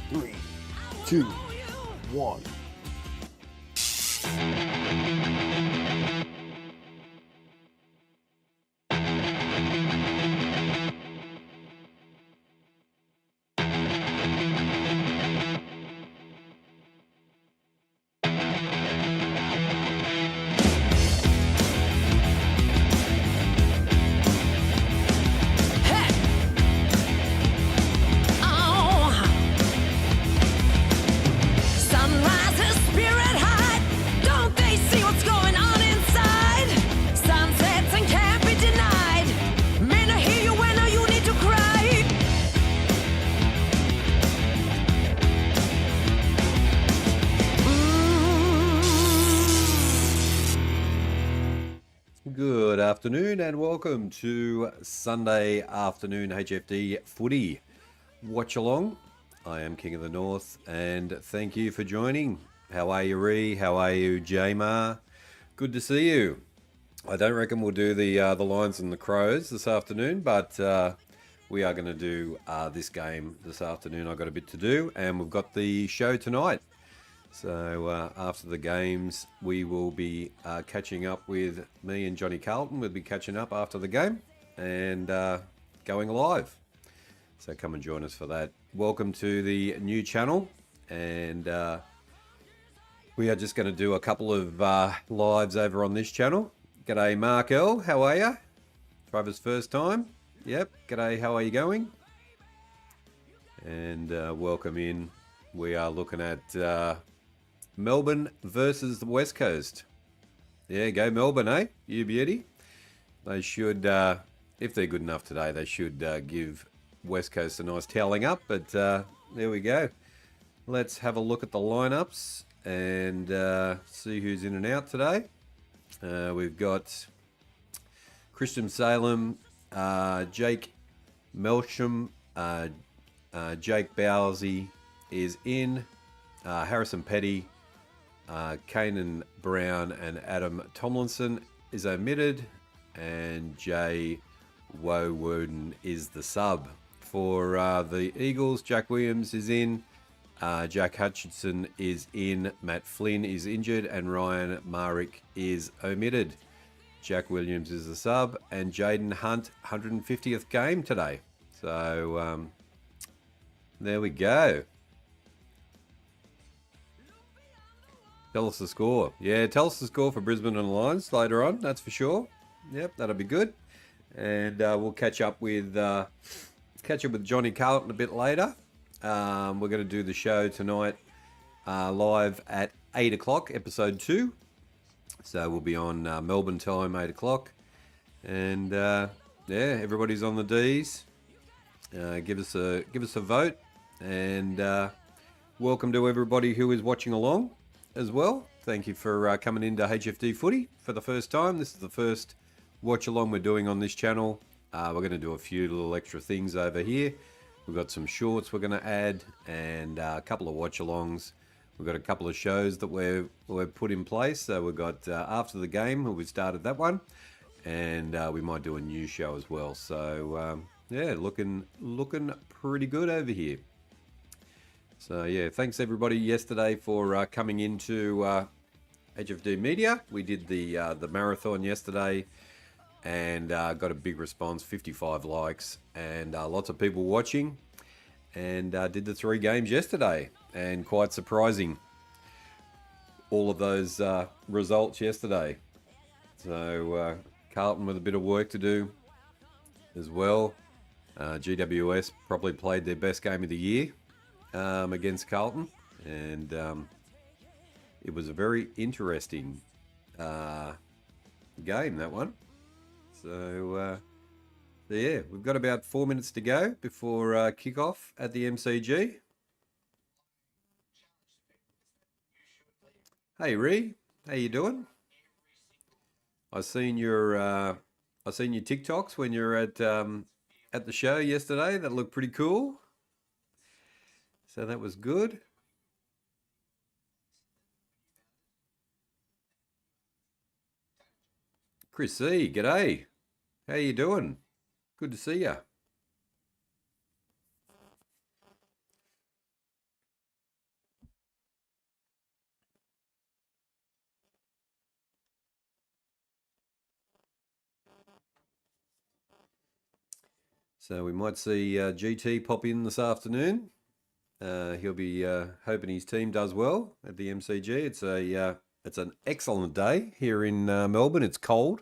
3, 2, 1. Good afternoon and welcome to Sunday afternoon HFD Footy watch along. I am King of the North and thank you for joining. How are you, Ree? How are you, Jamar? Good to see you. I don't reckon we'll do the Lions and the Crows this afternoon, but we are going to do this game this afternoon. I've got a bit to do and we've got the show tonight. So after the games, we will be catching up with me and Johnny Carlton. We'll be catching up after the game and going live. So come and join us for that. Welcome to the new channel. And we are just going to do a couple of lives over on this channel. G'day, Mark L. How are you? Trevor's first time. Yep. G'day, how are you going? And welcome in. We are looking at Melbourne versus the West Coast. Yeah, go Melbourne, eh? You beauty. They should, if they're good enough today, they should give West Coast a nice toweling up. But there we go. Let's have a look at the lineups and see who's in and out today. We've got Christian Salem, Jake Melsham, Jake Bowsey is in, Harrison Petty, Kanan Brown and Adam Tomlinson is omitted, and Jay Woden is the sub. For the Eagles, Jack Williams is in, Jack Hutchinson is in, Matt Flynn is injured, and Ryan Marick is omitted. Jack Williams is the sub, and Jaden Hunt, 150th game today. So there we go. Tell us the score. Yeah, tell us the score for Brisbane and Lions later on, that's for sure. Yep, that'll be good. And we'll catch up with Johnny Carlton a bit later. We're going to do the show tonight live at 8 o'clock, episode 2. So we'll be on Melbourne time, 8 o'clock. And yeah, everybody's on the D's. Give us a vote. And welcome to everybody who is watching along as well. Thank you for coming into HFD Footy for the first time. This is the first watch along we're doing on this channel. We're going to do a few little extra things over here. We've got some shorts we're going to add and a couple of watch alongs. We've got a couple of shows that we've put in place. So we've got after the game, we started that one, and we might do a new show as well. So yeah, looking pretty good over here. So yeah, thanks everybody yesterday for coming into HFD Media. We did the marathon yesterday and got a big response, 55 likes, and lots of people watching. And did the 3 games yesterday, and quite surprising, all of those results yesterday. So Carlton with a bit of work to do as well. GWS probably played their best game of the year against Carlton, and it was a very interesting game, that one. So yeah, we've got about 4 minutes to go before kick-off at the MCG. Hey Ree, how you doing? I seen your TikToks when you're at the show yesterday. That looked pretty cool. So that was good. Chris C, g'day. How you doing? Good to see you. So we might see GT pop in this afternoon. He'll be hoping his team does well at the MCG. It's an excellent day here in Melbourne. It's cold,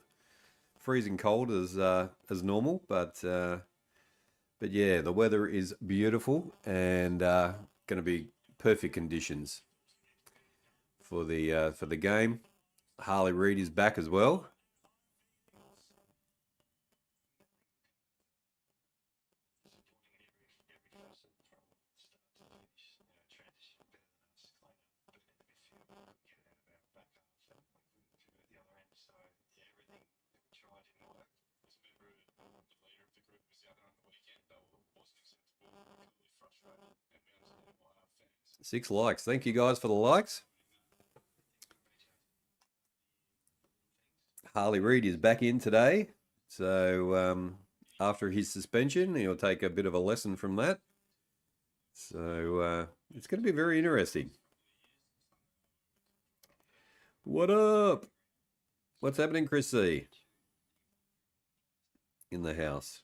freezing cold as normal, but yeah, the weather is beautiful and going to be perfect conditions for the game. Harley Reid is back as well. Six likes. Thank you guys for the likes. Harley Reid is back in today. So after his suspension, he'll take a bit of a lesson from that. So it's going to be very interesting. What up? What's happening, Chris C? In the house.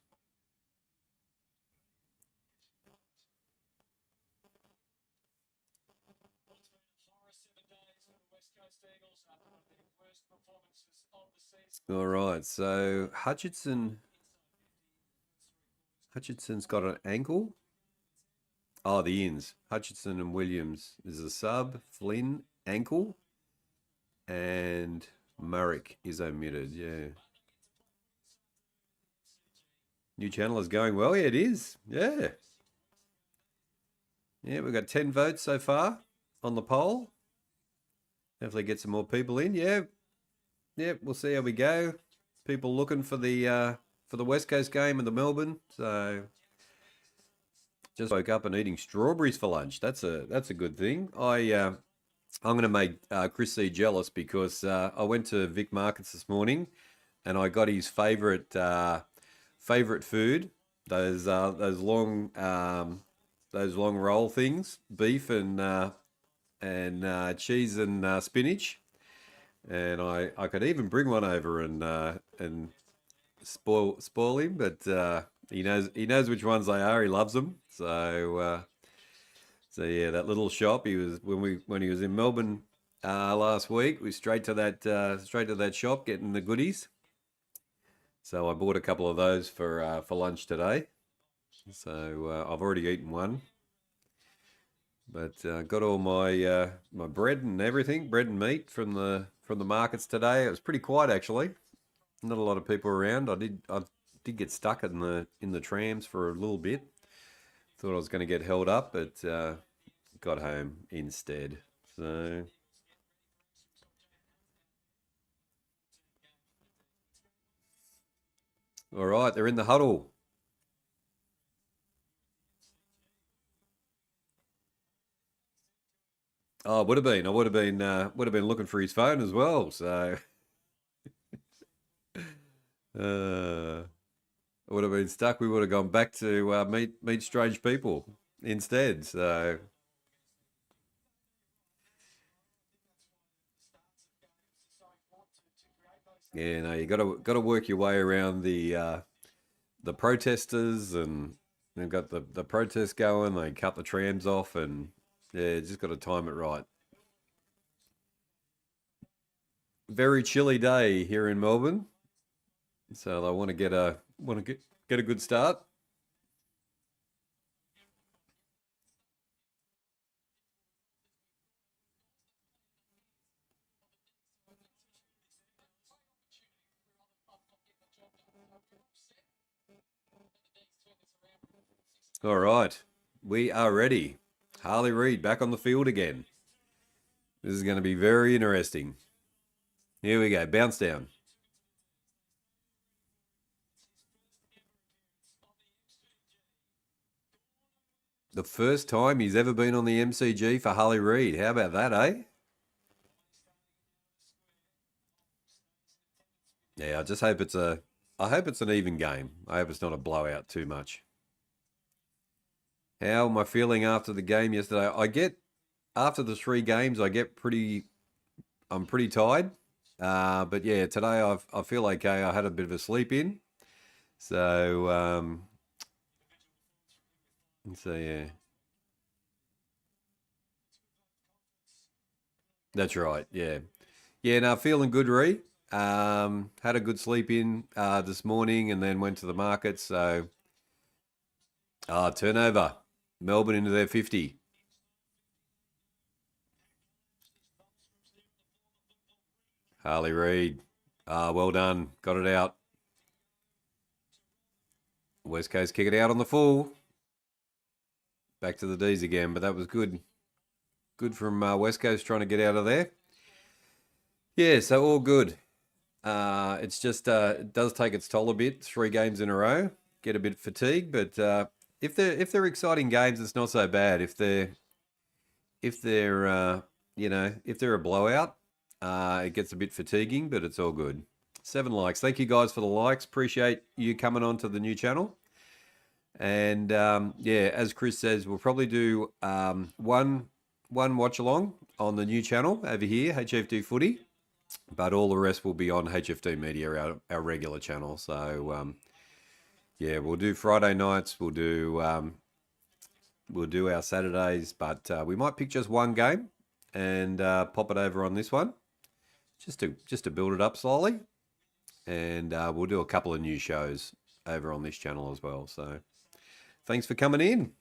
All right, so Hutchinson's got an ankle. Oh, the ins. Hutchinson and Williams is a sub. Flynn, ankle. And Murrick is omitted, yeah. New channel is going well. Yeah, it is. Yeah. Yeah, we've got 10 votes so far on the poll. Hopefully get some more people in. Yeah. Yeah, we'll see how we go. People looking for the West Coast game and the Melbourne. So just woke up and eating strawberries for lunch. That's a good thing. I'm going to make Chris C jealous because I went to Vic Markets this morning and I got his favourite food. Those long roll things, beef and cheese and spinach. And I could even bring one over and spoil him, but he knows which ones they are. He loves them. So yeah, that little shop. He was when he was in Melbourne last week. We straight to that shop getting the goodies. So I bought a couple of those for lunch today. So I've already eaten one. But got all my my bread and everything, bread and meat from the markets today. It was pretty quiet actually. Not a lot of people around. I did get stuck in the trams for a little bit. Thought I was going to get held up, but got home instead. So all right, they're in the huddle. Oh, would have been. I would have been looking for his phone as well. So I would have been stuck. We would have gone back to meet strange people instead. So yeah, no, you got to work your way around the protesters, and they've got the protest going. They cut the trams off, and yeah, just got to time it right. Very chilly day here in Melbourne, so they want to get a good start. All right, we are ready. Harley Reid back on the field again. This is going to be very interesting. Here we go, bounce down. The first time he's ever been on the MCG for Harley Reid. How about that, eh? Yeah, I just hope I hope it's an even game. I hope it's not a blowout too much. How am I feeling after the game yesterday? After the 3 games, I'm pretty tired. But yeah, today I feel okay. I had a bit of a sleep in. So So, yeah. That's right. Yeah. Yeah, no, feeling good, Ree. Had a good sleep in this morning and then went to the market. So, turnover. Melbourne into their 50. Harley Reid. Well done. Got it out. West Coast kick it out on the full. Back to the D's again, but that was good. Good from West Coast trying to get out of there. Yeah, so all good. It's just it does take its toll a bit. 3 games in a row, get a bit fatigued. But if they're exciting games, it's not so bad. If they're a blowout, it gets a bit fatiguing, but it's all good. 7 likes. Thank you guys for the likes. Appreciate you coming on to the new channel. And yeah, as Chris says, we'll probably do one watch along on the new channel over here, HFD Footy. But all the rest will be on HFD Media, our regular channel. So yeah, we'll do Friday nights. We'll do our Saturdays, but we might pick just one game and pop it over on this one, just to build it up slowly. And we'll do a couple of new shows over on this channel as well. So thanks for coming in.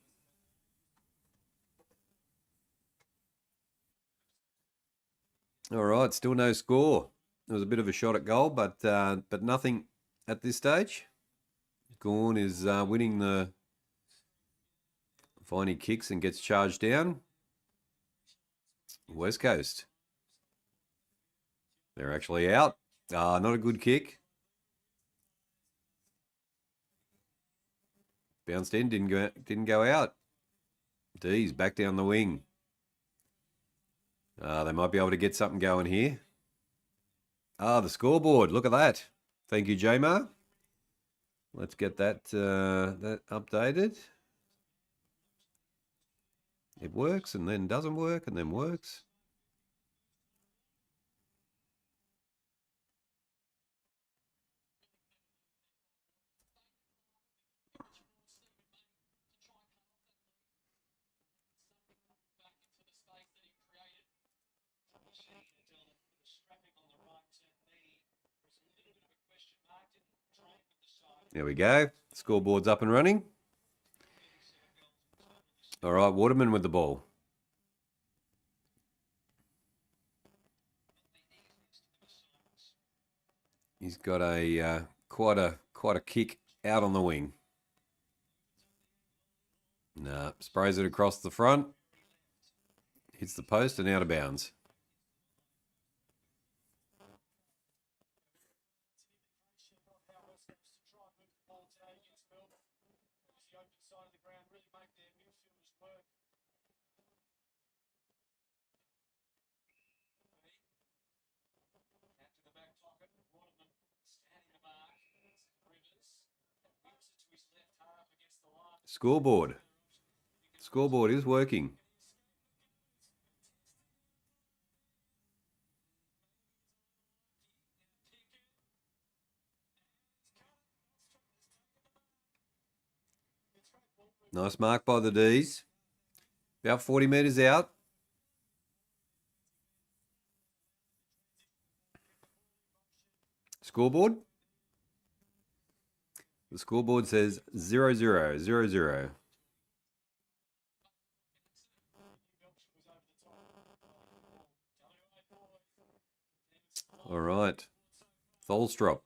All right, still no score. There was a bit of a shot at goal, but nothing at this stage. Gorn is winning the Viney kicks and gets charged down. West Coast. They're actually out. Not a good kick. Bounced in, didn't go out. Dees back down the wing. They might be able to get something going here. The scoreboard. Look at that. Thank you, Jamar. Let's get that updated. It works and then doesn't work and then works. There we go. Scoreboard's up and running. All right, Waterman with the ball. He's got a quite a kick out on the wing. Nah, sprays it across the front. Hits the post and out of bounds. Scoreboard. Scoreboard is working. Nice mark by the D's. About 40 metres out. Scoreboard. The scoreboard says 0-0, 0-0. All right. Tholstrop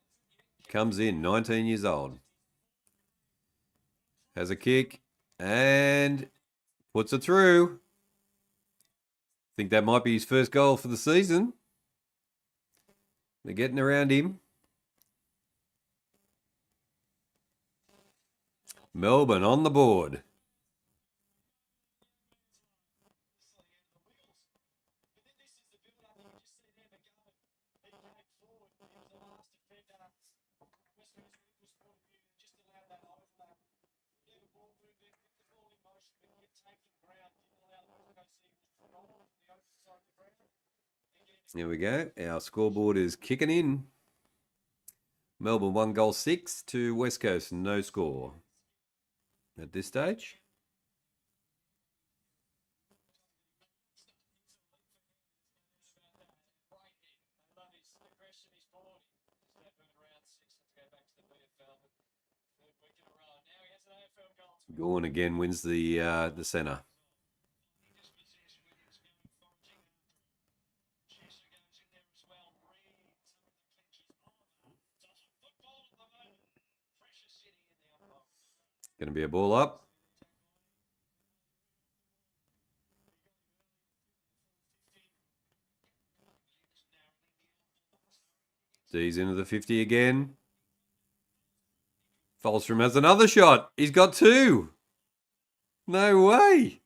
comes in, 19 years old. Has a kick and puts it through. Think that might be his first goal for the season. They're getting around him. Melbourne on the board. There we go. Our scoreboard is kicking in. Melbourne 1 goal 6 to West Coast, no score at this stage. Gorn again wins the centre. Going to be a ball up. Dees into the 50 again. Falstrom has another shot. He's got two. No way.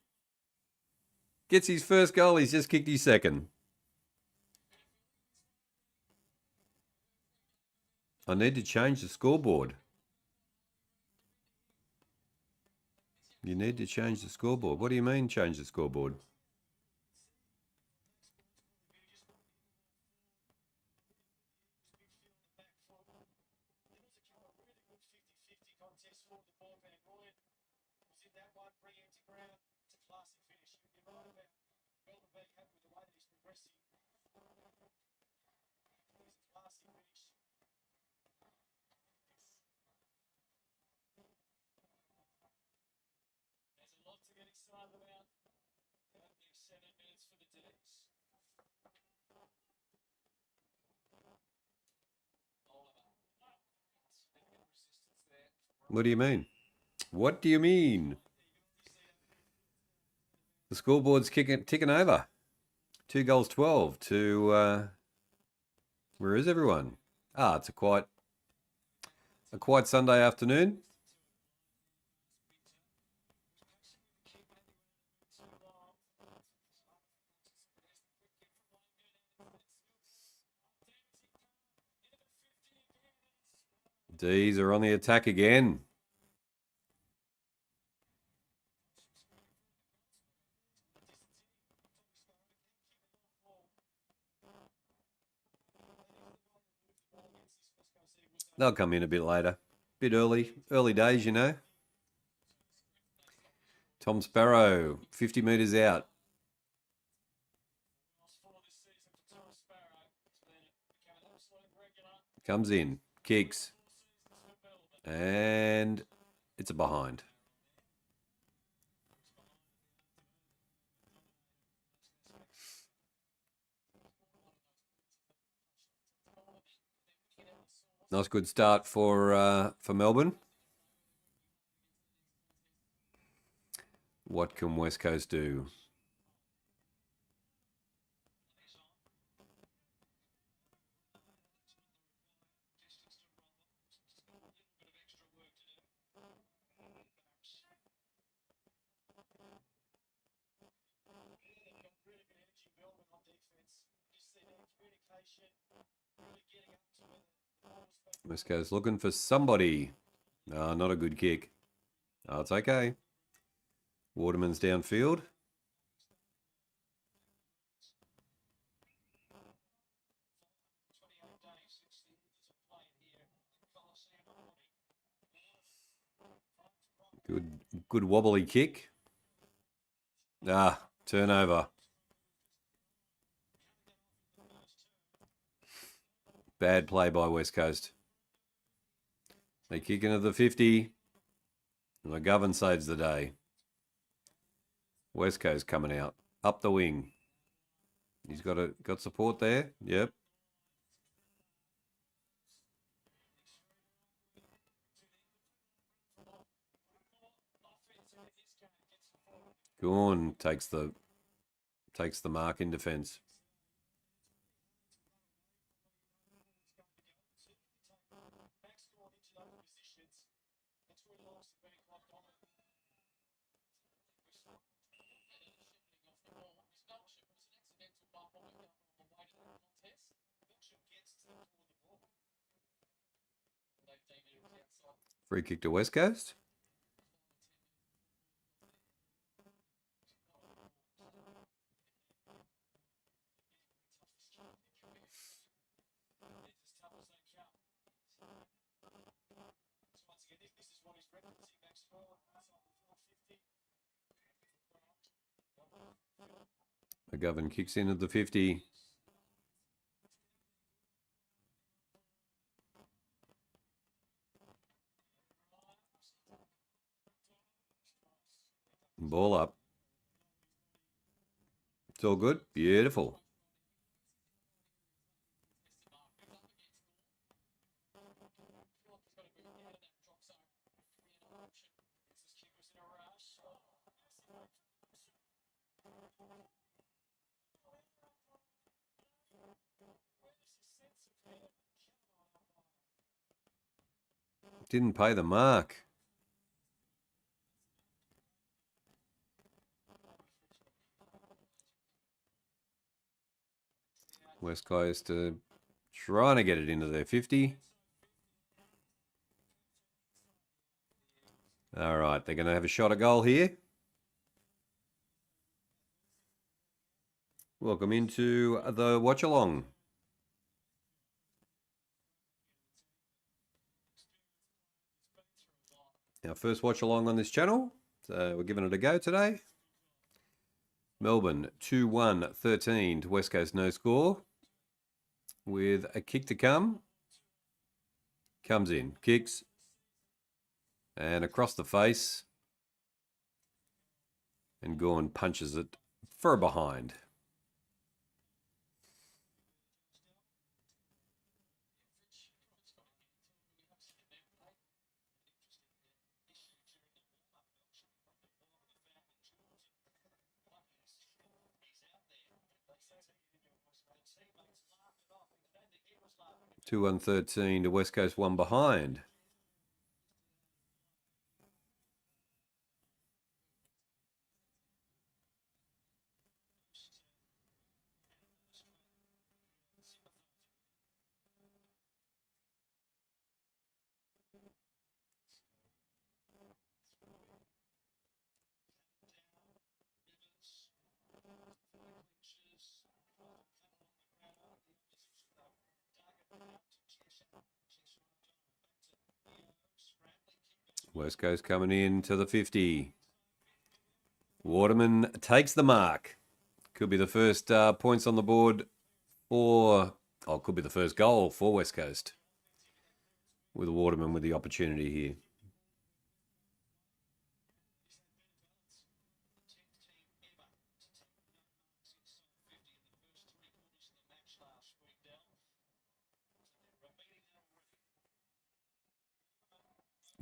Gets his first goal. He's just kicked his second. I need to change the scoreboard. You need to change the scoreboard. What do you mean change the scoreboard? What do you mean? What do you mean? The scoreboard's ticking over. 2 goals 12 to where is everyone? It's a quiet Sunday afternoon. Dees are on the attack again. They'll come in a bit later. Bit early days, you know. Tom Sparrow, 50 metres out. Comes in, kicks. And it's a behind. Nice good start for Melbourne. What can West Coast do? West Coast looking for somebody. Not a good kick. It's okay. Waterman's downfield. Good wobbly kick. Turnover. Bad play by West Coast. They kick into the 50. And McGovern saves the day. West Coast coming out. Up the wing. He's got support there. Yep. Gorn takes the mark in defence. Free kick to West Coast. McGovern kicks in at the 50. Ball up. It's all good. Beautiful. Didn't pay the mark. West Coast trying to get it into their 50. All right, they're going to have a shot at goal here. Welcome into the watch along. Our first watch along on this channel. So we're giving it a go today. Melbourne 2-1-13 to West Coast no score. With a kick to come. Comes in, kicks. And across the face. And Gorn punches it for a behind. Two 1-13 to West Coast 1 behind. West Coast coming in to the 50. Waterman takes the mark. Could be the first points on the board for, could be the first goal for West Coast. With Waterman with the opportunity here.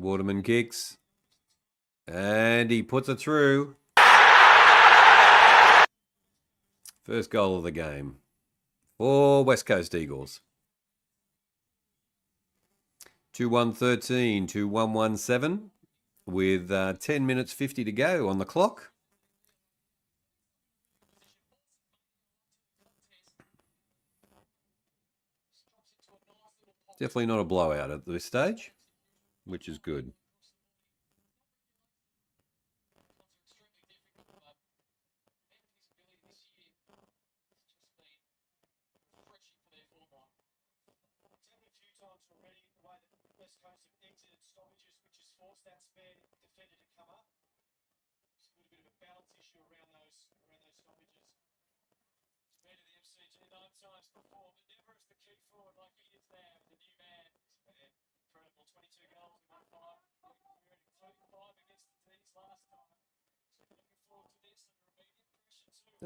Waterman kicks. And he puts it through. First goal of the game for West Coast Eagles. 2-1-13 to 1-1-7 with 10 minutes 50 to go on the clock. Definitely not a blowout at this stage, which is good.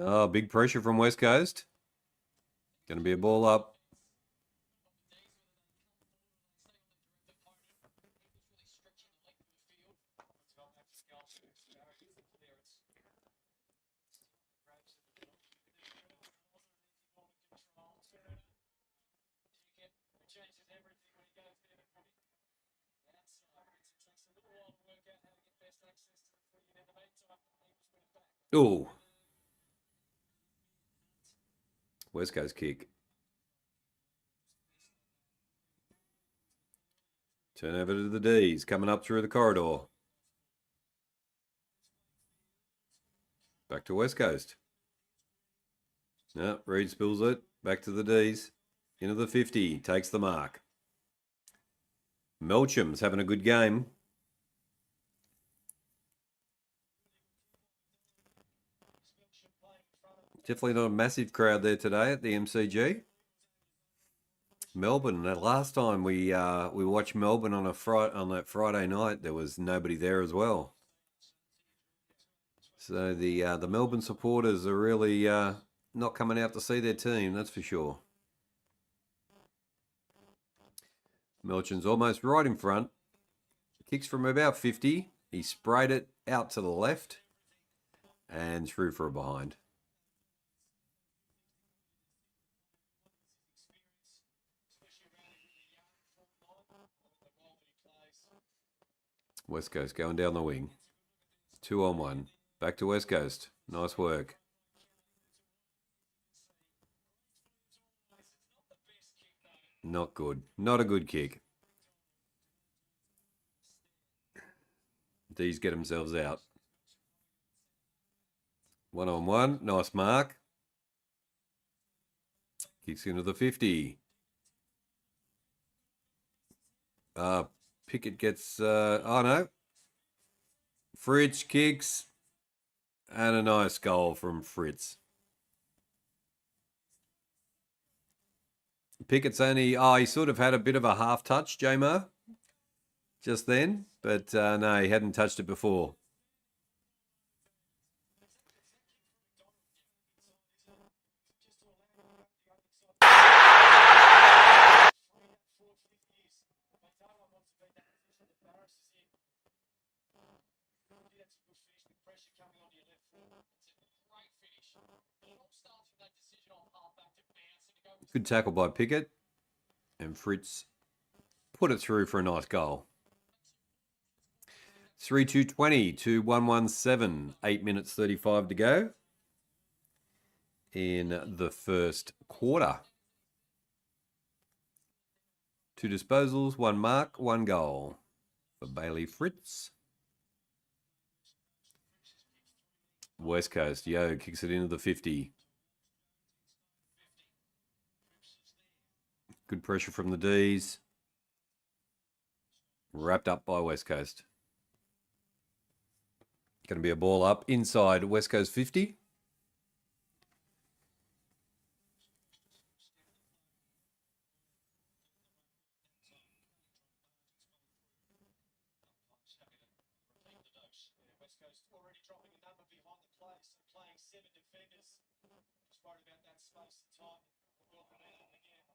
Oh, big pressure from West Coast. Going to be a ball up. Oh. West Coast kick. Turn over to the D's, coming up through the corridor. Back to West Coast. No, Reed spills it. Back to the D's. Into the 50. Takes the mark. Melcham's having a good game. Definitely not a massive crowd there today at the MCG. Melbourne. The last time we watched Melbourne on that Friday night, there was nobody there as well. So the Melbourne supporters are really not coming out to see their team, that's for sure. Melchin's almost right in front. Kicks from about 50. He sprayed it out to the left and through for a behind. West Coast going down the wing. 2 on 1. Back to West Coast. Nice work. Not good. Not a good kick. These get themselves out. 1 on 1. Nice mark. Kicks into the 50. Pickett gets... oh, no. Fritz kicks. And a nice goal from Fritz. Pickett's only... Oh, he sort of had a bit of a half touch, J-Mo, just then. But no, he hadn't touched it before. Good tackle by Pickett. And Fritz put it through for a nice goal. 3-2-20 to 117. 8 minutes 35 to go in the first quarter. 2 disposals, 1 mark, 1 goal for Bailey Fritz. West Coast, Yo kicks it into the 50. Good pressure from the D's. Wrapped up by West Coast. Going to be a ball up inside West Coast 50.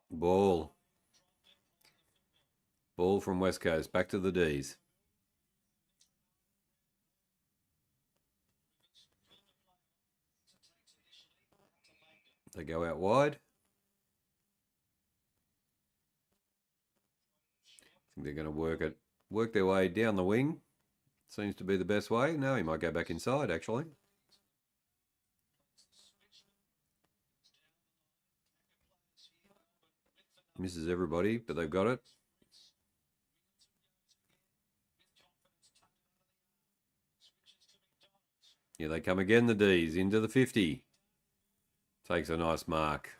Ball. Ball from West Coast. Back to the D's. They go out wide. I think they're going to work their way down the wing. Seems to be the best way. No, he might go back inside, actually. Misses everybody, but they've got it. Here they come again, the D's, into the 50. Takes a nice mark.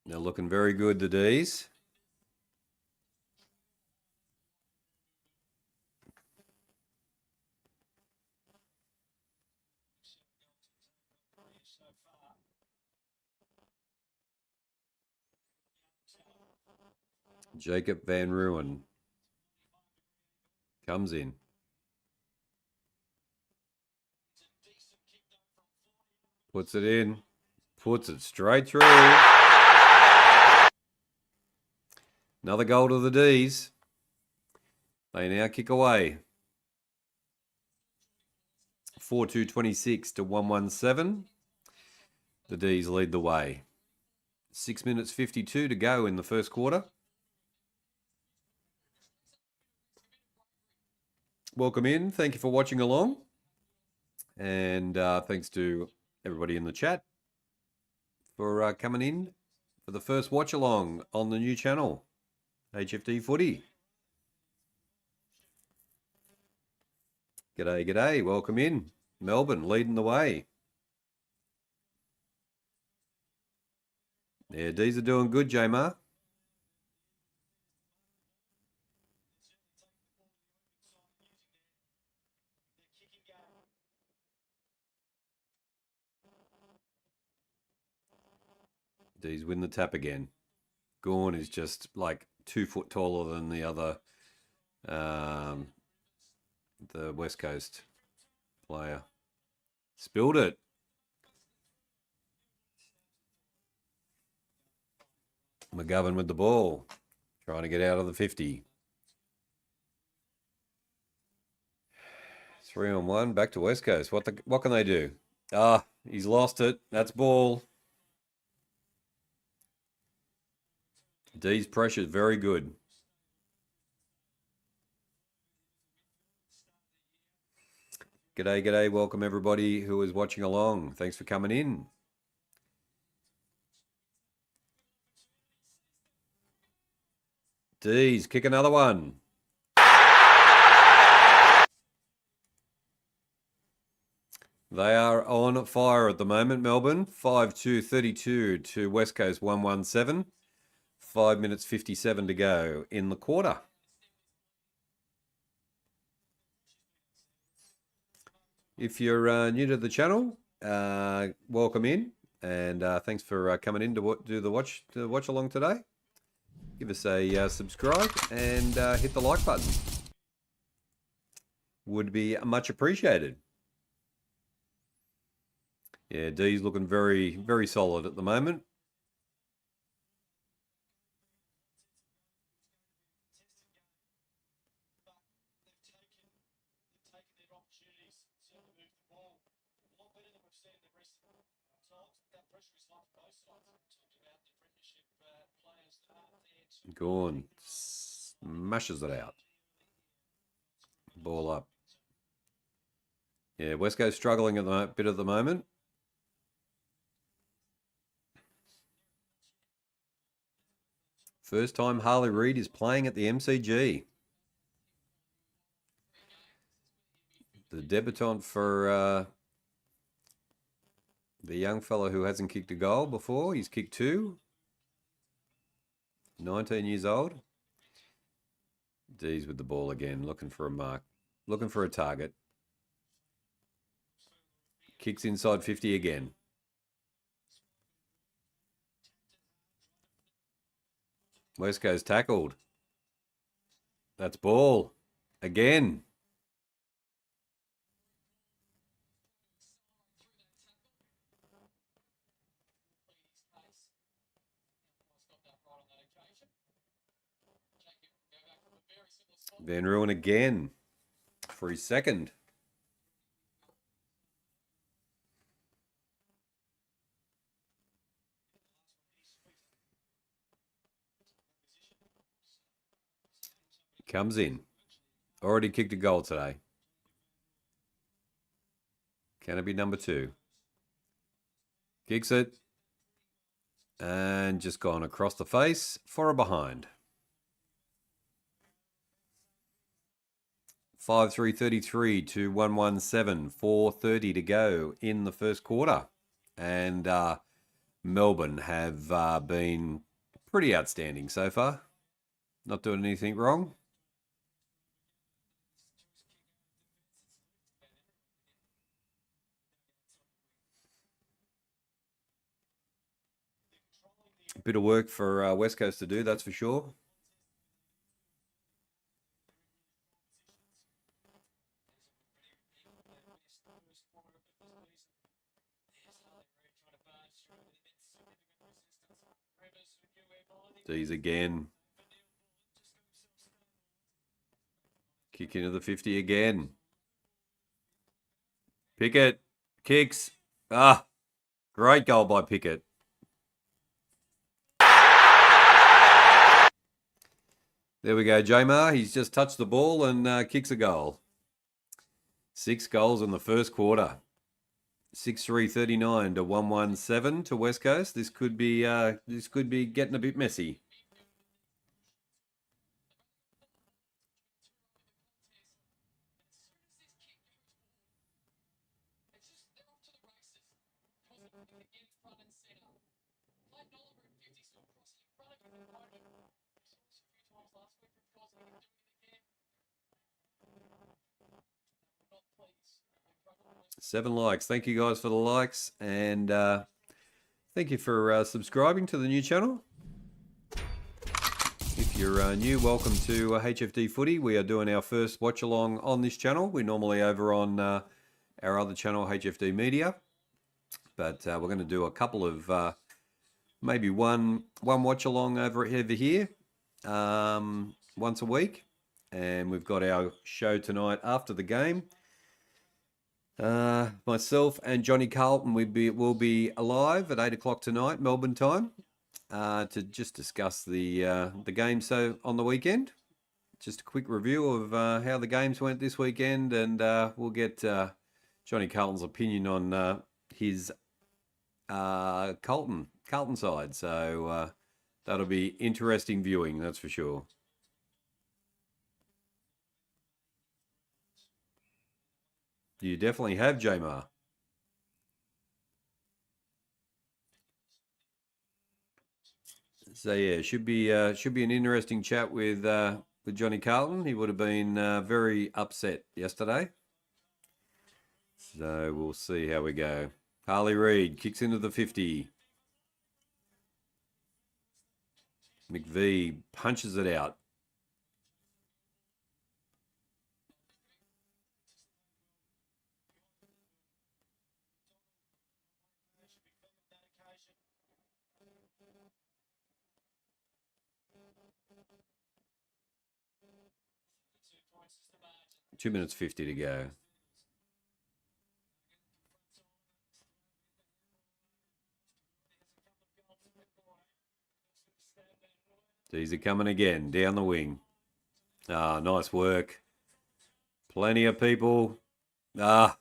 They're looking very good, the D's. Jacob Van Ruin comes in. Puts it in. Puts it straight through. Another goal to the D's. They now kick away. 4-2-26 to 117. The D's lead the way. 6 minutes 52 to go in the first quarter. Welcome in. Thank you for watching along. And thanks to everybody in the chat for coming in for the first watch along on the new channel, HFD Footy. G'day, g'day. Welcome in. Melbourne leading the way. Yeah, D's are doing good, J-Mar. D's win the tap again. Gorn is just like 2 foot taller than the other the West Coast player. Spilled it. McGovern with the ball. Trying to get out of the 50. 3-on-1. Back to West Coast. What can they do? Ah, he's lost it. That's ball. Dees pressure is very good. G'day, g'day. Welcome everybody who is watching along. Thanks for coming in. Dees, kick another one. They are on fire at the moment, Melbourne. 5-2-32 to West Coast 117. 5 minutes 57 to go in the quarter. If you're new to the channel, welcome in, and thanks for coming in to do the watch along today. Give us a subscribe and hit the like button. Would be much appreciated. Yeah, D's looking very, very solid at the moment. Gorn smashes it out. Ball up. Yeah, West Coast struggling a bit at the moment. First time Harley Reid is playing at the MCG. The debutant for the young fellow who hasn't kicked a goal before. He's kicked 2. 19 years old. Dees with the ball again, looking for a mark, looking for a target. Kicks inside 50 again. West Coast tackled. That's ball. Again. Van Ruin again for his second. Comes in. Already kicked a goal today. Can it be number 2? Kicks it. And just gone across the face for a behind. 5-3-33 to 117. 4:30 to go in the first quarter. And Melbourne have been pretty outstanding so far. Not doing anything wrong. A bit of work for West Coast to do, that's for sure. Dees again. Kick into the 50 again. Pickett kicks. Ah, great goal by Pickett. There we go, Jamar. He's just touched the ball and kicks a goal. 6 goals in the first quarter. 6-3-39 to 117 to West Coast. This could be getting a bit messy. Seven likes. Thank you guys for the likes, and thank you for subscribing to the new channel. If you're new, welcome to HFD Footy. We are doing our first watch along on this channel. We're normally over on our other channel, HFD Media, but we're going to do a couple of maybe one watch along over here once a week, and we've got our show tonight after the game. Myself and Johnny Carlton will be alive at 8 o'clock tonight, Melbourne time, to just discuss the game on the weekend. Just a quick review of how the games went this weekend, and we'll get Johnny Carlton's opinion on his Carlton side. So that'll be interesting viewing, that's for sure. You definitely have, Jamar. So yeah, should be an interesting chat with Johnny Carlton. He would have been very upset yesterday. So we'll see how we go. Harley Reid kicks into the 50. McVee punches it out. Two minutes 50 to go. These are coming again, down the wing. Ah, nice work. Plenty of people. Ah,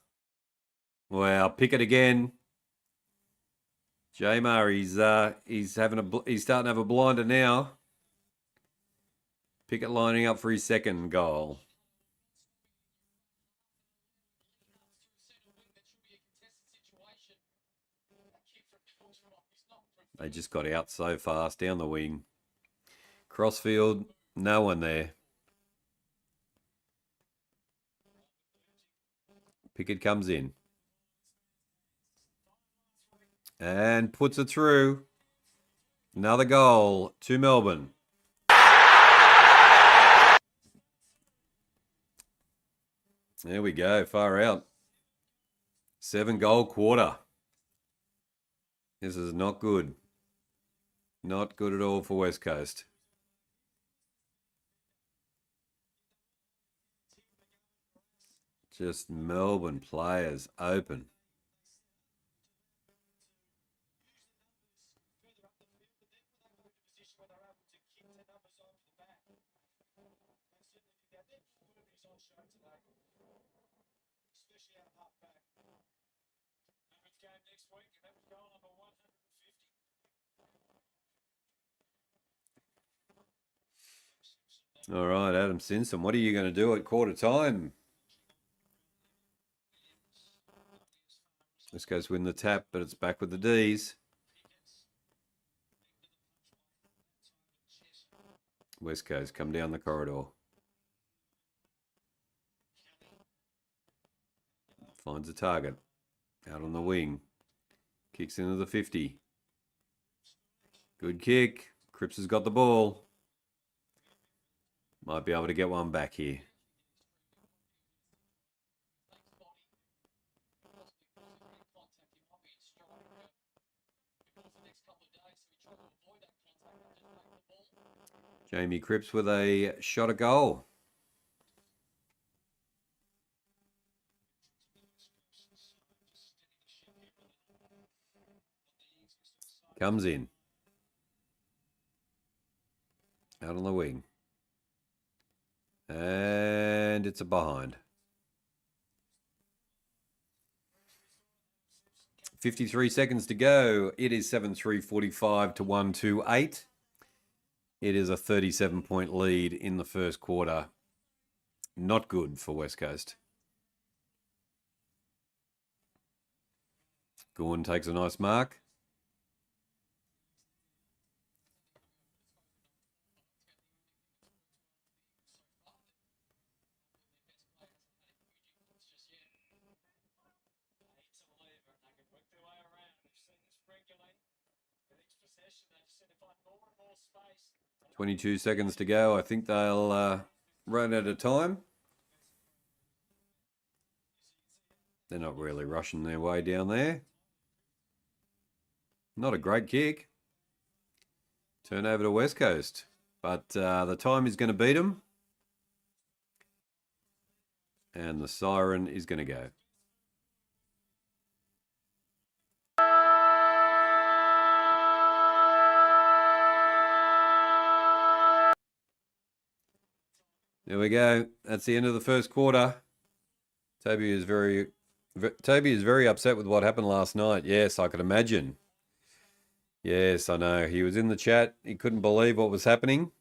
wow, pick it again. Jamar, he's starting to have a blinder now. Pickett lining up for his second goal. They just got out so fast down the wing. Crossfield, no one there. Pickett comes in. And puts it through. Another goal to Melbourne. There we go, far out. 7-goal quarter. This is not good. Not good at all for West Coast. Just Melbourne players open. All right, Adam Simpson, what are you going to do at quarter time? West Coast win the tap, but it's back with the D's. West Coast come down the corridor. Finds a target. Out on the wing. Kicks into the 50. Good kick. Cripps has got the ball. Might be able to get one back here. Jamie Cripps with a shot at goal. Comes in. Out on the wing. And it's a behind. 53 seconds to go. It is 7-3-45 to 1-2-8. It is a 37-point lead in the first quarter. Not good for West Coast. Gorn takes a nice mark. 22 seconds to go. I think they'll run out of time. They're not really rushing their way down there. Not a great kick. Turn over to West Coast. But the time is going to beat them. And the siren is going to go. There we go. That's the end of the first quarter. Toby is very upset with what happened last night. Yes, I could imagine. Yes, I know. He was in the chat. He couldn't believe what was happening.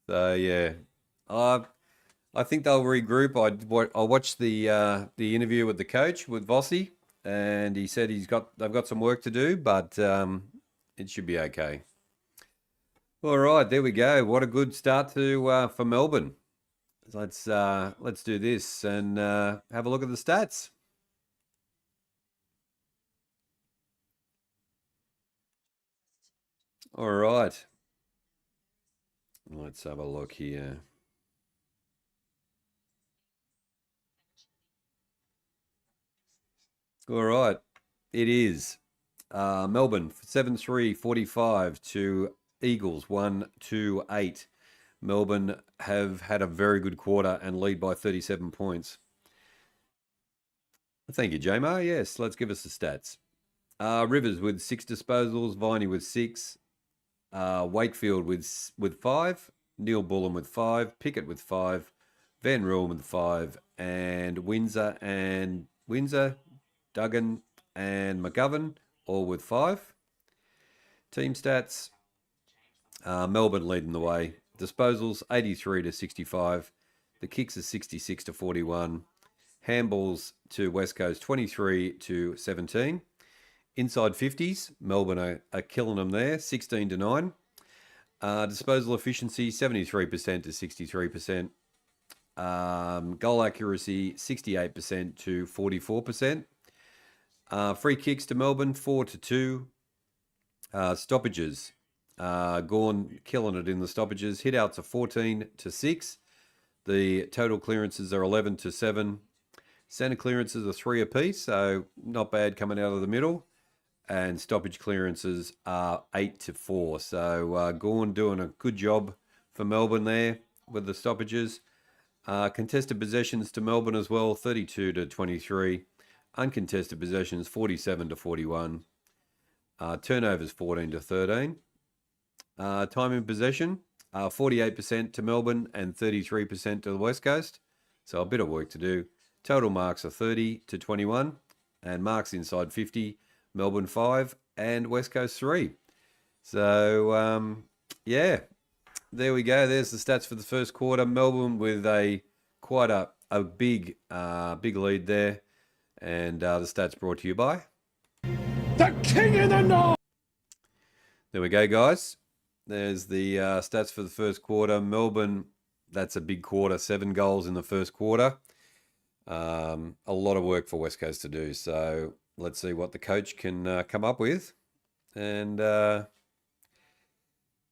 So yeah, I think they'll regroup. I watched the interview with the coach with Vossi, and he said they've got some work to do, but it should be okay. All right, there we go. What a good start to for Melbourne. Let's do this and have a look at the stats. All right. Let's have a look here. All right. It is Melbourne 7-3-45 to Eagles 1-2-8. Melbourne have had a very good quarter and lead by 37 points. Thank you, Jamar. Yes, let's give us the stats. Rivers with 6 disposals, Viney with 6, Wakefield with 5, Neil Bullen with 5, Pickett with 5, Van Rooyen with 5, and Windsor, Duggan, and McGovern all with 5. Team stats, Melbourne leading the way. Disposals 83-65. The kicks are 66-41. Handballs to West Coast 23-17. Inside 50s, Melbourne are killing them there, 16-9. Disposal efficiency 73%-63%. Goal accuracy 68%-44%. Free kicks to Melbourne 4-2. Stoppages, Gawn killing it in the stoppages. Hit outs are 14-6. The total clearances are 11-7. Centre clearances are 3 apiece, so not bad coming out of the middle. And stoppage clearances are 8-4. So Gawn doing a good job for Melbourne there with the stoppages. Contested possessions to Melbourne as well, 32-23. Uncontested possessions, 47-41. Turnovers, 14-13. Time in possession, 48% to Melbourne and 33% to the West Coast. So a bit of work to do. Total marks are 30-21. And marks inside 50, Melbourne 5 and West Coast 3. So, yeah, there we go. There's the stats for the first quarter. Melbourne with quite a big lead there. And the stats brought to you by The King of the North! There we go, guys. There's the stats for the first quarter. Melbourne, that's a big quarter. 7 goals in the first quarter. A lot of work for West Coast to do. So let's see what the coach can come up with. And there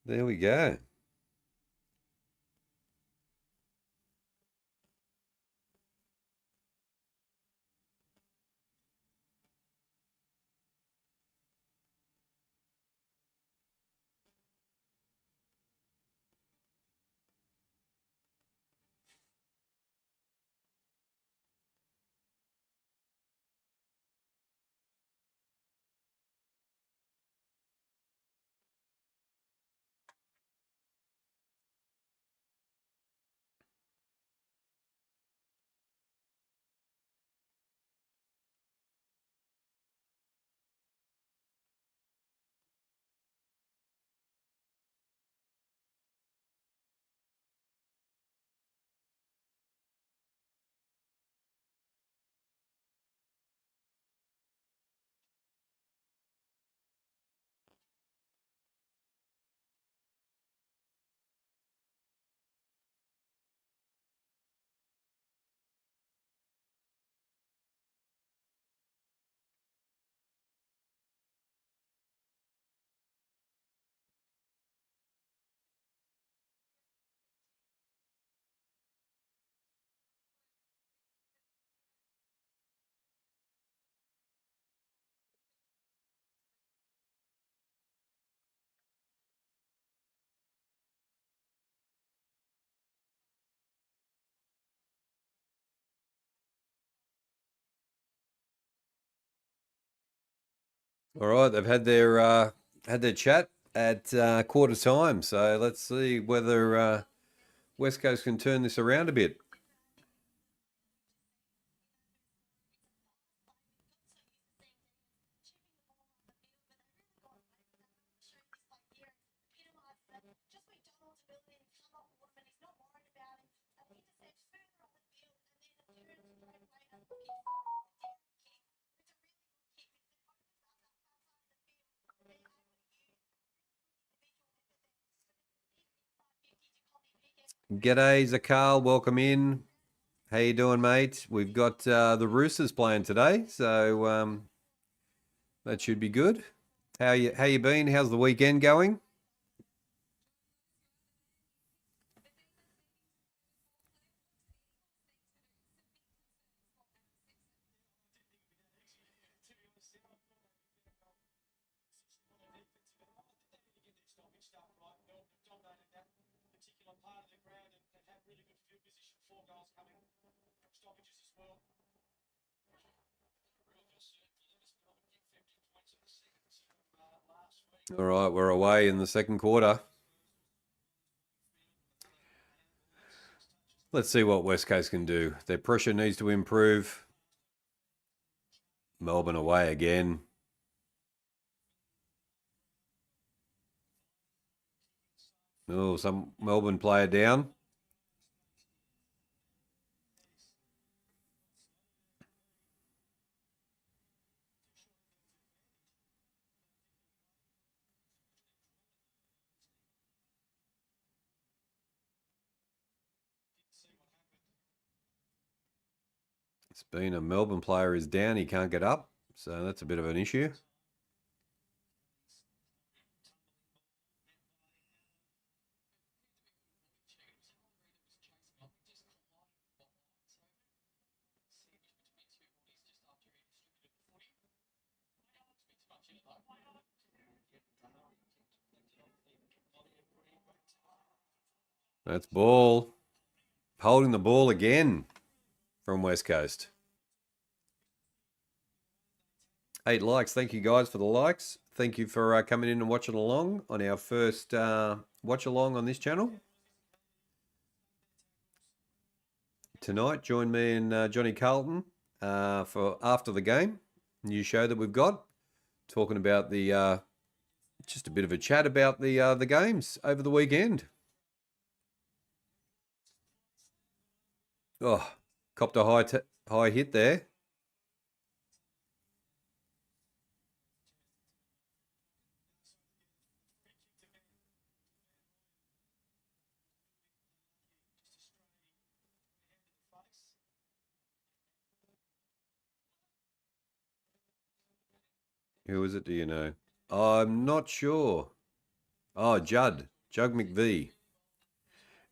we go. All right, they've had their chat at quarter time, so let's see whether West Coast can turn this around a bit. G'day, Zakal. Welcome in. How you doing, mate? We've got the Roosters playing today, so that should be good. How you been? How's the weekend going? All right, we're away in the second quarter. Let's see what West Coast can do. Their pressure needs to improve. Melbourne away again. Oh, some Melbourne player down. It's been a Melbourne player is down. He can't get up. So that's a bit of an issue. That's ball. Holding the ball again from West Coast. 8 likes. Thank you guys for the likes. Thank you for coming in and watching along on our first watch along on this channel. Tonight, join me and Johnny Carlton for After the Game, new show that we've got, talking about the just a bit of a chat about the games over the weekend. Oh, copped a high hit there. Who is it? Do you know? I'm not sure. Oh, Jud McVee.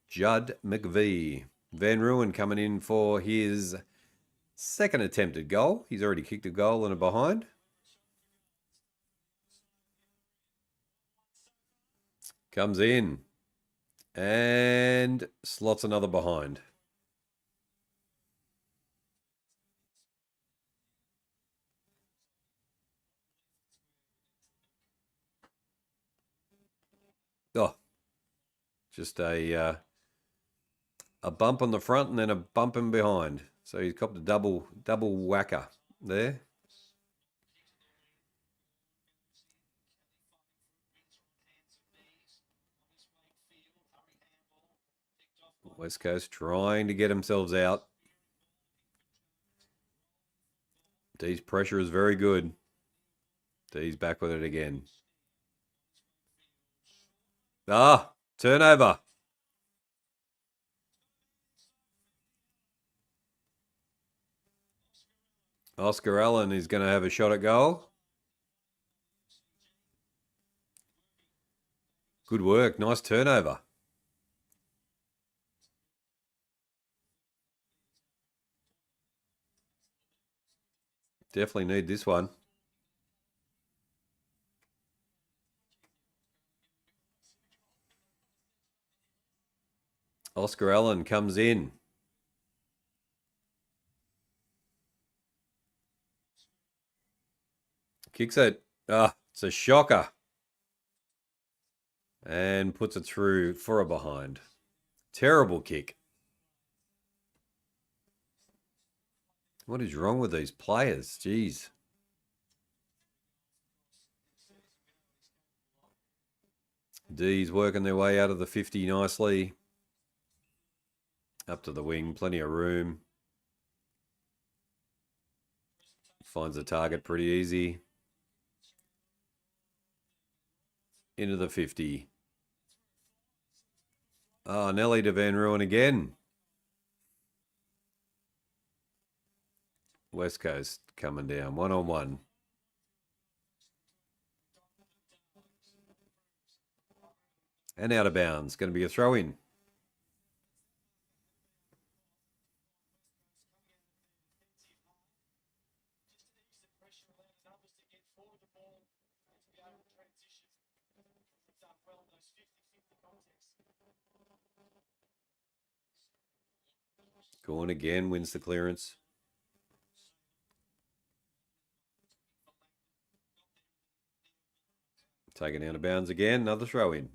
Judd McVee. Van Ruin coming in for his second attempted goal. He's already kicked a goal and a behind. Comes in and slots another behind. Oh, just a bump on the front and then a bump in behind. So he's copped a double whacker there. West Coast trying to get themselves out. Dees' pressure is very good. Dees back with it again. Ah, turnover. Oscar Allen is going to have a shot at goal. Good work. Nice turnover. Definitely need this one. Oscar Allen comes in. Kicks it. Ah, it's a shocker. And puts it through for a behind. Terrible kick. What is wrong with these players? Jeez. Dees working their way out of the 50 nicely. Up to the wing, plenty of room. Finds the target pretty easy. Into the 50. Oh, Nelly to Van Ruin again. West Coast coming down, 1-on-1. And out of bounds. Going to be a throw-in. Going again, wins the clearance. Taken out of bounds again, another throw-in.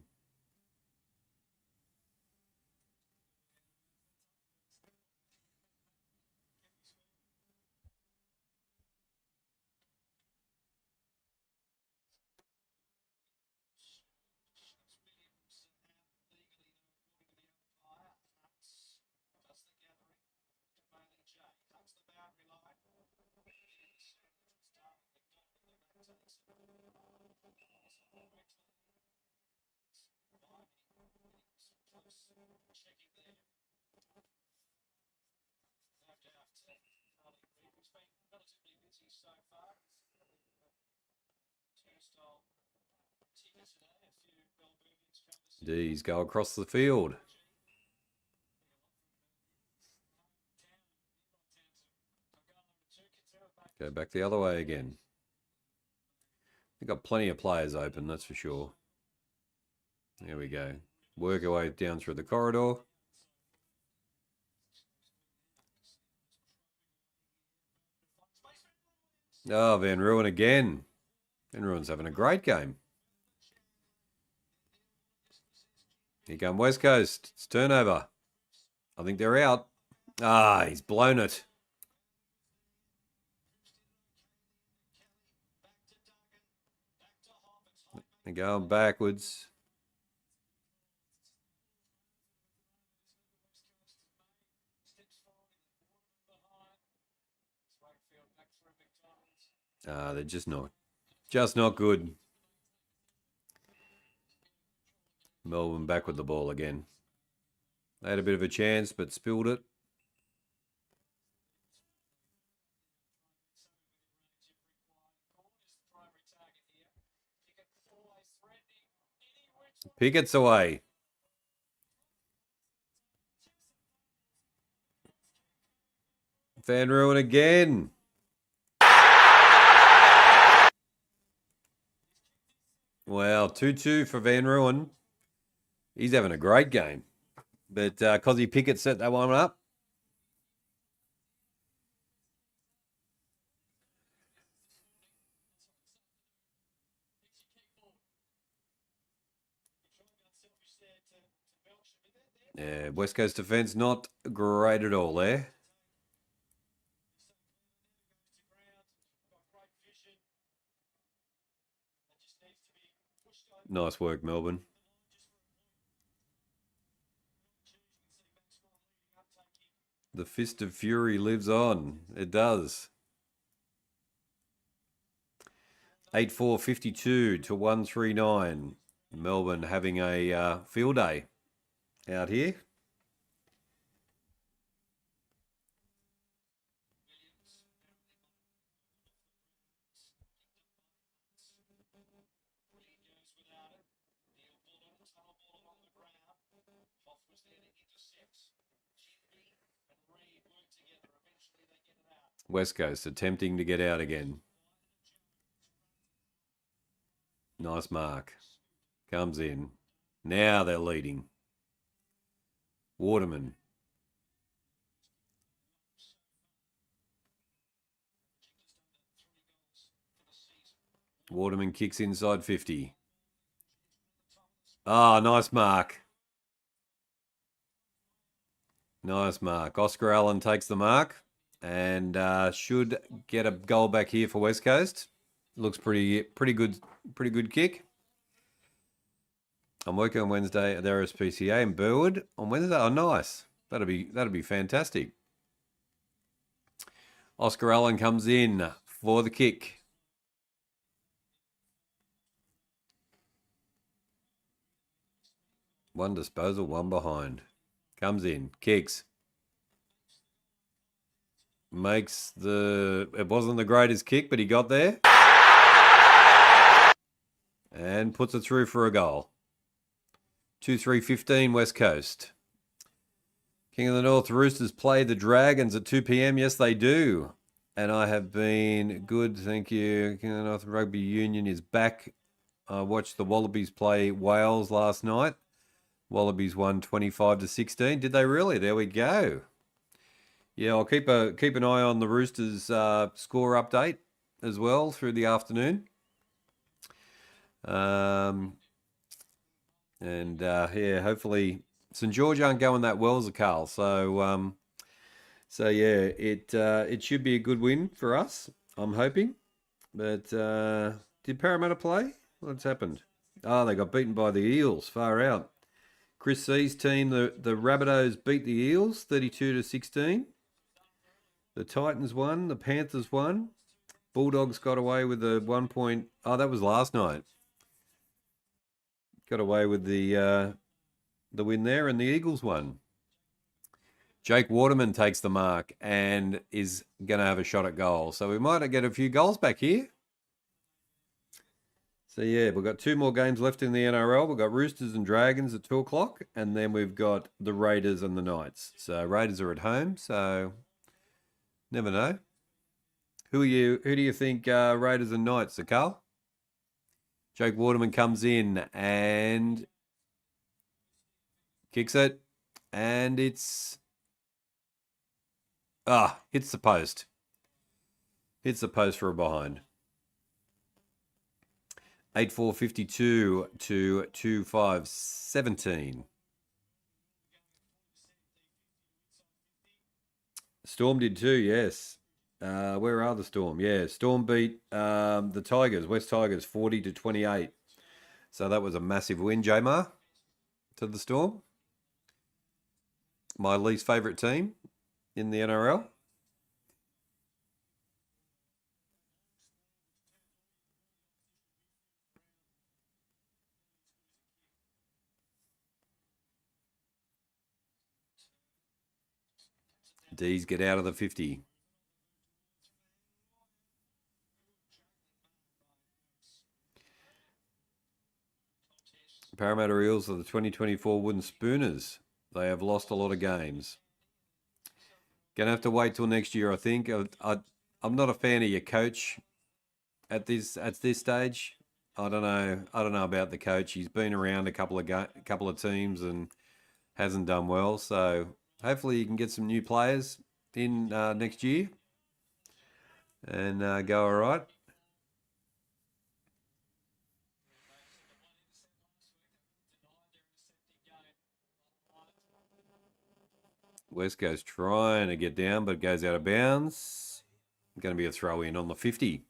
Dees go across the field. Go back the other way again. They've got plenty of players open, that's for sure. There we go. Work our way down through the corridor. Oh, Van Ruin again. Van Ruin's having a great game. Here come West Coast. It's turnover. I think they're out. Ah, he's blown it. They're going backwards. Ah, they're just not good. Melbourne back with the ball again. They had a bit of a chance, but spilled it. Pickett's away. Van Ruin again. Well, 2-2 for Van Ruin. He's having a great game. But Cozzy Pickett set that one up. Yeah, West Coast defence not great at all there. Nice work, Melbourne. The Fist of Fury lives on. It does. 8-4-52 to 139. Melbourne having a field day out here. West Coast attempting to get out again. Nice mark. Comes in. Now they're leading. Waterman. Waterman kicks inside 50. Ah, nice mark. Nice mark. Oscar Allen takes the mark and should get a goal back here for West Coast. Looks pretty good kick. I'm working on Wednesday at the RSPCA in Burwood on Wednesday. Oh, nice. That'll be fantastic. Oscar Allen comes in for the kick. One disposal, one behind. Comes in, kicks. Makes it wasn't the greatest kick, but he got there. And puts it through for a goal. 2-3-15 West Coast. King of the North Roosters play the Dragons at 2 p.m. Yes, they do. And I have been good, thank you. King of the North Rugby Union is back. I watched the Wallabies play Wales last night. Wallabies won 25-16. Did they really? There we go. Yeah, I'll keep an eye on the Roosters score update as well through the afternoon. Yeah, hopefully St George aren't going that well, Carl. So yeah, it should be a good win for us. I'm hoping. But did Parramatta play? What's happened? Oh, they got beaten by the Eels. Far out. Chris C's team, the Rabbitohs beat the Eels 32-16. The Titans won. The Panthers won. Bulldogs got away with the 1 point. Oh, that was last night. Got away with the win there, and the Eagles won. Jake Waterman takes the mark and is going to have a shot at goal. So we might get a few goals back here. So yeah, we've got 2 more games left in the NRL. We've got Roosters and Dragons at 2 o'clock, and then we've got the Raiders and the Knights. So Raiders are at home, so never know. Who do you think Raiders and Knights are, Carl? Jake Waterman comes in and kicks it, and it's hits the post. Hits the post for a behind. 8-4-52 to 2-5-17. Storm did too, yes. Where are the Storm? Yeah, Storm beat the Tigers, West Tigers, 40-28. So that was a massive win, J-Mar, to the Storm. My least favourite team in the NRL. Dees get out of the 50. Parramatta Eels are the 2024 Wooden Spooners. They have lost a lot of games. Gonna have to wait till next year, I think. I'm not a fan of your coach at this stage. I don't know about the coach. He's been around a couple of teams and hasn't done well. So hopefully you can get some new players in next year and go all right. West Coast trying to get down, but goes out of bounds. Going to be a throw in on the 50.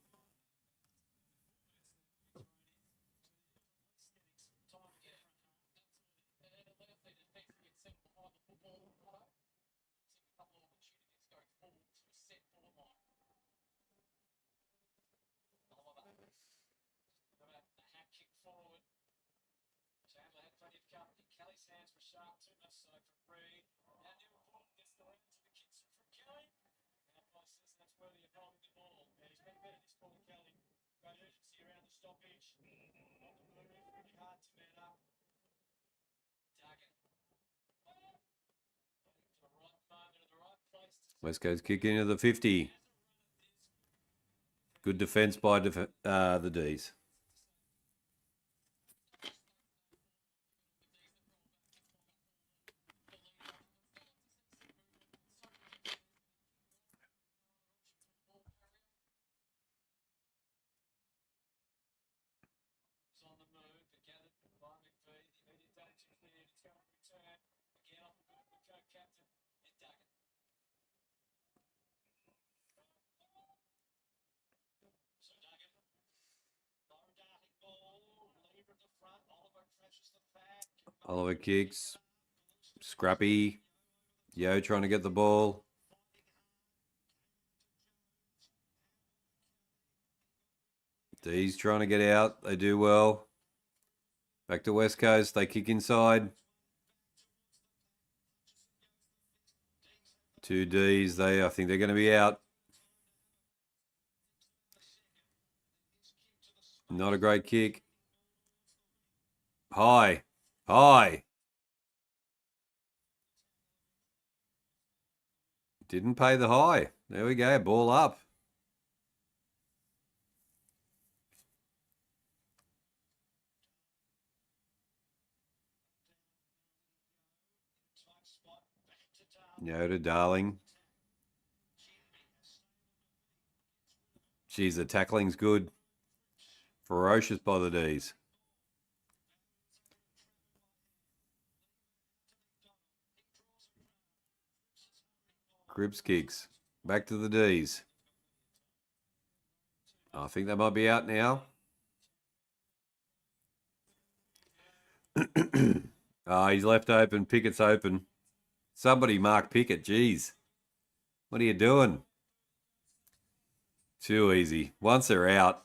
West Coast kick into the 50. Good defence by the D's. Oliver kicks. Scrappy. Yo trying to get the ball. Dees trying to get out. They do well. Back to West Coast. They kick inside. 2 Ds. I think they're going to be out. Not a great kick. High. High. Didn't pay the high. There we go. Ball up. Yoda, darling. Geez, the tackling's good. Ferocious by the D's. Grips kicks. Back to the D's. I think they might be out now. He's left open. Pickett's open. Somebody mark Pickett. Jeez. What are you doing? Too easy. Once they're out.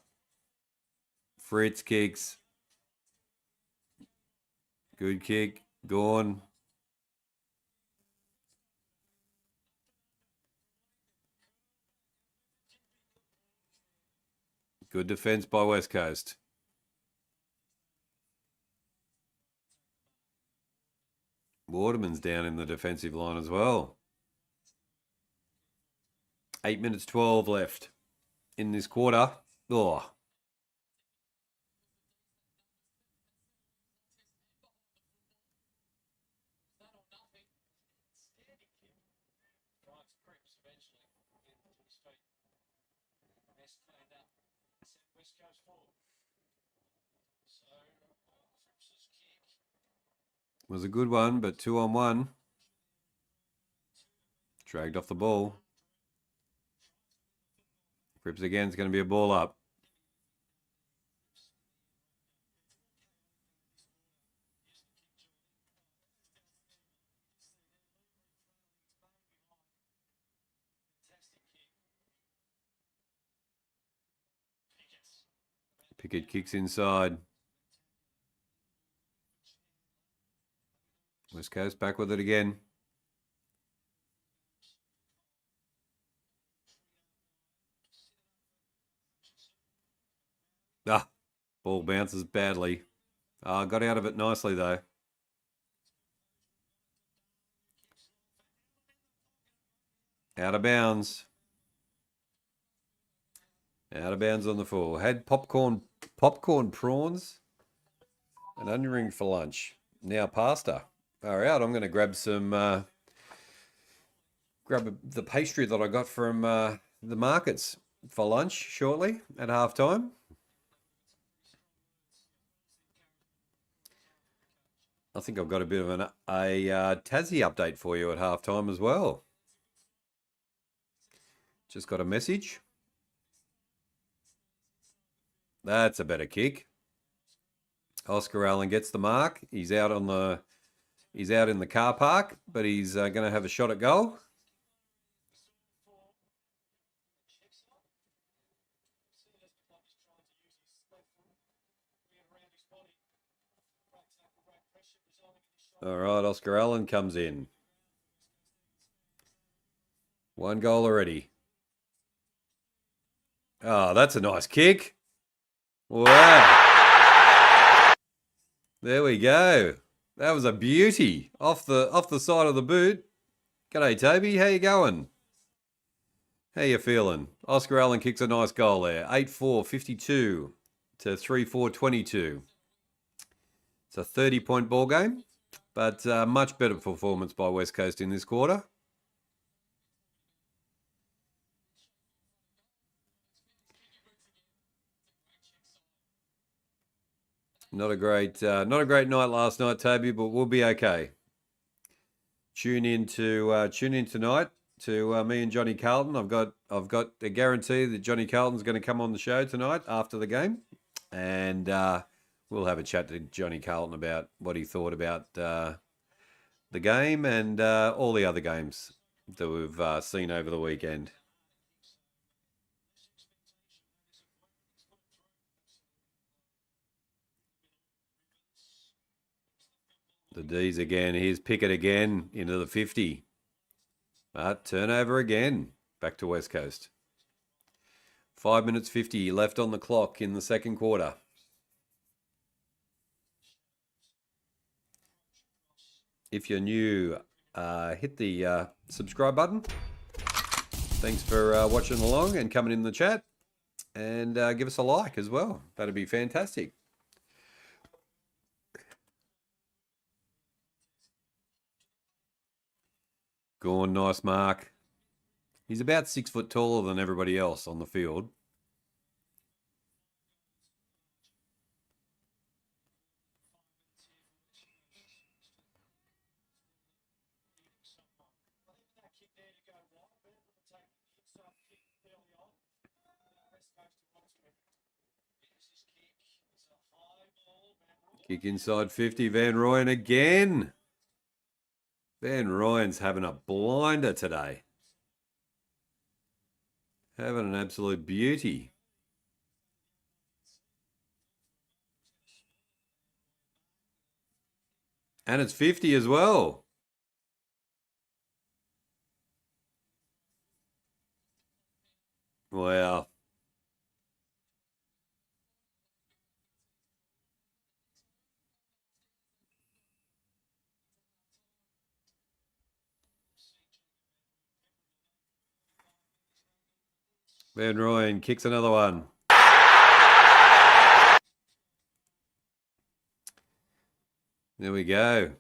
Fritz kicks. Good kick. Gone. Good defense by West Coast. Waterman's down in the defensive line as well. 8 minutes 12 left in this quarter. Oh. Was a good one, but 2-on-1. Dragged off the ball. Cripps again is going to be a ball up. Pickett kicks inside. West Coast back with it again. Ball bounces badly. Got out of it nicely though. Out of bounds. Out of bounds on the 4. Had popcorn prawns and onion ring for lunch. Now pasta. All right, I'm going to grab some, the pastry that I got from the markets for lunch shortly at halftime. I think I've got a bit of a Tassie update for you at halftime as well. Just got a message. That's a better kick. Oscar Allen gets the mark. He's out in the car park, but he's going to have a shot at goal. All right, Oscar Allen comes in. 1 goal already. Oh, that's a nice kick. Wow. There we go. That was a beauty. Off the side of the boot. G'day, Toby. How you going? How you feeling? Oscar Allen kicks a nice goal there. 8-4, 52 to 3-4, 22. It's a 30-point ball game, but much better performance by West Coast in this quarter. Not a great night last night, Toby, but we'll be okay. Tune in tonight to me and Johnny Carlton. I've got a guarantee that Johnny Carlton's going to come on the show tonight after the game, and we'll have a chat to Johnny Carlton about what he thought about the game and all the other games that we've seen over the weekend. The D's again. Here's Pickett again into the 50. But turnover again. Back to West Coast. 5 minutes 50 left on the clock in the second quarter. If you're new, hit the subscribe button. Thanks for watching along and coming in the chat. And give us a like as well. That'd be fantastic. Go on, nice mark. He's about 6 foot taller than everybody else on the field. Kick inside 50, Van Rooyen again. Van Rooyen's having a blinder today. Having an absolute beauty. And it's 50 as well. Wow. Van Rooyen kicks another one. There we go.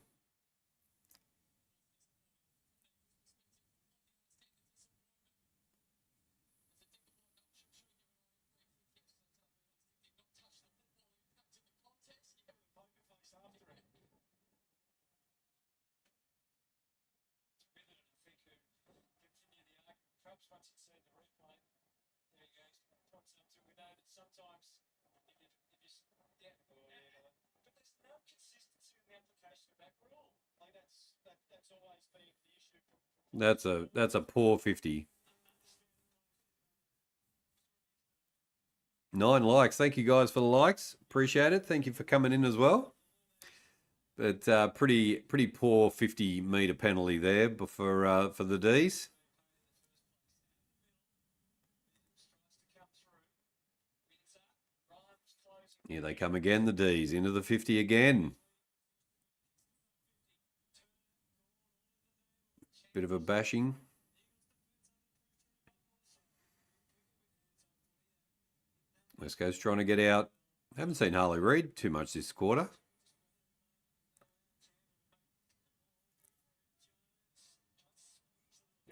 That's a poor 50. 9 likes. Thank you guys for the likes. Appreciate it. Thank you for coming in as well. But pretty poor 50-metre penalty there for the D's. Here they come again, the D's, into the 50 again. Bit of a bashing. West Coast trying to get out. Haven't seen Harley Reid too much this quarter.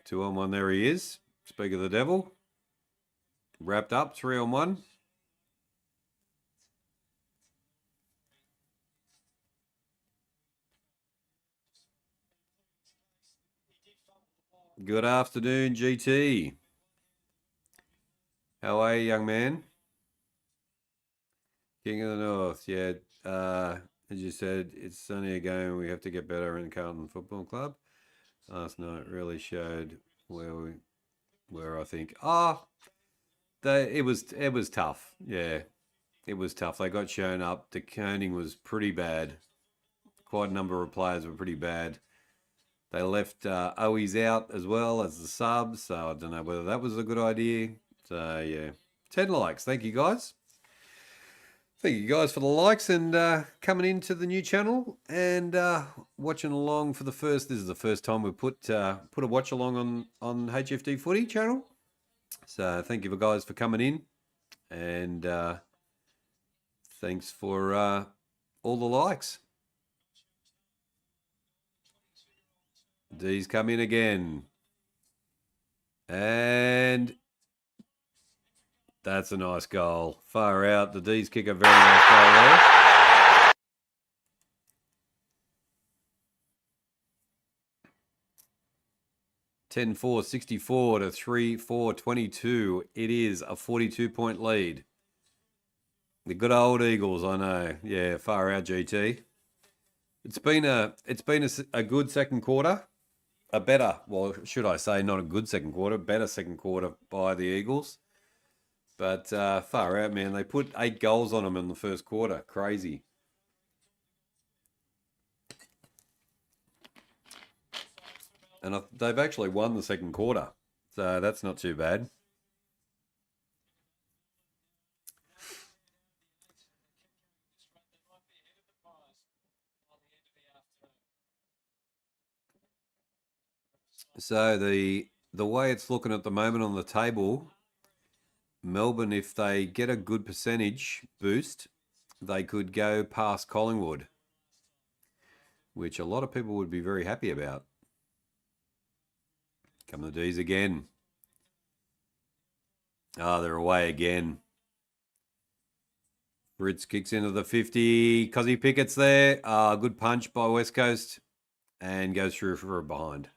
Two on one, there he is. Speak of the devil. Wrapped up, 3 on 1. Good afternoon, GT. How are you, young man? King of the North, yeah. As you said, it's only a game. We have to get better in Carlton Football Club. Last night really showed where we were, I think. It was tough. Yeah, it was tough. They got shown up. The coning was pretty bad. Quite a number of players were pretty bad. They left Owies out as well as the sub, so I don't know whether that was a good idea. So, yeah. 10 likes. Thank you, guys. Thank you, guys, for the likes and coming into the new channel and watching along for the first... This is the first time we put a watch along on HFD Footy channel. So, thank you, guys, for coming in. And thanks for all the likes. D's come in again. And that's a nice goal. Far out. The D's kick a very nice goal there. (10-4) 64 to 3-4 22. It is a 42-point lead. The good old Eagles, I know. Yeah, far out, GT. It's been a good second quarter. A better, well, should I say, not a good second quarter, better second quarter by the Eagles. But far out, man. They put 8 goals on them in the first quarter. Crazy. And they've actually won the second quarter. So that's not too bad. So the way it's looking at the moment on the table, Melbourne, if they get a good percentage boost, they could go past Collingwood, which a lot of people would be very happy about. Come the D's again. They're away again. Fritz kicks into the 50. Cozzy Pickett's there. Good punch by West Coast and goes through for a behind.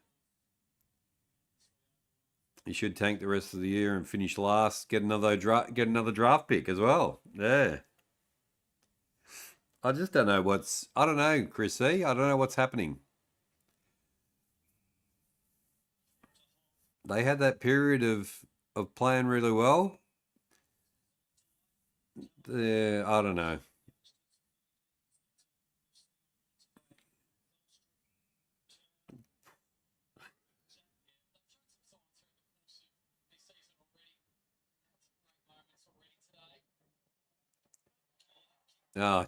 He should tank the rest of the year and finish last. Get another draft pick as well. Yeah. I just don't know I don't know, Chris C. I don't know what's happening. They had that period of playing really well. Yeah, I don't know.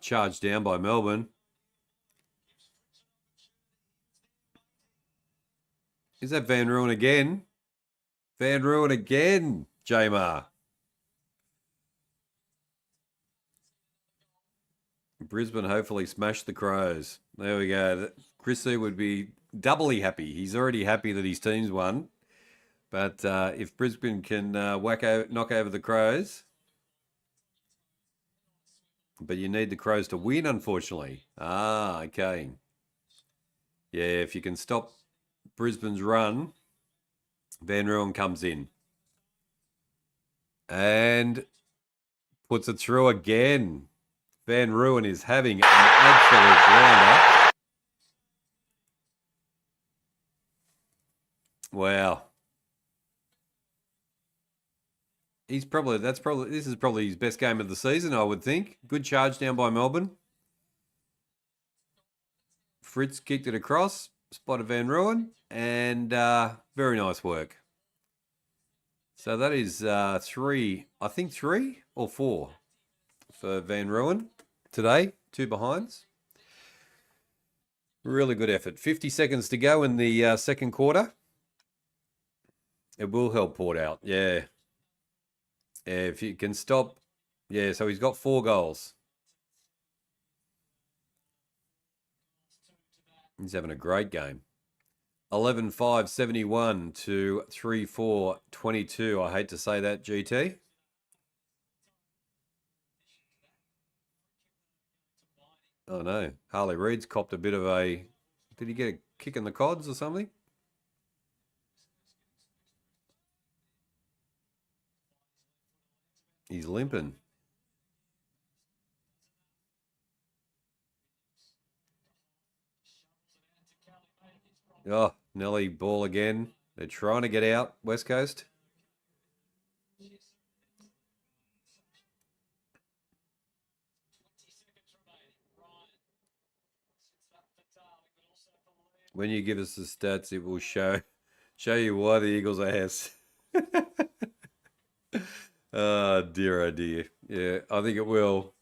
Charged down by Melbourne. Is that Van Ruin again? Van Ruin again, Jamar. Brisbane hopefully smashed the Crows. There we go. Chrissy would be doubly happy. He's already happy that his team's won. But if Brisbane can knock over the Crows, but you need the Crows to win, unfortunately. Okay. Yeah, if you can stop Brisbane's run, Van Ruin comes in. And puts it through again. Van Ruin is having an absolute grounder. Wow. This is probably his best game of the season, I would think. Good charge down by Melbourne. Fritz kicked it across, spotted Van Ruin, and very nice work. So that is 3 or 4 for Van Ruin today. 2 behinds. Really good effort. 50 seconds to go in the second quarter. It will help Port out. Yeah. If you can stop. Yeah, so he's got 4 goals. He's having a great game. 11-5-71 to 3-4-22. I hate to say that, GT. Oh, no. Harley Reid's copped a bit of a... Did he get a kick in the cods or something? He's limping. Oh, Nelly ball again. They're trying to get out, West Coast. When you give us the stats, it will show you why the Eagles are ass. Oh, dear. Yeah, I think it will.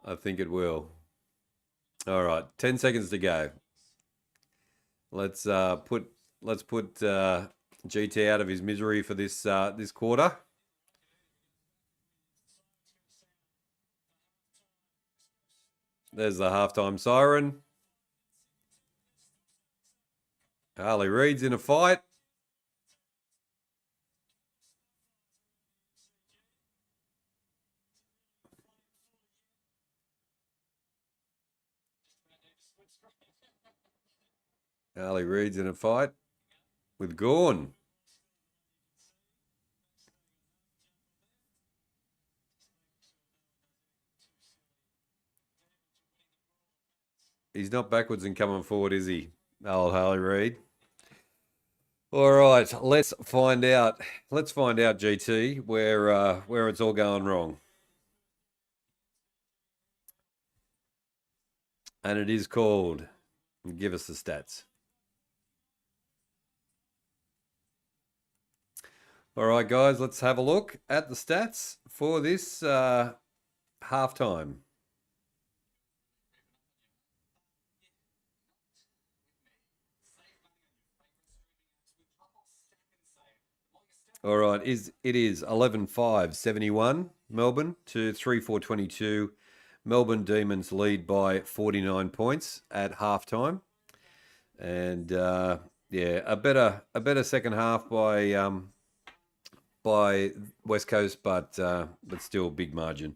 I think it will. All right, 10 seconds to go. Let's put GT out of his misery for this this quarter. There's the halftime siren. Harley Reid's in a fight. Harley Reid's in a fight with Gawn. He's not backwards and coming forward, is he? Old Harley Reid. All right, let's find out. Let's find out, GT, where it's all going wrong. And it is called. Give us the stats. All right, guys, let's have a look at the stats for this halftime. All right, it is 11-5, 71 Melbourne to 3-4-22. Melbourne Demons lead by 49 points at halftime. And yeah, a better second half by West Coast, but still big margin.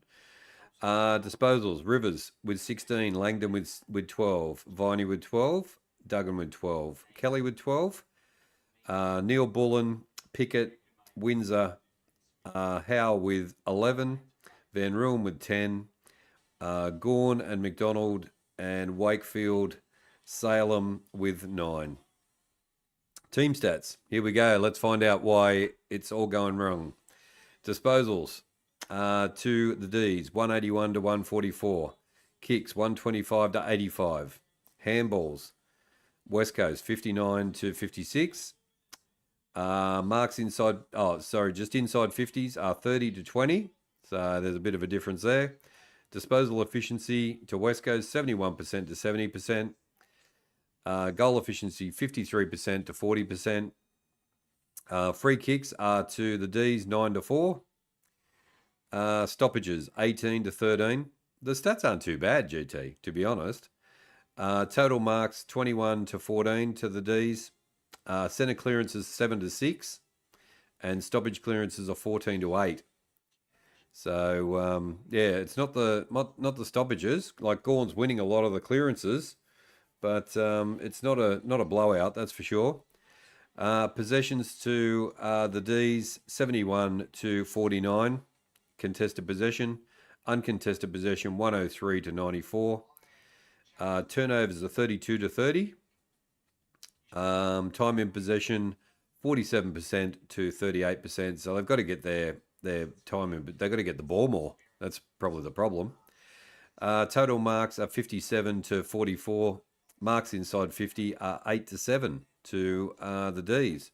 Disposals: Rivers with 16, Langdon with 12, Viney with 12, Duggan with 12, Kelly with 12, Neil Bullen, Pickett, Windsor, Howe with 11, Van Ruin with 10, Gorn and McDonald and Wakefield, Salem with 9. Team stats. Here we go. Let's find out why it's all going wrong. Disposals to the D's, 181 to 144. Kicks, 125 to 85. Handballs, West Coast, 59 to 56. Marks inside, just inside 50s are 30 to 20. So there's a bit of a difference there. Disposal efficiency to West Coast, 71% to 70%. Goal efficiency, 53% to 40%. Free kicks are to the D's, 9 to 4. Stoppages, 18 to 13. The stats aren't too bad, GT, to be honest. Total marks, 21 to 14 to the D's. Centre clearances, 7 to 6. And stoppage clearances are 14 to 8. So, yeah, it's not the stoppages. Like, Gorn's winning a lot of the clearances, but it's not a blowout, that's for sure. Possessions to the D's, 71 to 49. Contested possession. Uncontested possession, 103 to 94. Turnovers are 32 to 30. Time in possession, 47% to 38%. So they've got to get their time in, but they've got to get the ball more. That's probably the problem. Total marks are 57 to 44. Marks inside 50 are 8 to 7 to the D's.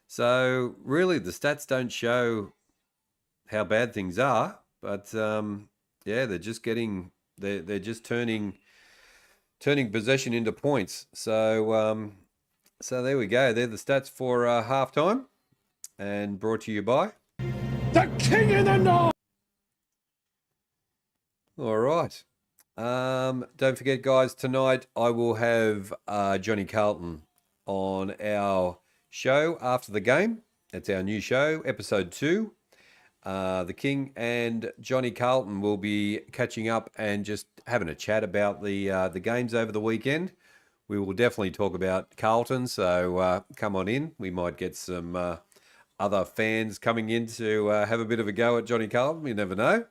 So really the stats don't show how bad things are, but yeah, they're just turning possession into points. So so there we go. They're the stats for halftime, and brought to you by The King in the North. All right. Don't forget, guys, tonight I will have Johnny Carlton on our show after the game. It's our new show, episode 2. The King and Johnny Carlton will be catching up and just having a chat about the games over the weekend. We will definitely talk about Carlton, so come on in. We might get some other fans coming in to have a bit of a go at Johnny Carlton. You never know.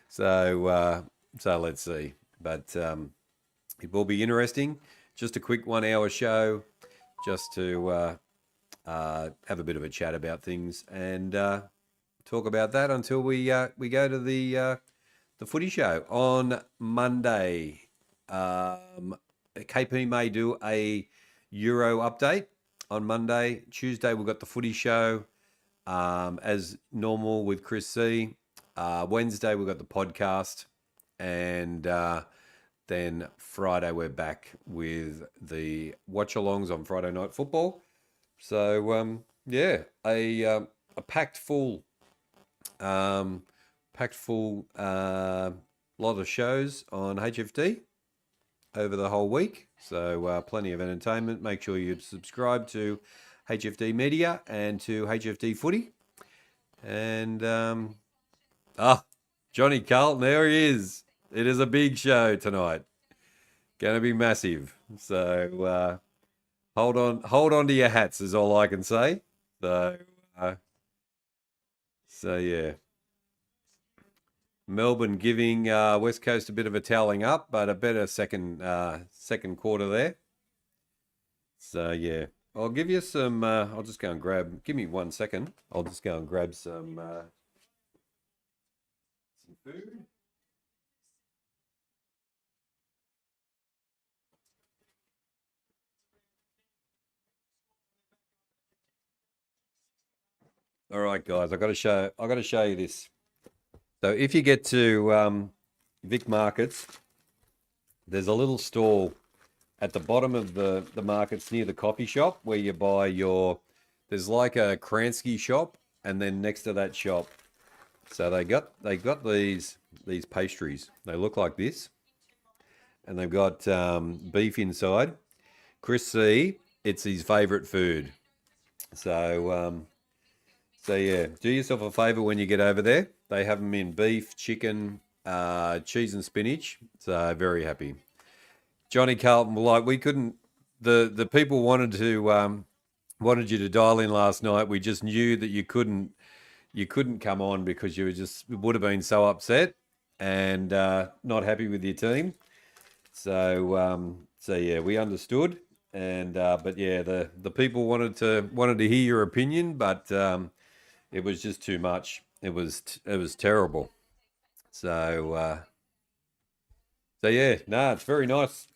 So let's see. But it will be interesting. Just a quick 1 hour show, just to have a bit of a chat about things and talk about that until we go to the footy show on Monday. KP may do a Euro update on Monday. Tuesday we've got the footy show as normal with Chris C. Wednesday we've got the podcast, and then Friday we're back with the watch-alongs on Friday Night Football. So yeah, a packed full lot of shows on HFD over the whole week. So plenty of entertainment. Make sure you subscribe to HFD Media and to HFD Footy. And Johnny Carlton, there he is. It is a big show tonight. Going to be massive. So hold on to your hats is all I can say. So yeah. Melbourne giving West Coast a bit of a toweling up, but a better second quarter there. So yeah, I'll give you some. I'll just go and grab. Give me 1 second. I'll just go and grab some food. All right, guys. I got to show you this. So if you get to Vic Markets, there's a little stall at the bottom of the markets near the coffee shop where you buy your. There's like a Kransky shop, and then next to that shop, so they got these pastries. They look like this, and they've got beef inside. Chris C, it's his favourite food. So yeah, do yourself a favour when you get over there. They have them in beef, chicken, cheese, and spinach. So very happy. Johnny Carlton, like we couldn't. The people wanted you to dial in last night. We just knew that you couldn't come on because would have been so upset and not happy with your team. So yeah, we understood, and but yeah, the people wanted to hear your opinion, but it was just too much. It was terrible. So yeah, no, it's very nice,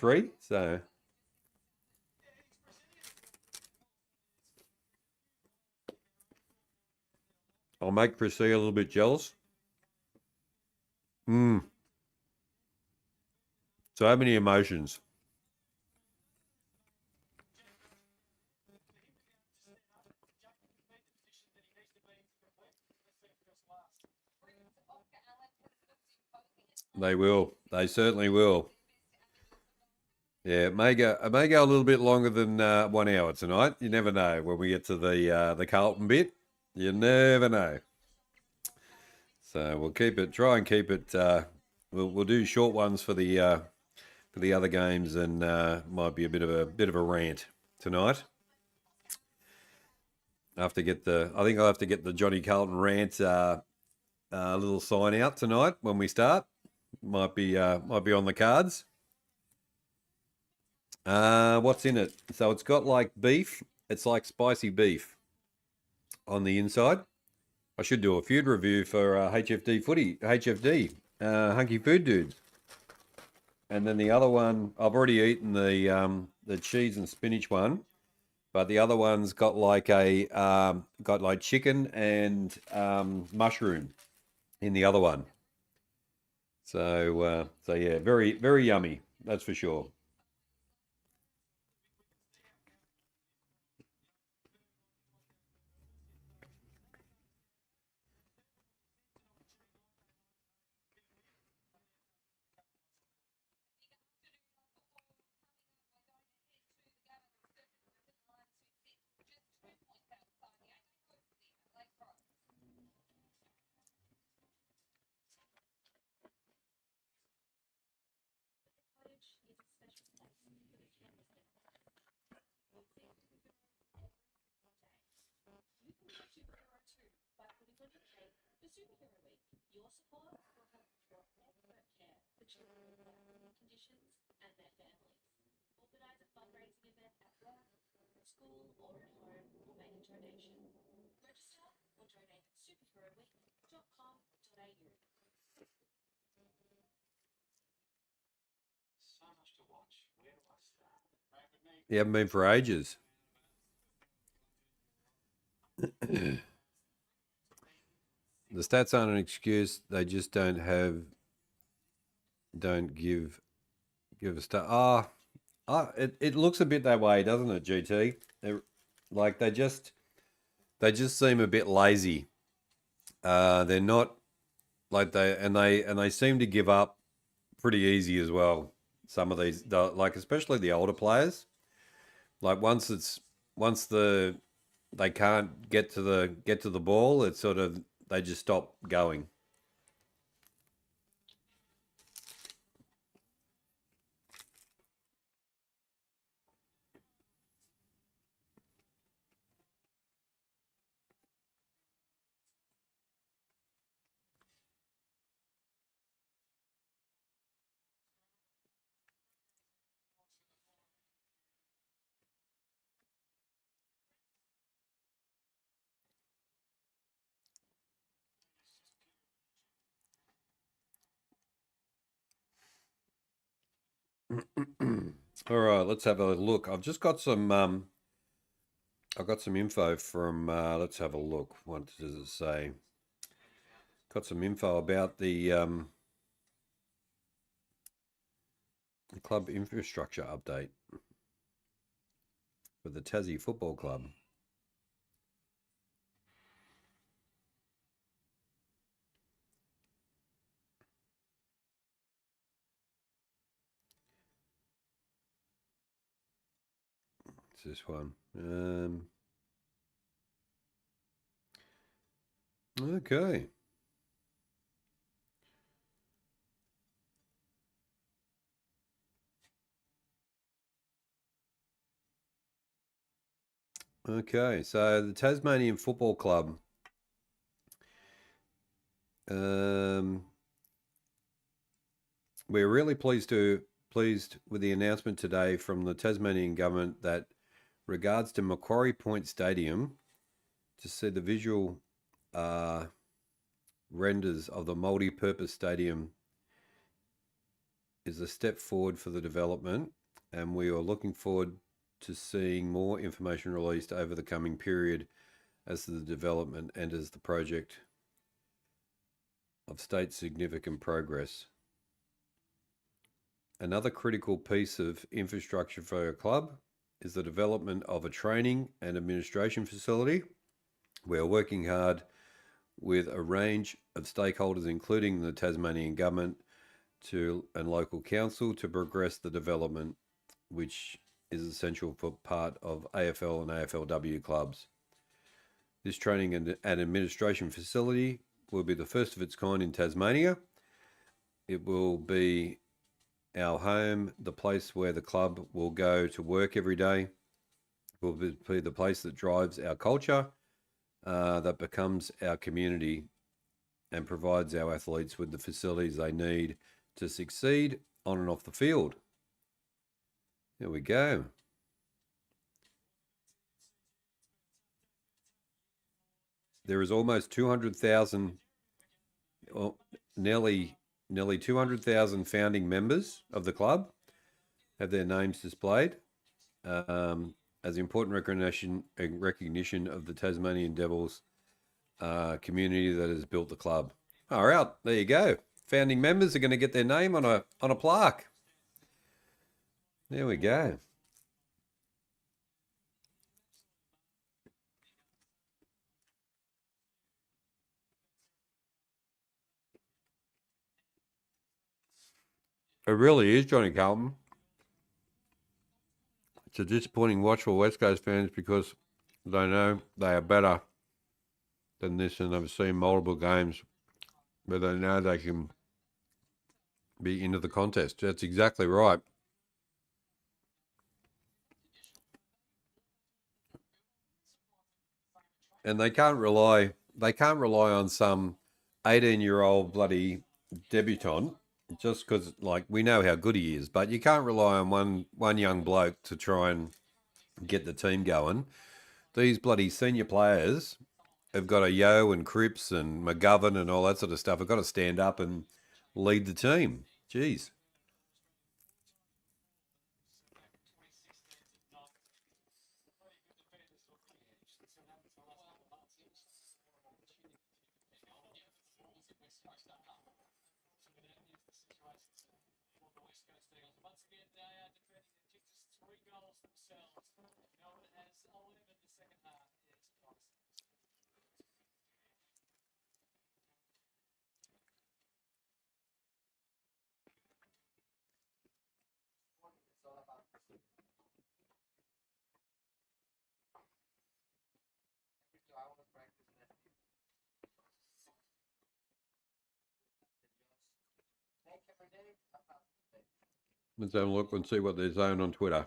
Ree. So I'll make Chrissy a little bit jealous. Mm, so many emotions. They will. They certainly will. Yeah, it may go a little bit longer than 1 hour tonight. You never know when we get to the Carlton bit. You never know. So we'll try and keep it. We'll do short ones for the other games, and might be a bit of a rant tonight. I think I'll have to get the Johnny Carlton rant little sign out tonight when we start. Might be on the cards. What's in it? So it's got like beef. It's like spicy beef on the inside. I should do a food review for HFD Footy, HFD, Hunky Food Dudes. And then the other one, I've already eaten the cheese and spinach one, but the other one's got like chicken and mushroom in the other one. So yeah, very yummy. That's for sure. You haven't been for ages. The stats aren't an excuse. They just don't give a stat. It looks a bit that way, doesn't it, GT? Like they just seem a bit lazy. They're not like they seem to give up pretty easy as well. Some of like especially the older players. Like once they can't get to the ball, it's sort of they just stop going. All right, let's have a look. I've just got some. I've got some info from. Let's have a look. What does it say? Got some info about the club infrastructure update for the Tassie Football Club. It's this one. Okay. Okay, so the Tasmanian Football Club. We're really pleased with the announcement today from the Tasmanian government that regards to Macquarie Point Stadium to see the visual renders of the multi-purpose stadium is a step forward for the development, and we are looking forward to seeing more information released over the coming period as the development enters the project of state significant progress. Another critical piece of infrastructure for our club is the development of a training and administration facility. We are working hard with a range of stakeholders, including the Tasmanian government and local council, to progress the development, which is essential for part of AFL and AFLW clubs. This training and administration facility will be the first of its kind in Tasmania. It will be our home, the place where the club will go to work every day. It will be the place that drives our culture, that becomes our community, and provides our athletes with the facilities they need to succeed on and off the field. There we go. There is almost 200,000, well, nearly 200,000 founding members of the club have their names displayed as important recognition of the Tasmanian Devils community that has built the club. All right, there you go. Founding members are going to get their name on a plaque. There we go. It really is, Johnny Carlton. It's a disappointing watch for West Coast fans because they know they are better than this, and they've seen multiple games where they know they can be into the contest. That's exactly right. And they can't rely on some 18-year-old bloody debutant just because, like, we know how good he is, but you can't rely on one young bloke to try and get the team going. These bloody senior players have got a Yo and Cripps and McGovern and all that sort of stuff. Have got to stand up and lead the team. Jeez. Let's have a look and see what they're saying on Twitter.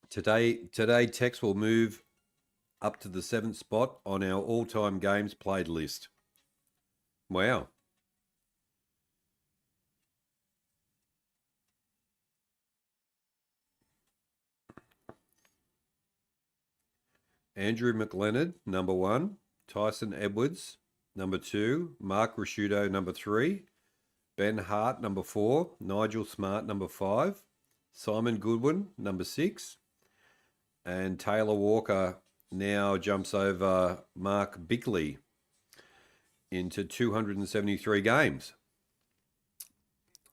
Today, Tex will move up to the 7th spot on our all-time games played list. Wow. Andrew McLennan, number 1. Tyson Edwards, number 2. Mark Rasciuto, number 3. Ben Hart, number 4. Nigel Smart, number 5. Simon Goodwin, number 6. And Taylor Walker now jumps over Mark Bickley into 273 games.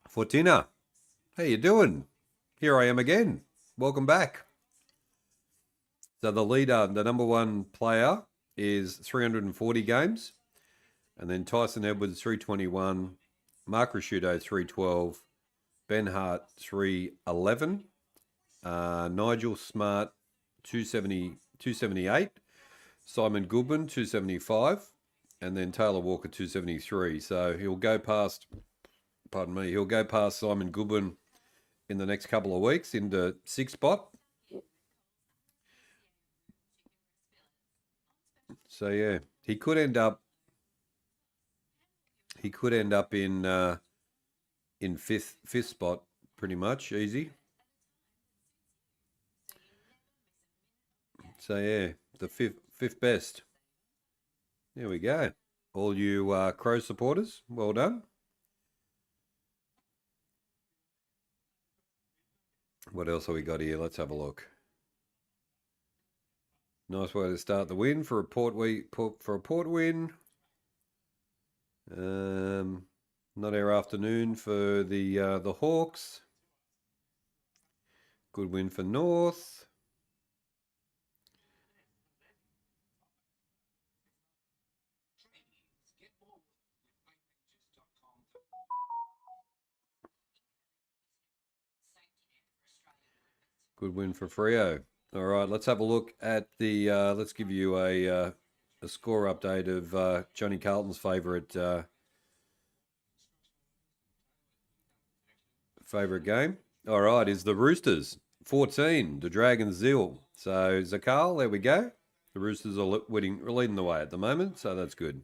Fortina, how you doing? Here I am again. Welcome back. So the leader, the number 1 player, is 340 games. And then Tyson Edwards, 321. Mark Rasciuto, 312. Ben Hart, 311. Nigel Smart, 278. Simon Goodwin, 275. And then Taylor Walker, 273. So he'll go past, he'll go past Simon Goodwin in the next couple of weeks into 6th spot. So yeah, he could end up in fifth spot pretty much, easy. So yeah, the fifth best. There we go. All you Crow supporters, well done. What else have we got here? Let's have a look. Nice way to start the win for a port win. Not our afternoon for the Hawks. Good win for North. Good win for Freo. All right, let's have a look at the. Let's give you a score update of Johnny Carlton's favourite game. All right, is the Roosters 14, the Dragons 0. So Zakal, there we go. The Roosters are leading the way at the moment, so that's good.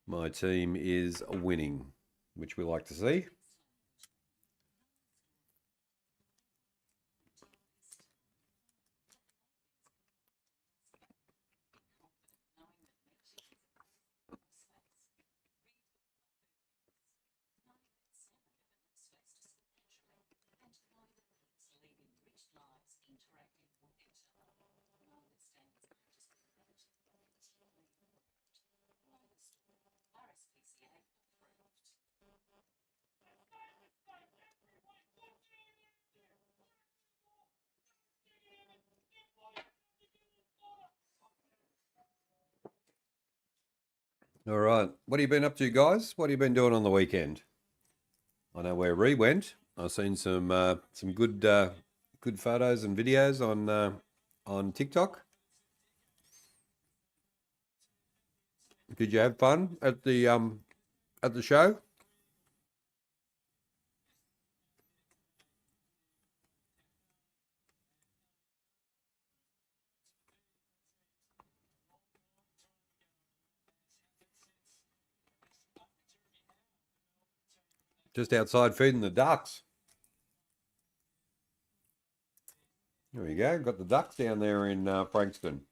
My team is winning, which we like to see. All right. What have you been up to, guys? What have you been doing on the weekend? I know where Ree went. I've seen some good good photos and videos on TikTok. Did you have fun at the show? Just outside feeding the ducks. There we go. Got the ducks down there in Frankston.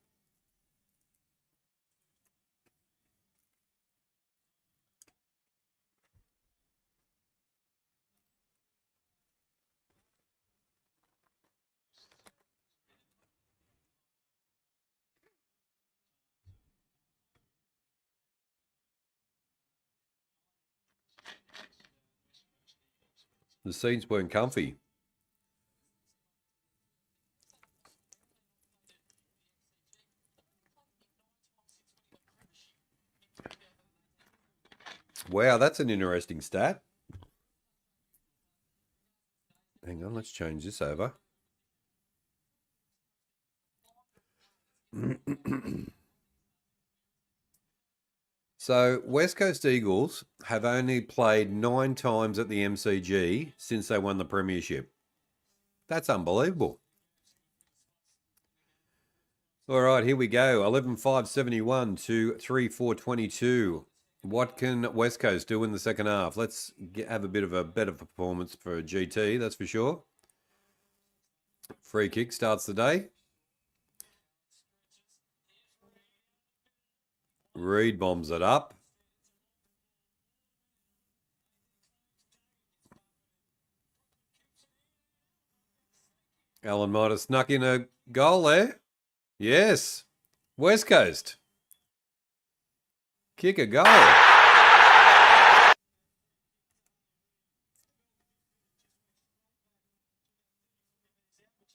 The seats weren't comfy. Wow, that's an interesting stat. Hang on, let's change this over. So, West Coast Eagles have only played 9 times at the MCG since they won the premiership. That's unbelievable. All right, here we go. 11-5-71 to 3-4-22. What can West Coast do in the second half? Let's have a bit of a better performance for GT, that's for sure. Free kick starts the day. Reed bombs it up. Allen might have snuck in a goal there. Yes. West Coast. Kick a goal.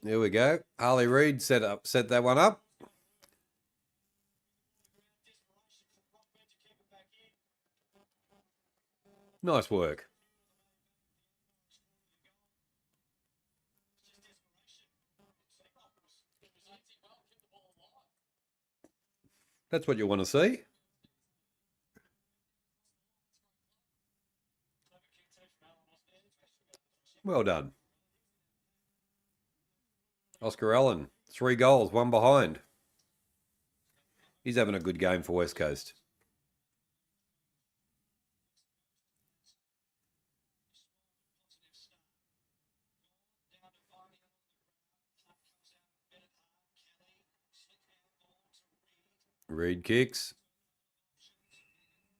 There we go. Harley Reid set that one up. Nice work. That's what you want to see. Well done. Oscar Allen, 3 goals, 1 behind. He's having a good game for West Coast. Reed kicks.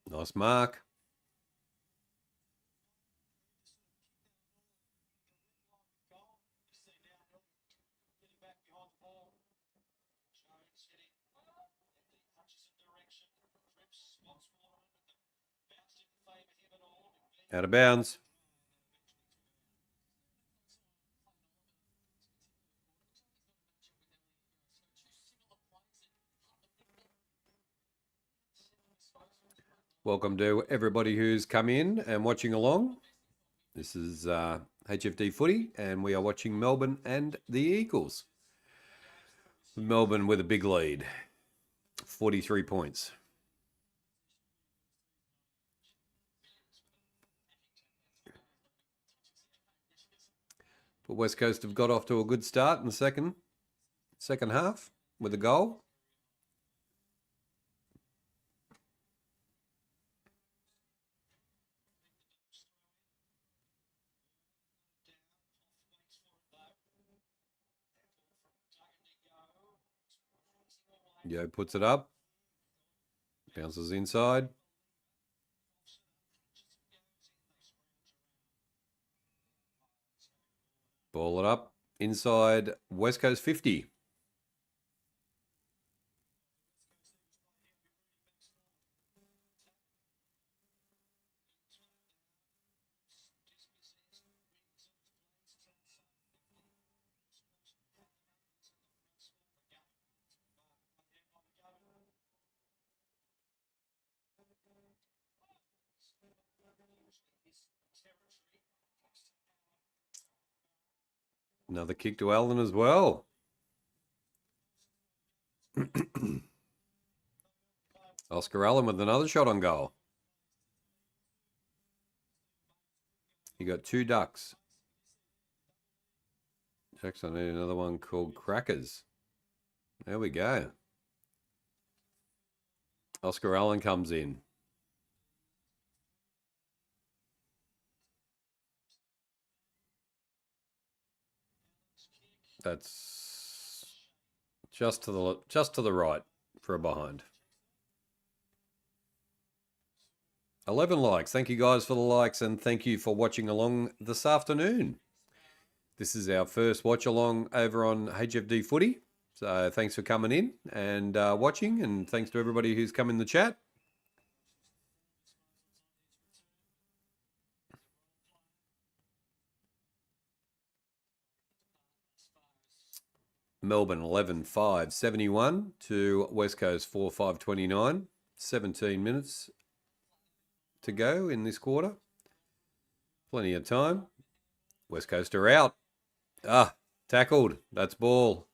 Nice mark. Out of bounds. Welcome to everybody who's come in and watching along. This is HFD Footy, and we are watching Melbourne and the Eagles. Melbourne with a big lead, 43 points. But West Coast have got off to a good start in the second half with a goal. Yo puts it up. Bounces inside. Ball it up. Inside West Coast 50. Another kick to Allen as well. Oscar Allen with another shot on goal. You got 2 ducks. Jackson, I need another one called Crackers. There we go. Oscar Allen comes in. That's just to the right for a behind. 11 likes. Thank you guys for the likes, and thank you for watching along this afternoon. This is our first watch along over on HFD Footy. So thanks for coming in and watching, and thanks to everybody who's come in the chat. Melbourne 11-5-71 to West Coast 4-5-29. 17 minutes to go in this quarter. Plenty of time. West Coast are out. Tackled. That's ball.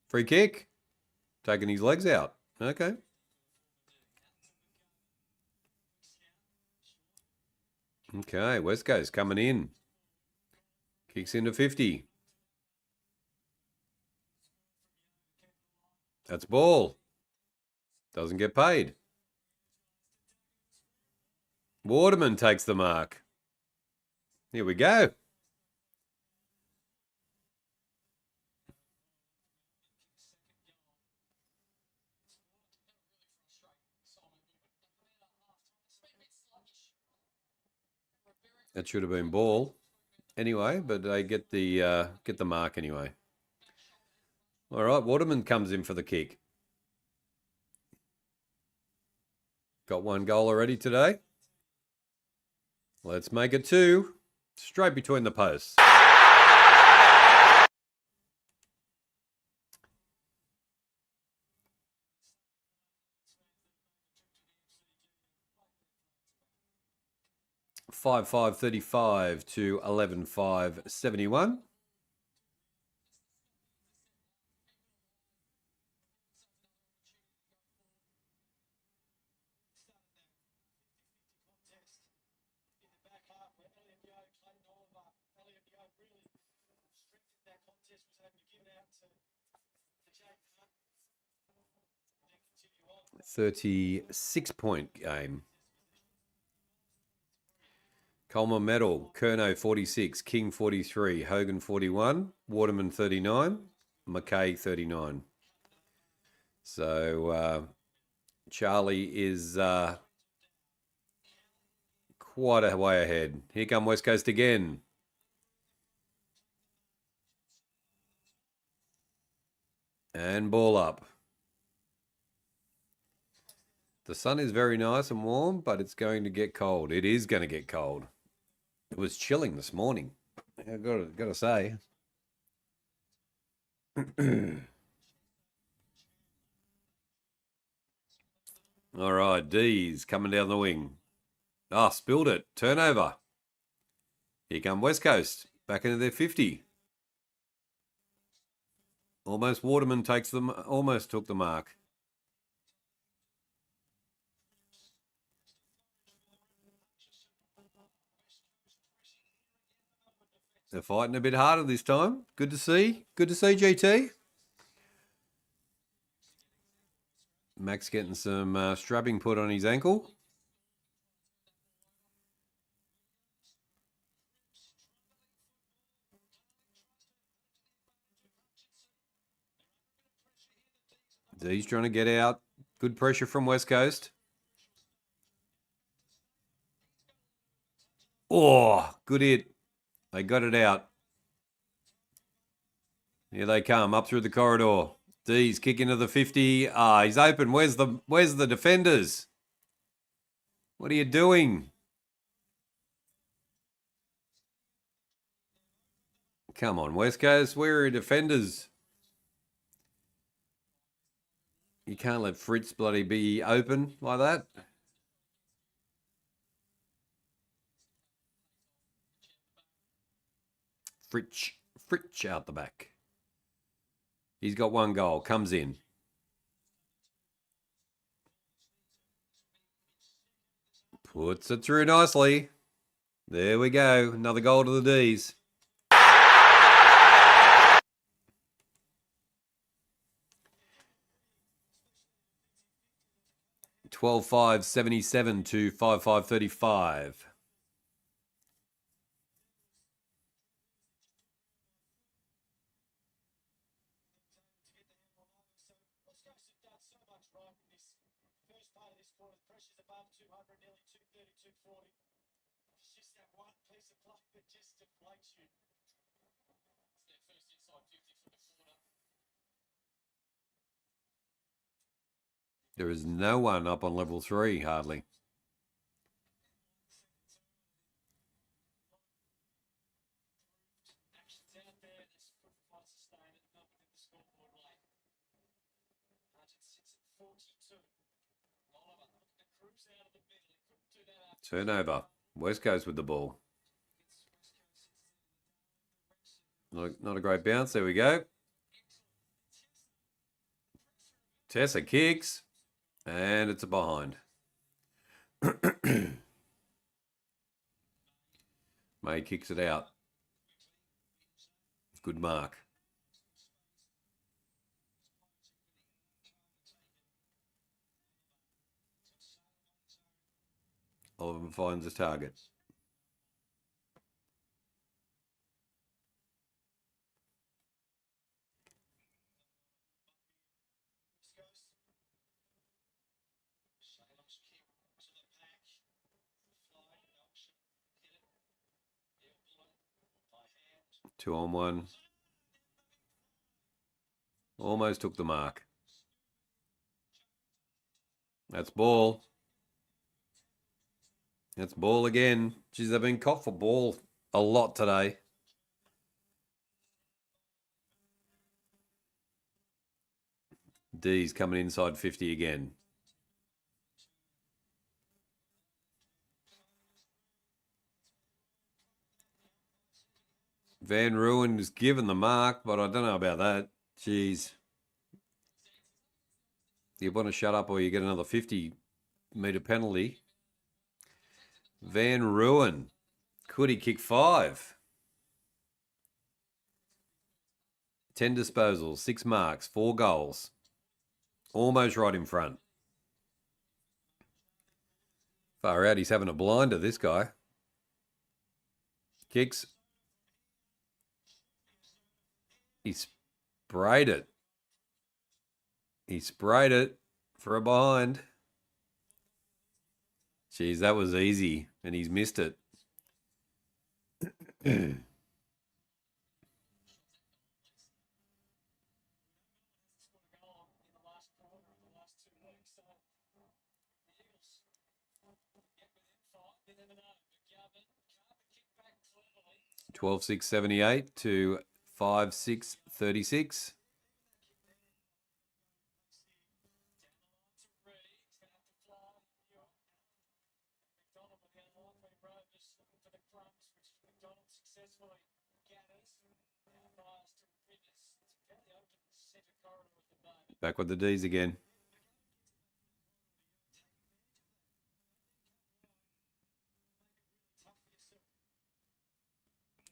Free kick. Taking his legs out. Okay. Okay, West Coast coming in. Kicks into 50. That's ball. Doesn't get paid. Waterman takes the mark. Here we go. That should have been ball anyway, but they get the mark anyway. All right, Waterman comes in for the kick. Got one goal already today. Let's make it 2. Straight between the posts. $5.535 to $11.571. $36-point game. Coleman medal, Curnow 46, King 43, Hogan 41, Waterman 39, McKay 39. So Charlie is quite a way ahead. Here come West Coast again. And ball up. The sun is very nice and warm, but it's going to get cold. It is going to get cold. It was chilling this morning. I got to say. All right, Dees coming down the wing. Ah, spilled it. Turnover. Here come West Coast. Back into their 50. Almost Waterman takes them. Almost took the mark. They're fighting a bit harder this time. Good to see. Good to see, GT. Max getting some strapping put on his ankle. He's trying to get out. Good pressure from West Coast. Oh, good hit. They got it out. Here they come, up through the corridor. Dees kick into the 50. Ah, he's open. Where's the defenders? What are you doing? Come on, West Coast. Where are your defenders? You can't let Fritz bloody be open like that. Fritz out the back. He's got one goal. Comes in. Puts it through nicely. There we go. Another goal to the D's. $12.577 to $5.535. There is no one up on level 3, hardly. Turnover. West Coast with the ball. Not a great bounce. There we go. Tessa kicks. And it's a behind. May kicks it out. Good mark. Oliver finds his target. 2 on 1. Almost took the mark. That's ball. That's ball again. Geez, they've been caught for ball a lot today. D's coming inside 50 again. Van Ruin is given the mark, but I don't know about that. Jeez. You want to shut up or you get another 50-metre penalty. Van Ruin. Could he kick 5? 10 disposals, 6 marks, 4 goals. Almost right in front. Far out, he's having a blinder, this guy. Kicks. He sprayed it. He sprayed it for a behind. Jeez, that was easy, and he's missed it. 12-6-78 to 5-6-36. Back with the D's again.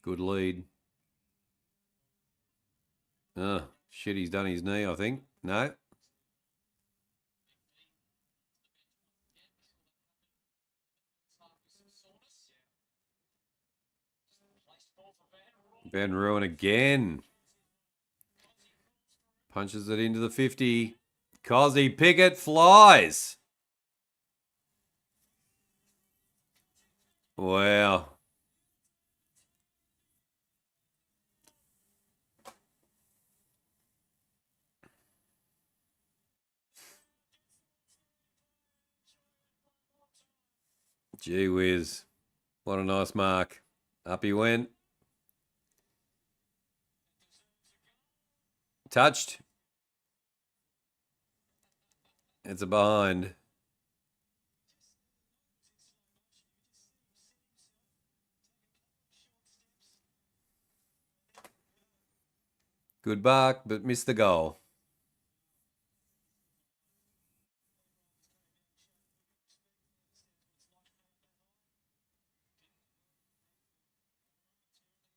Good lead. Oh, shit, he's done his knee, I think. No. Van Ruin again. Punches it into the 50. Cozzy Pickett flies. Wow. Gee whiz. What a nice mark. Up he went. Touched. It's a behind. Good bark, but missed the goal.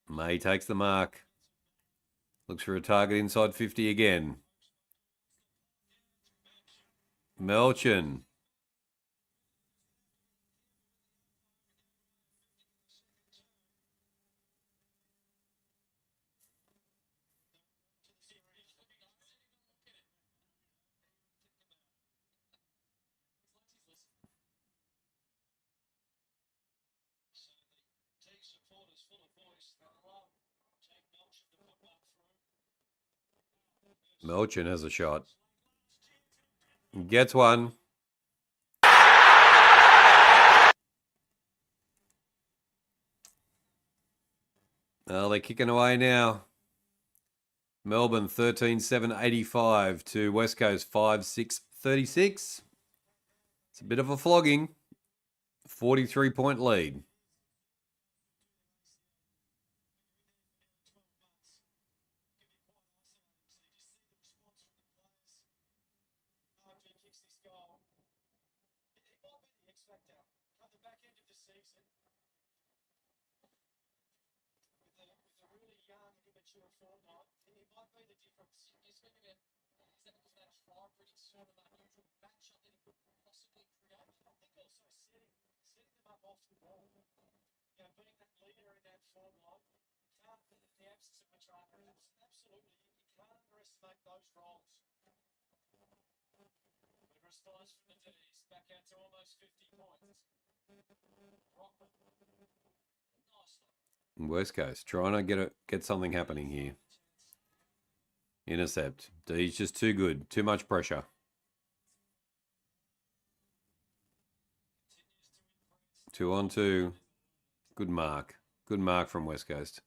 May takes the mark. Looks for a target inside 50 again. Melchin. Melchin has a shot. Gets one. Oh, they're kicking away now. Melbourne 13-7-85 to West Coast 5-6-36. It's a bit of a flogging. 43-point lead. West Coast trying to get something happening here. Intercept. Dees just too good. Too much pressure. Two on two. Good mark. Good mark from West Coast.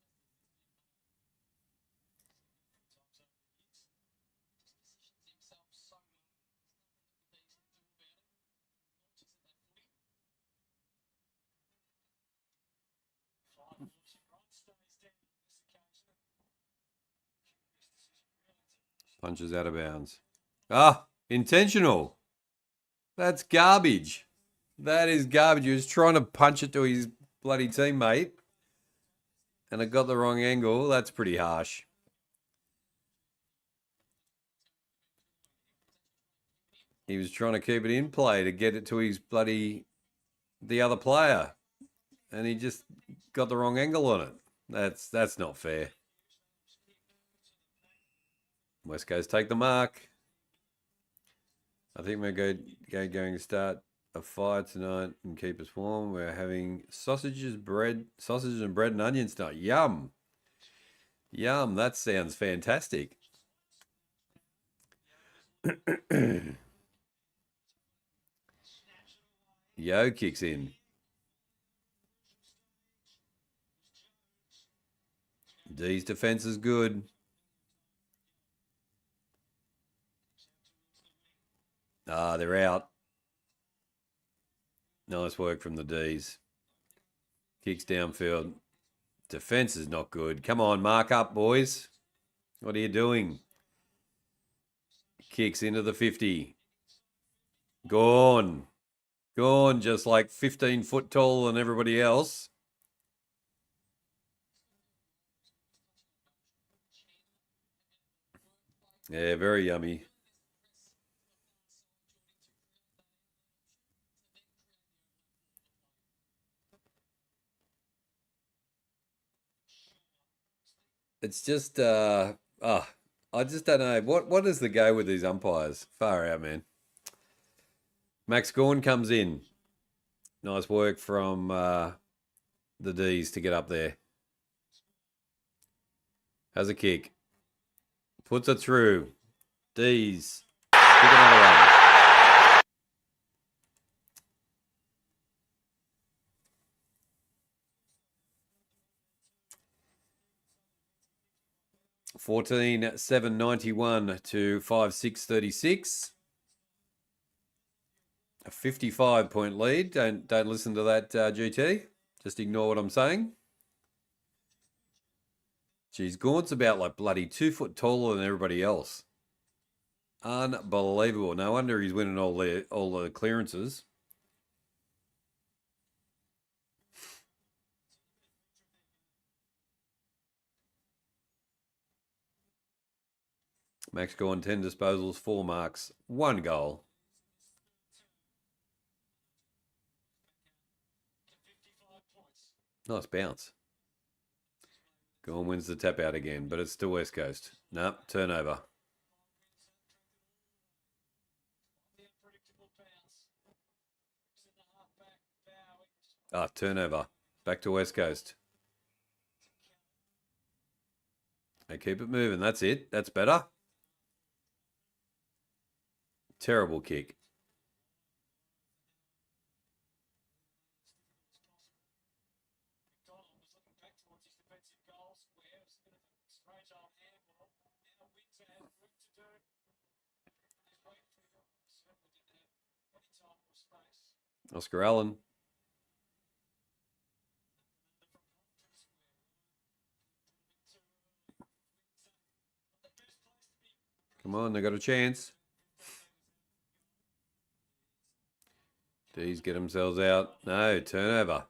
Punches out of bounds. Ah, intentional. That's garbage. That is garbage. He was trying to punch it to his bloody teammate, and it got the wrong angle. That's pretty harsh. He was trying to keep it in play to get it to his the other player, and he just got the wrong angle on it. That's not fair. West Coast take the mark. I think we're going to start a fire tonight and keep us warm. We're having sausages and bread and onions tonight. Yum. Yum. That sounds fantastic. Yo kicks in. D's defense is good. Ah, they're out. Nice work from the D's. Kicks downfield. Defense is not good. Come on, mark up, boys. What are you doing? Kicks into the 50. Gone. Gone, just like 15 foot taller than everybody else. Yeah, very yummy. It's just, I just don't know. What is the go with these umpires? Far out, man. Max Gawn comes in. Nice work from the D's to get up there. Has a kick. Puts it through. D's. Kick another one. $14,791 to 5,636. A 55-point lead. Don't listen to that, GT. Just ignore what I'm saying. Geez, Gaunt's about like bloody 2 foot taller than everybody else. Unbelievable. No wonder he's winning all the clearances. Max Gawn, 10 disposals, 4 marks, 1 goal. Nice bounce. Gawn wins the tap out again, but it's still West Coast. No, turnover. Turnover. Back to West Coast. They keep it moving. That's it. That's better. Terrible kick. Oscar Allen. Come on, they got a chance. D's get themselves out. No, turnover.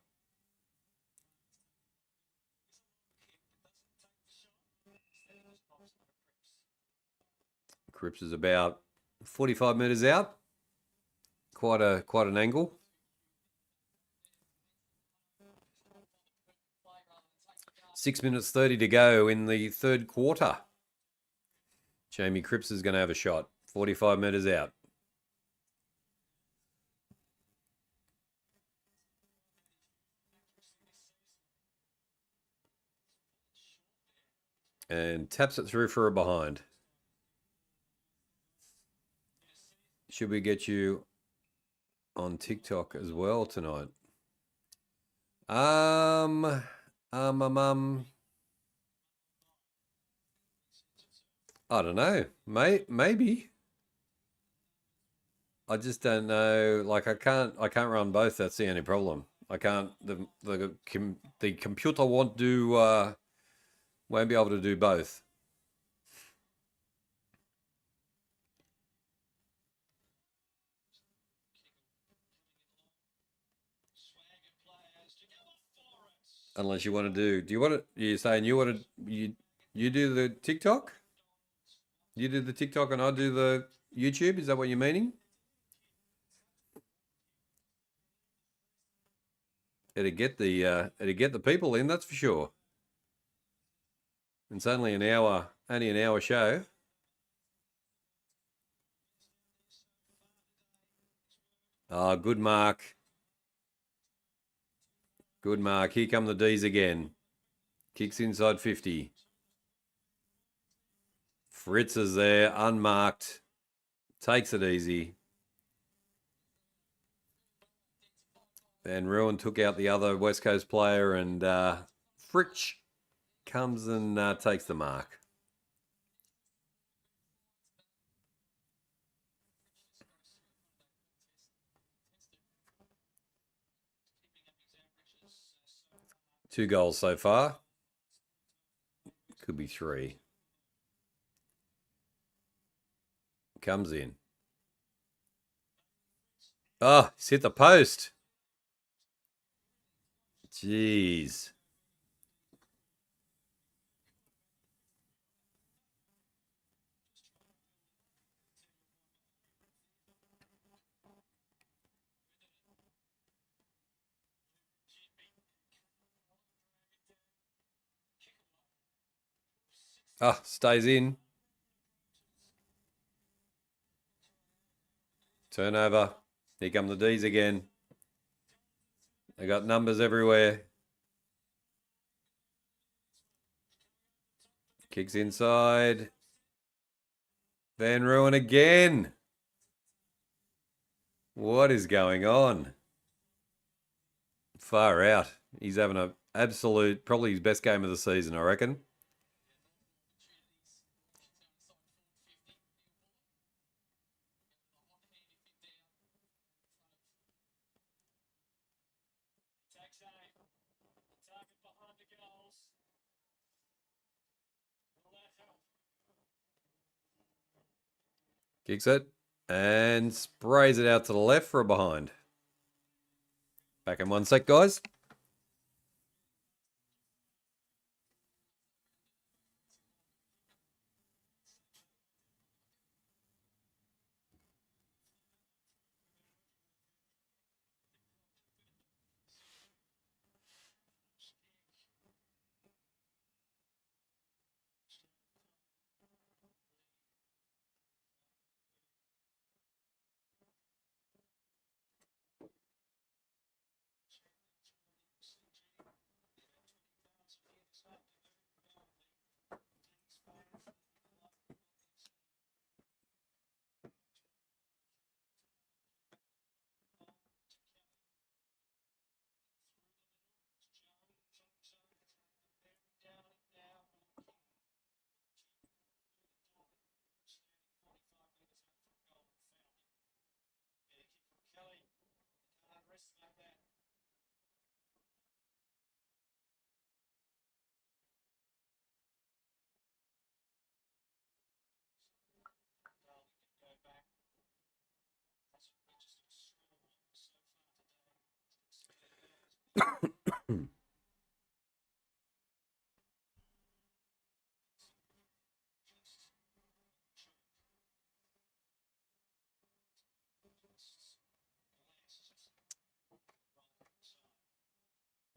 Cripps is about 45 metres out. Quite an angle. Six minutes 30 to go in the third quarter. Jamie Cripps is going to have a shot. 45 metres out. And taps it through for a behind. Should we get you on TikTok as well tonight? I don't know. Maybe. I just don't know. Like I can't run both. That's the only problem. I can't. The computer won't do. Won't be able to do both. Unless you want to do. Do you want to? You're saying you want to? You do the TikTok? You do the TikTok and I do the YouTube. Is that what you're meaning? It'd get the people in. That's for sure. It's only an hour show. Oh, good mark. Good mark. Here come the D's again. Kicks inside 50. Fritz is there, unmarked. Takes it easy. Van Ruin took out the other West Coast player, and Fritz comes and takes the mark. Two goals so far. Could be three. Comes in. Oh, he's hit the post. Jeez. Oh, stays in. Turnover. Here come the D's again. They got numbers everywhere. Kicks inside. Van Ruin again. What is going on? Far out. He's having an absolute, probably his best game of the season, I reckon. Kicks it and sprays it out to the left for a behind. Back in 1 sec, guys.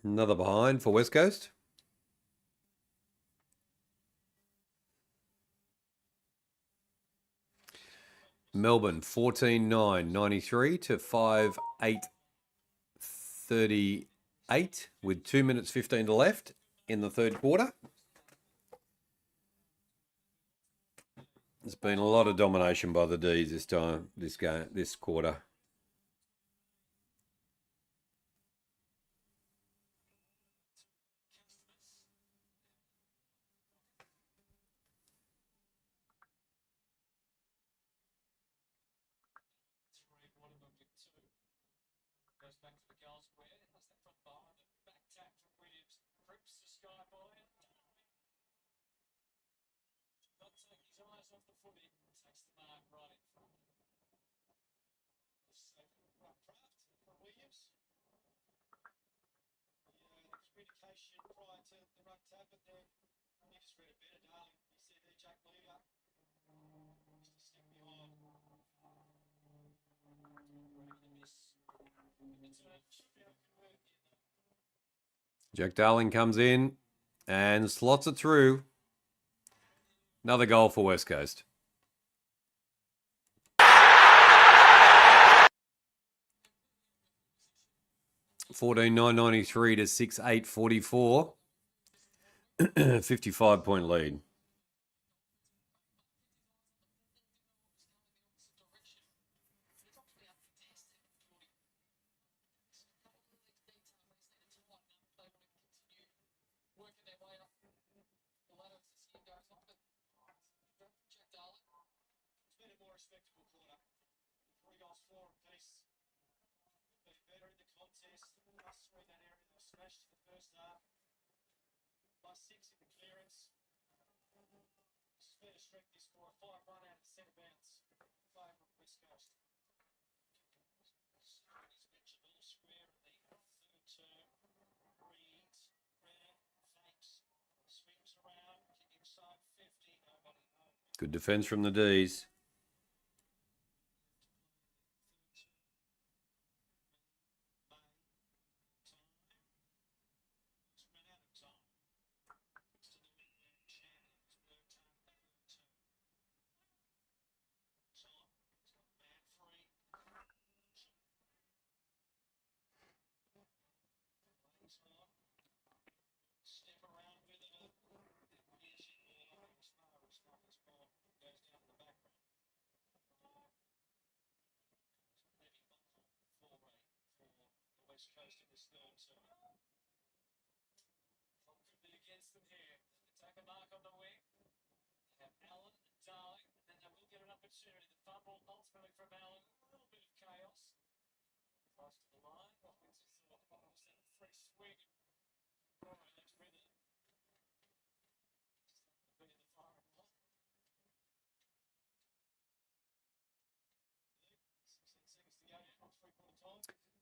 Another behind for West Coast. Melbourne 14-9, 93 to 5-8, 38 with 2 minutes 15 to left in the third quarter. There's been a lot of domination by the D's this time, this game, this quarter. Jack Darling comes in and slots it through. Another goal for West Coast. $14,993 to 6,844. 55-point lead. Good defence from the D's.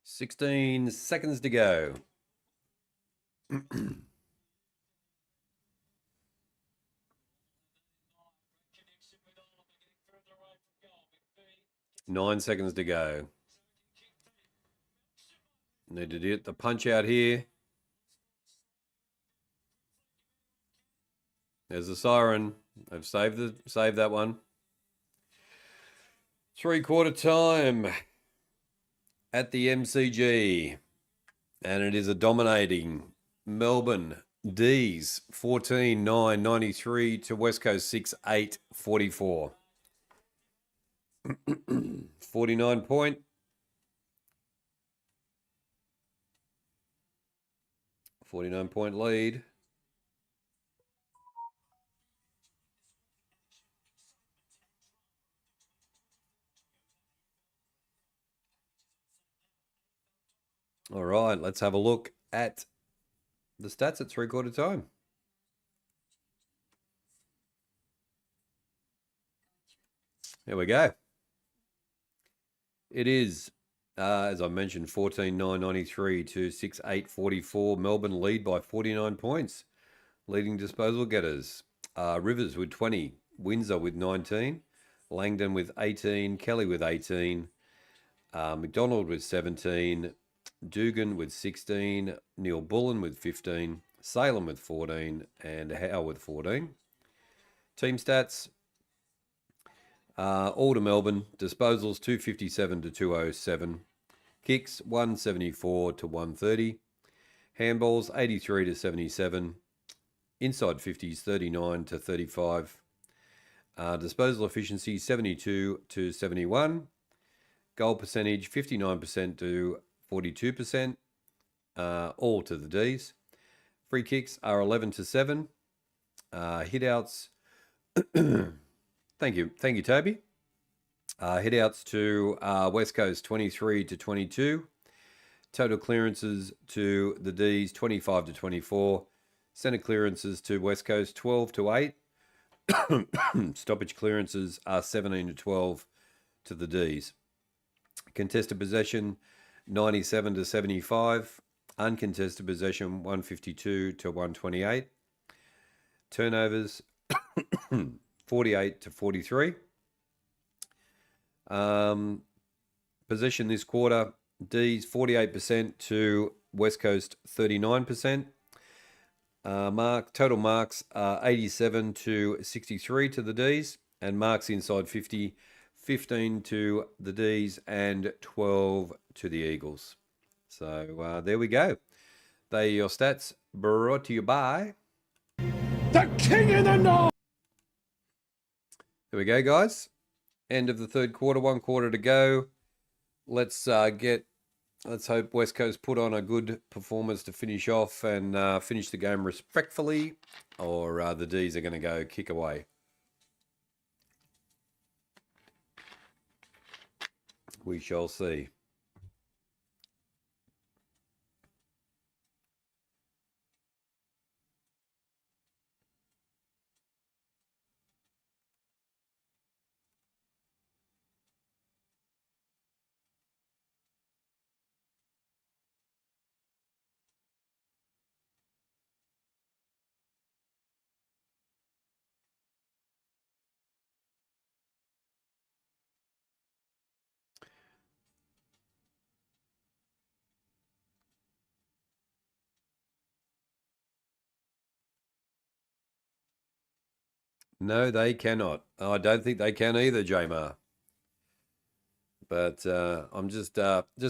$16 seconds to go. Nine seconds to go. Need to get the punch out here. There's the siren. I've saved that one. 3/4 time at the MCG. And it is a dominating Melbourne Dees 14,993 to West Coast 6,844. 49 point. 49-point lead. All right, let's have a look at the stats at 3/4 time. Here we go. It is, as I mentioned, 14,993 to 6,844. Melbourne lead by 49 points. Leading disposal getters. Rivers with 20. Windsor with 19. Langdon with 18. Kelly with 18. McDonald with 17. Dugan with 16. Neil Bullen with 15. Salem with 14. And Howe with 14. Team stats. All to Melbourne. Disposals 257 to 207. Kicks 174 to 130. Handballs 83 to 77. Inside 50s 39 to 35. Disposal efficiency 72 to 71. Goal percentage 59% to 42%. All to the D's. Free kicks are 11 to 7. Hitouts. Thank you, Toby. Hitouts to West Coast 23 to 22. Total clearances to the D's 25 to 24. Centre clearances to West Coast 12 to 8. Stoppage clearances are 17 to 12 to the D's. Contested possession 97 to 75. Uncontested possession 152 to 128. Turnovers 48 to 43. Possession this quarter, D's 48% to West Coast 39%. Total marks are 87 to 63 to the D's, and marks inside 50, 15 to the D's and 12 to the Eagles. So there we go. They are your stats, brought to you by The King in the North! There we go, guys. End of the third quarter, 1 quarter to go. Let's hope West Coast put on a good performance to finish off and finish the game respectfully, or the D's are going to go kick away. We shall see. No, they cannot. I don't think they can either, Jamar. But I'm just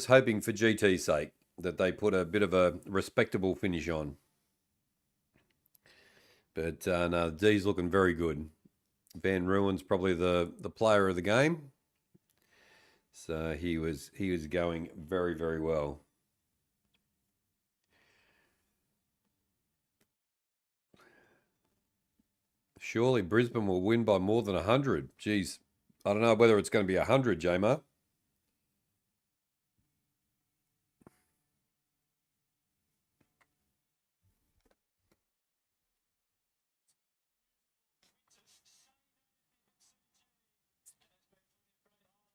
hoping for GT's sake that they put a bit of a respectable finish on. But no, the D's looking very good. Van Ruin's probably the player of the game. So he was going very, very well. Surely Brisbane will win by more than 100. Geez, I don't know whether it's going to be 100, Jamar.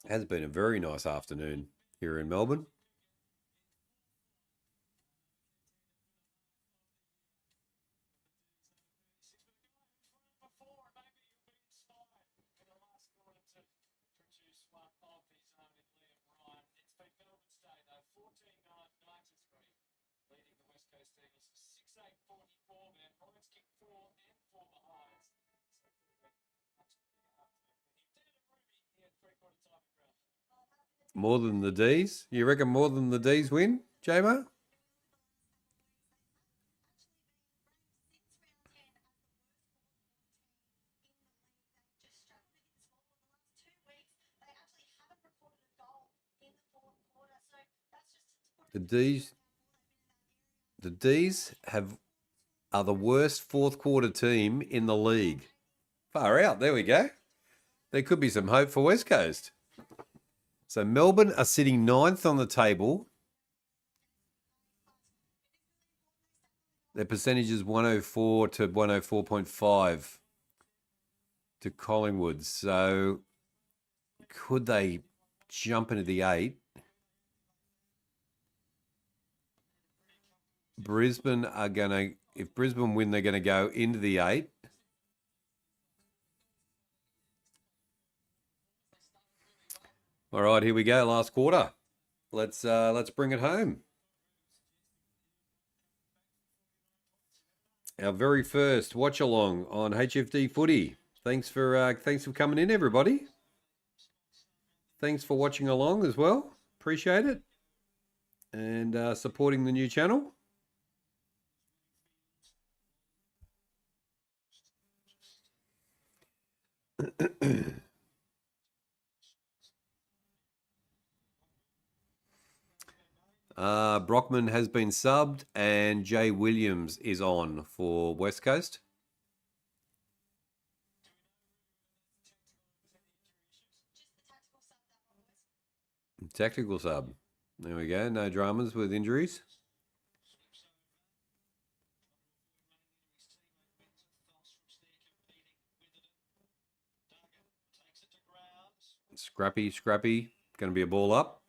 Has been a very nice afternoon here in Melbourne. More than the D's? You reckon more than the D's win, Jamar? The D's are the worst fourth quarter team in the league. Far out. There we go. There could be some hope for West Coast. So Melbourne are sitting ninth on the table. Their percentage is 104 to 104.5 to Collingwood. So could they jump into the 8? Brisbane are going to, if Brisbane win, they're going to go into the 8. All right, here we go. Last quarter. Let's bring it home. Our very first watch along on HFD Footy. Thanks for coming in, everybody. Thanks for watching along as well. Appreciate it. And supporting the new channel. Brockman has been subbed and Jay Williams is on for West Coast. Tactical sub. There we go. No dramas with injuries. Scrappy. Going to be a ball up.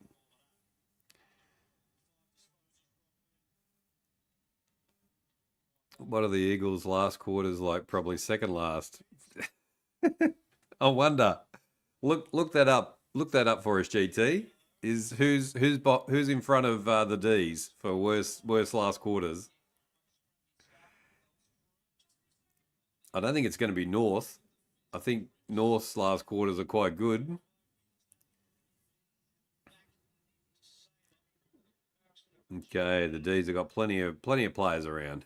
What are the Eagles' last quarters like? Probably second last. I wonder. Look that up. Look that up for us, GT. Is who's in front of the D's for worst last quarters? I don't think it's going to be North. I think North's last quarters are quite good. Okay, the D's have got plenty of players around.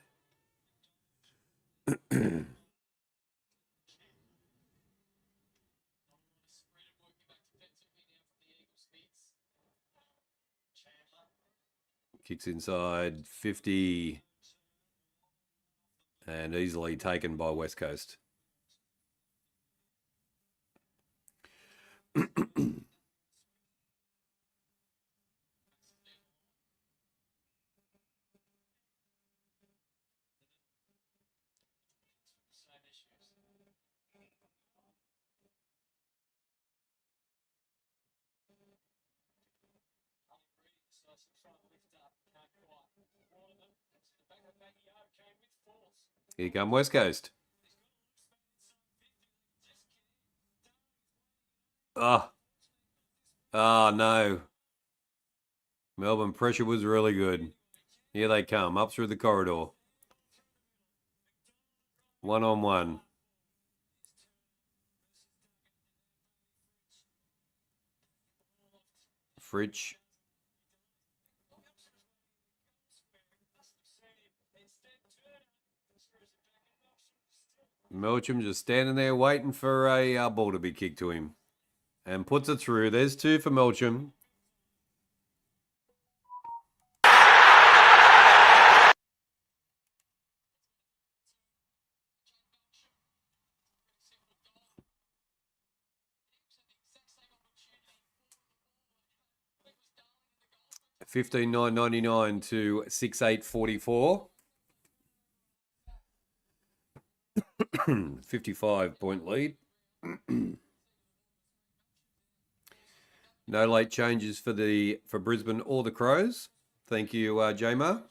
Kicks inside 50 and easily taken by West Coast. Here come West Coast. Oh. Oh, no. Melbourne pressure was really good. Here they come, up through the corridor. 1-on-1. Fritsch. Melcham just standing there waiting for a ball to be kicked to him. And puts it through. There's 2 for Melcham. $15,999 to 6,844. 55-point lead. No late changes for Brisbane or the Crows. Thank you, Jamar.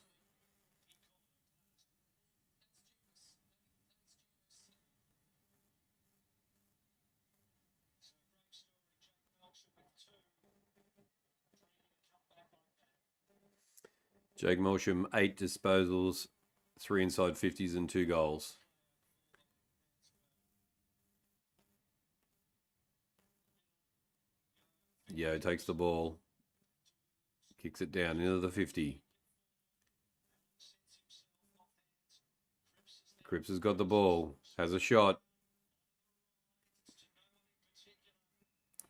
Jake Melsham, 8 disposals, 3 inside 50s and 2 goals. Yo takes the ball. Kicks it down into the 50. Cripps has got the ball. Has a shot.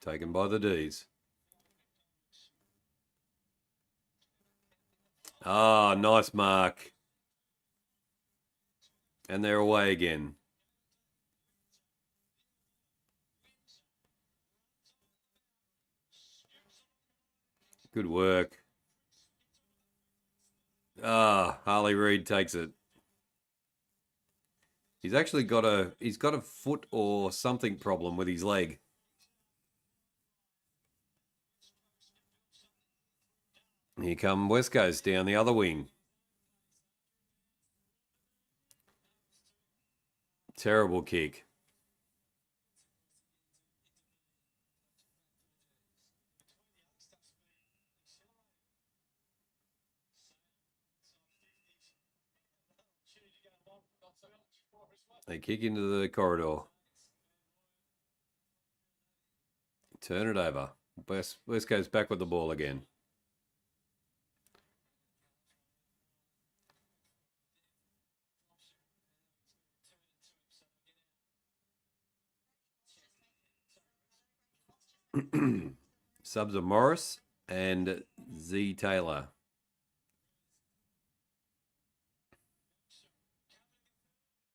Taken by the D's. Ah, nice mark. And they're away again. Good work. Ah, Harley Reid takes it. He's actually got a foot or something problem with his leg. Here come West Coast down the other wing. Terrible kick. They kick into the corridor. Turn it over. West goes back with the ball again. Subs are Morris and Z Taylor.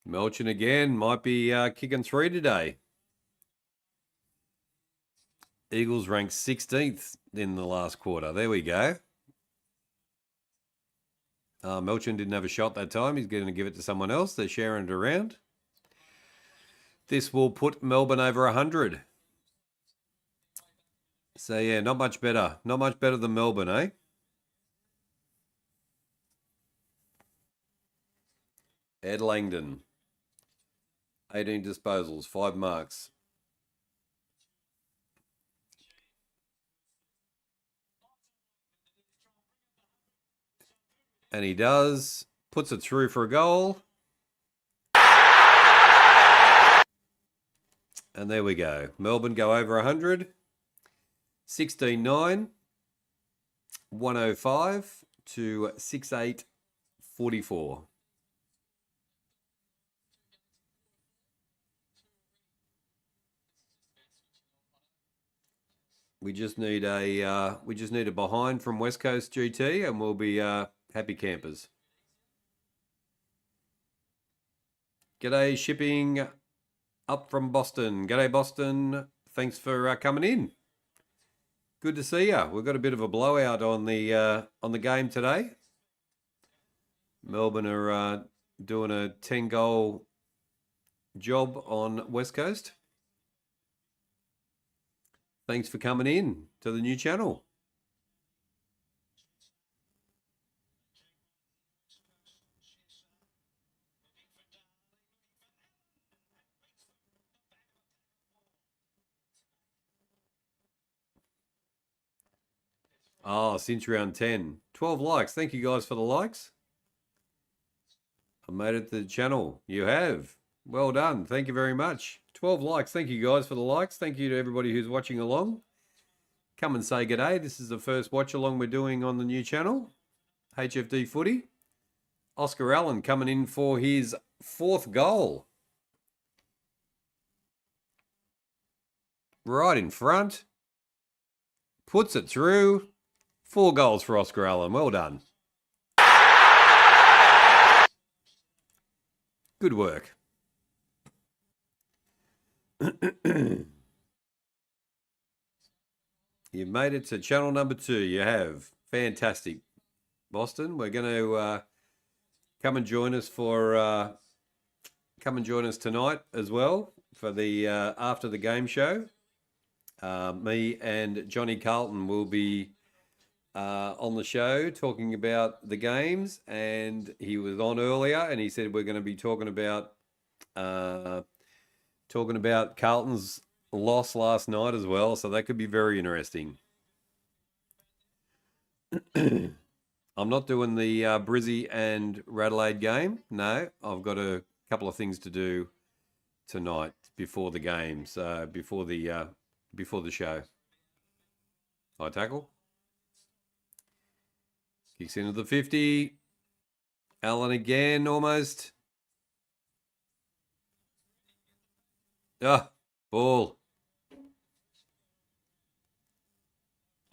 Melchin again might be kicking 3 today. Eagles ranked 16th in the last quarter. There we go. Melchin didn't have a shot that time. He's going to give it to someone else. They're sharing it around. This will put Melbourne over 100. So, yeah, not much better. Not much better than Melbourne, eh? Ed Langdon. 18 disposals, 5 marks. And he does. Puts it through for a goal. And there we go. Melbourne go over 100. 16-9. 105 to 68-44. We just need a behind from West Coast GT, and we'll be happy campers. G'day, shipping up from Boston. G'day, Boston. Thanks for coming in. Good to see you. We've got a bit of a blowout on the game today. Melbourne are doing a 10-goal job on West Coast. Thanks for coming in to the new channel. Oh, since round 10. 12 likes. Thank you guys for the likes. I made it to the channel. You have. Well done. Thank you very much. 12 likes. Thank you guys for the likes. Thank you to everybody who's watching along. Come and say g'day. This is the first watch along we're doing on the new channel. HFD Footy. Oscar Allen coming in for his 4th goal. Right in front. Puts it through. 4 goals for Oscar Allen. Well done. Good work. You've made it to channel number 2. You have. Fantastic. Boston, we're going to come and join us tonight as well for the after the game show. Me and Johnny Carlton will be on the show talking about the games, and he was on earlier and he said we're going to be talking about Carlton's loss last night as well, so that could be very interesting. I'm not doing the Brizzy and Radelaide game. No, I've got a couple of things to do tonight before the games, before the show. High tackle. Kicks into the 50. Allen again, almost. Ah, ball.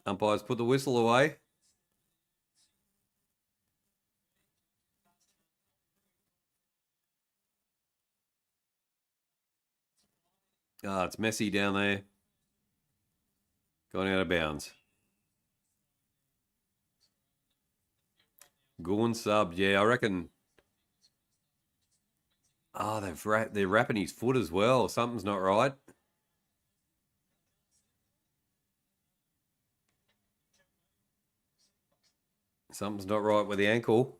Umpires put the whistle away. Ah, it's messy down there. Gone out of bounds. Gorn sub, yeah, I reckon. Oh, they're wrapping his foot as well. Something's not right. Something's not right with the ankle.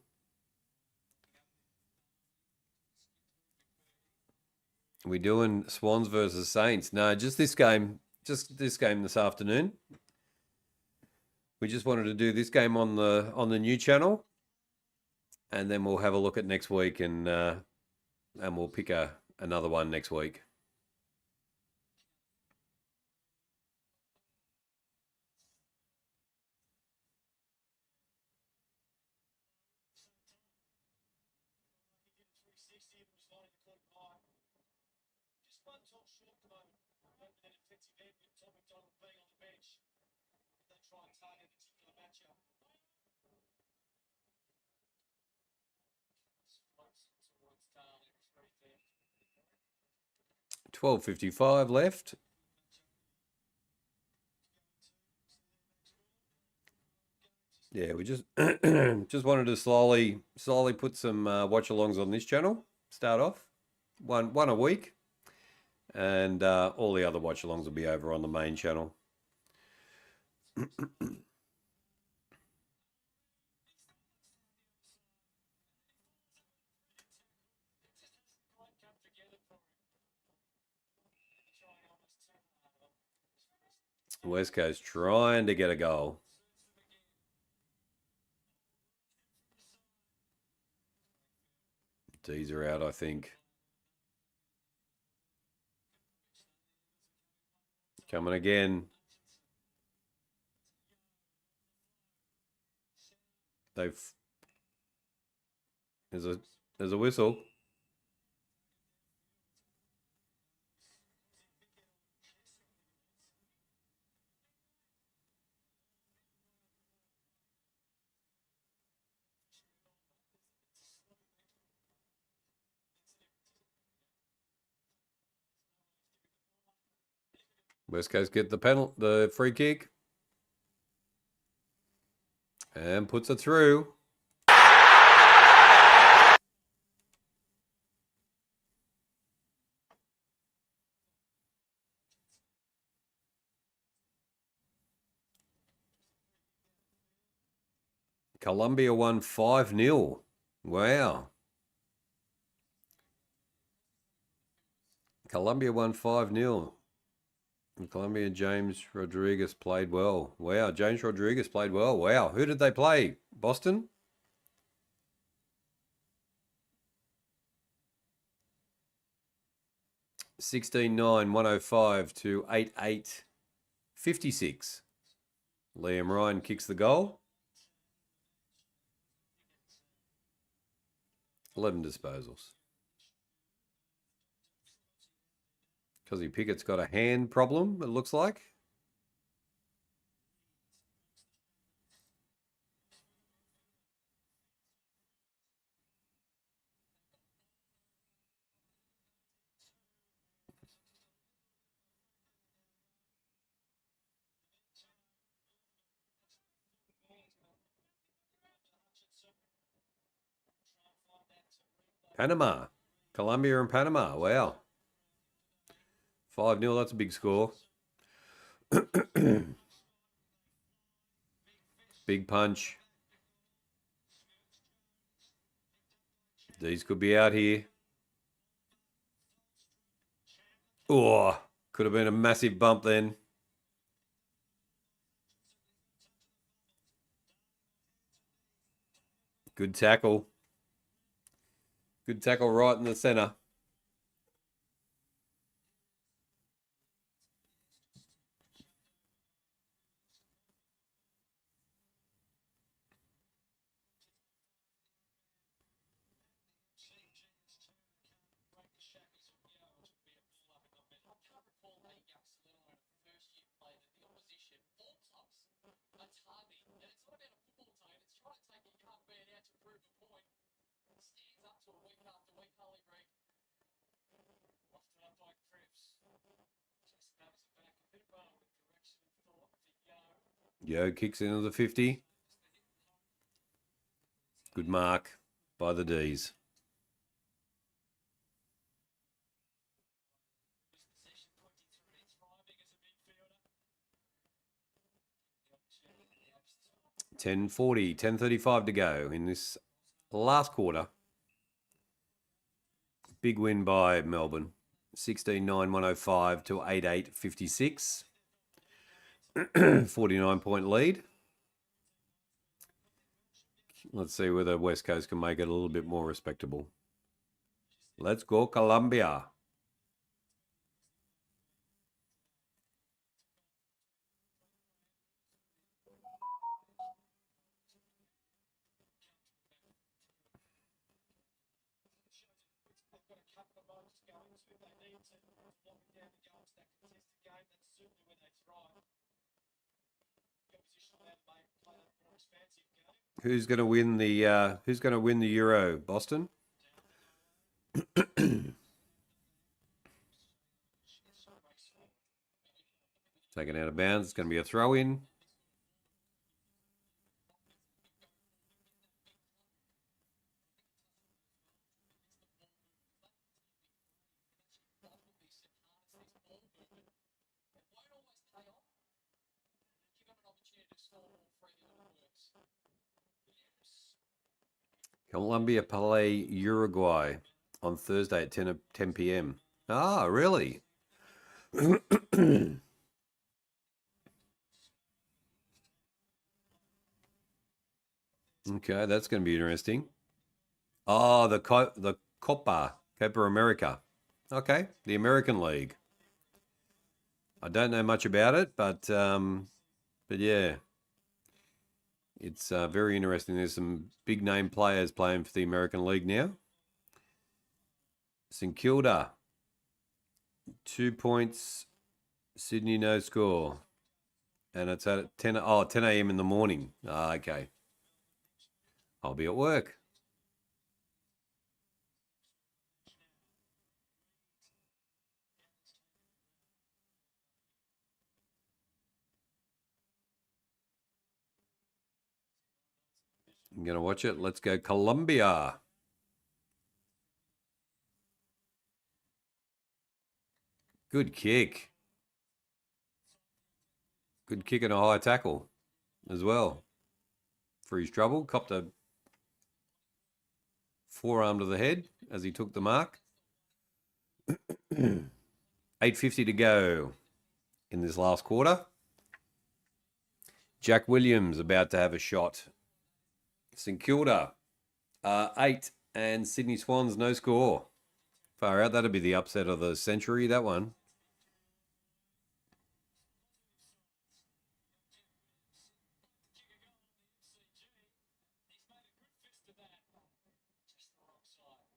Are we doing Swans versus Saints? No, just this game. Just this game this afternoon. We just wanted to do this game on the new channel, and then we'll have a look at next week, and we'll pick another one next week. $12.55 left. Yeah, we just just wanted to slowly put some watch-alongs on this channel. Start off one a week, and all the other watch-alongs will be over on the main channel. West Coast trying to get a goal. Dees are out, I think. Coming again. There's a whistle. West Coast get the free kick, and puts it through. Columbia won 5-0. Wow. Columbia won 5-0. And Columbia, James Rodriguez played well. Wow, James Rodriguez played well. Wow, who did they play? Boston? $16.9, 105 to 8-8, 56. Liam Ryan kicks the goal. 11 disposals. Cuzzy Pickett's got a hand problem, it looks like. Panama. Columbia and Panama. Wow. 5-0, that's a big score. Big punch. These could be out here. Oh, could have been a massive bump then. Good tackle. Good tackle right in the center. Yo kicks into the 50. Good mark by the Dees. $10.40, $10.35 to go in this last quarter. Big win by Melbourne. 16-9, 105 to 8-8, 56. 49-point lead. Let's see whether West Coast can make it a little bit more respectable. Let's go, Columbia. Who's going to win the Euro, Boston? Taken out of bounds. It's going to be a throw in. Colombia play Uruguay on Thursday at 10 p.m. Ah, really? Okay, that's going to be interesting. Oh, the Copa America. Okay, the American League. I don't know much about it, but yeah, it's very interesting. There's some big name players playing for the American League now. St Kilda, 2 points. Sydney no score, and it's at 10 a.m. in the morning. Ah, okay. I'll be at work. I'm going to watch it. Let's go Colombia. Good kick. Good kick and a high tackle as well. For his trouble, copped a forearm to the head as he took the mark. 8:50 to go in this last quarter. Jack Williams about to have a shot. St Kilda, 8, and Sydney Swans no score. Far out. That'll be the upset of the century, that one.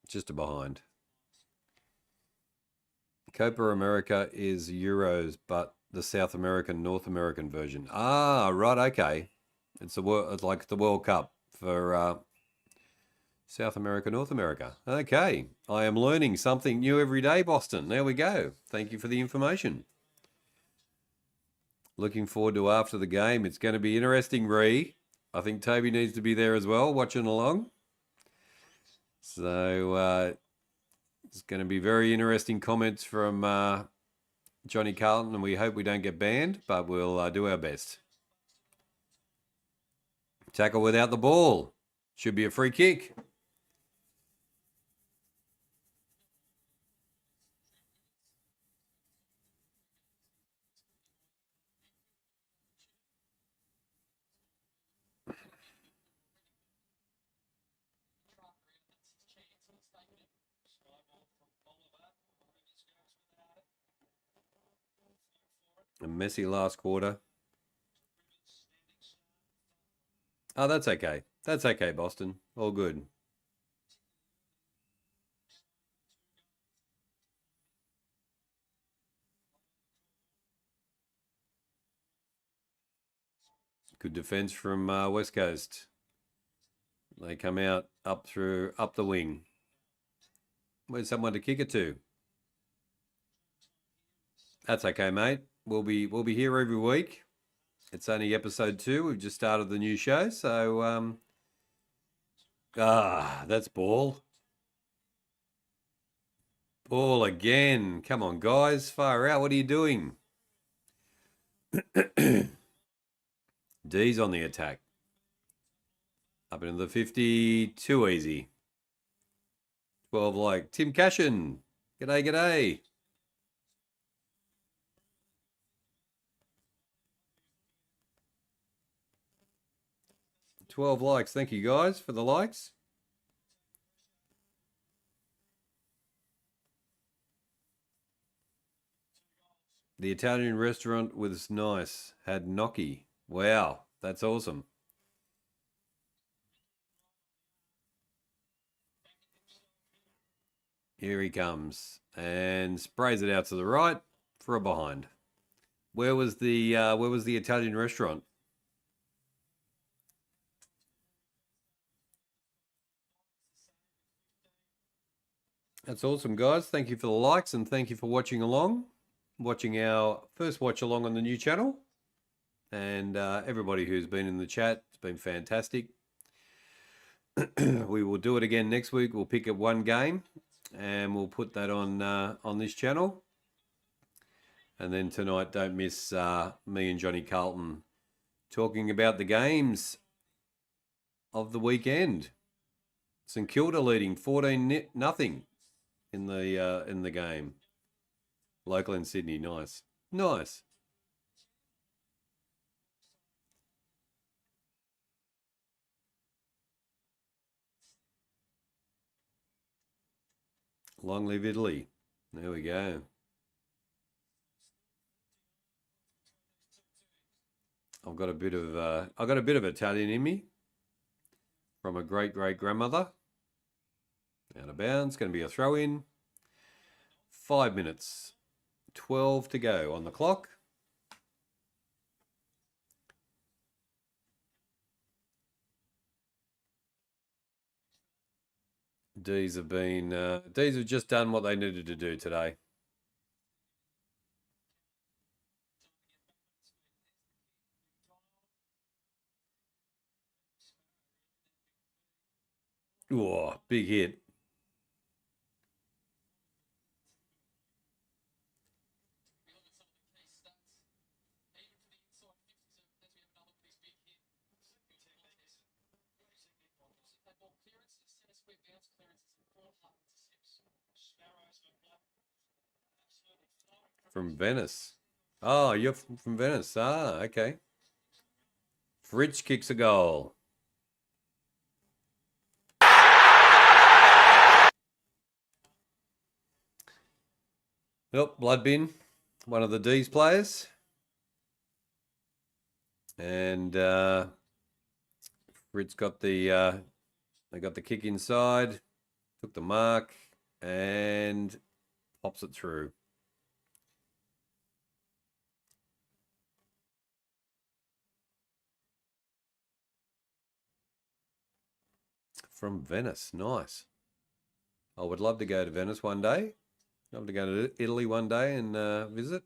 Just a behind. Copa America is Euros, but the South American, North American version. Ah, right, okay. It's like the World Cup for South America, North America. Okay, I am learning something new every day, Boston. There we go. Thank you for the information. Looking forward to after the game. It's going to be interesting, Ree. I think Toby needs to be there as well, watching along. So it's going to be very interesting comments from Johnny Carlton, and we hope we don't get banned, but we'll do our best. Tackle without the ball. Should be a free kick. A messy last quarter. Oh, that's okay. That's okay, Boston. All good. Good defense from West Coast. They come out up the wing. Where's someone to kick it to? That's okay, mate. We'll be here every week. It's only episode 2. We've just started the new show, so that's ball. Ball again. Come on, guys. Far out. What are you doing? D's on the attack. Up into the 50. Too easy. 12 like Tim Cashin. G'day, g'day. $12 likes. Thank you, guys, for the likes. The Italian restaurant was nice. Had gnocchi. Wow, that's awesome. Here he comes and sprays it out to the right for a behind. Where was the Italian restaurant? That's awesome, guys. Thank you for the likes and thank you for watching along, watching our first watch along on the new channel. And everybody who's been in the chat, it's been fantastic. We will do it again next week. We'll pick up one game and we'll put that on this channel. And then tonight, don't miss me and Johnny Carlton talking about the games of the weekend. St Kilda leading 14-0 in the game. Local in Sydney, nice. Nice. Long live Italy. There we go. I've got a bit of Italian in me from a great grandmother. Out of bounds, going to be a throw in. 5 minutes, 12 to go on the clock. Dees have just done what they needed to do today. Oh, big hit. From Venice. Oh, you're from Venice. Ah, okay. Fritz kicks a goal. Yep, blood bin. One of the D's players. And Fritz got the they got the kick inside, took the mark, and pops it through. From Venice, nice. I would love to go to Venice one day. Love to go to Italy one day and visit.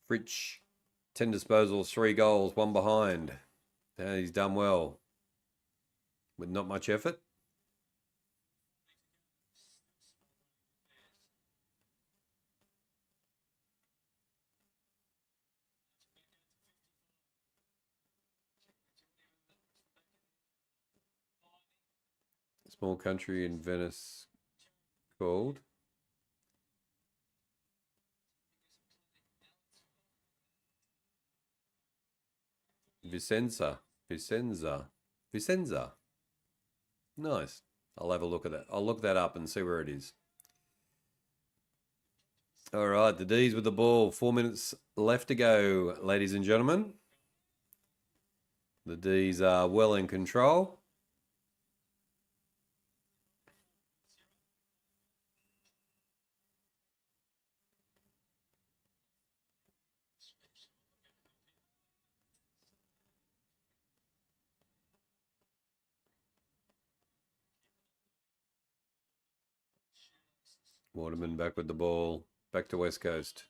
Fritz, 10 disposals, 3 goals, 1 behind. He's done well with not much effort. Small country in Venice called Vicenza. Nice. I'll have a look at that. I'll look that up and see where it is. All right, the D's with the ball. 4 minutes left to go, ladies and gentlemen. The D's are well in control. Waterman back with the ball. Back to West Coast.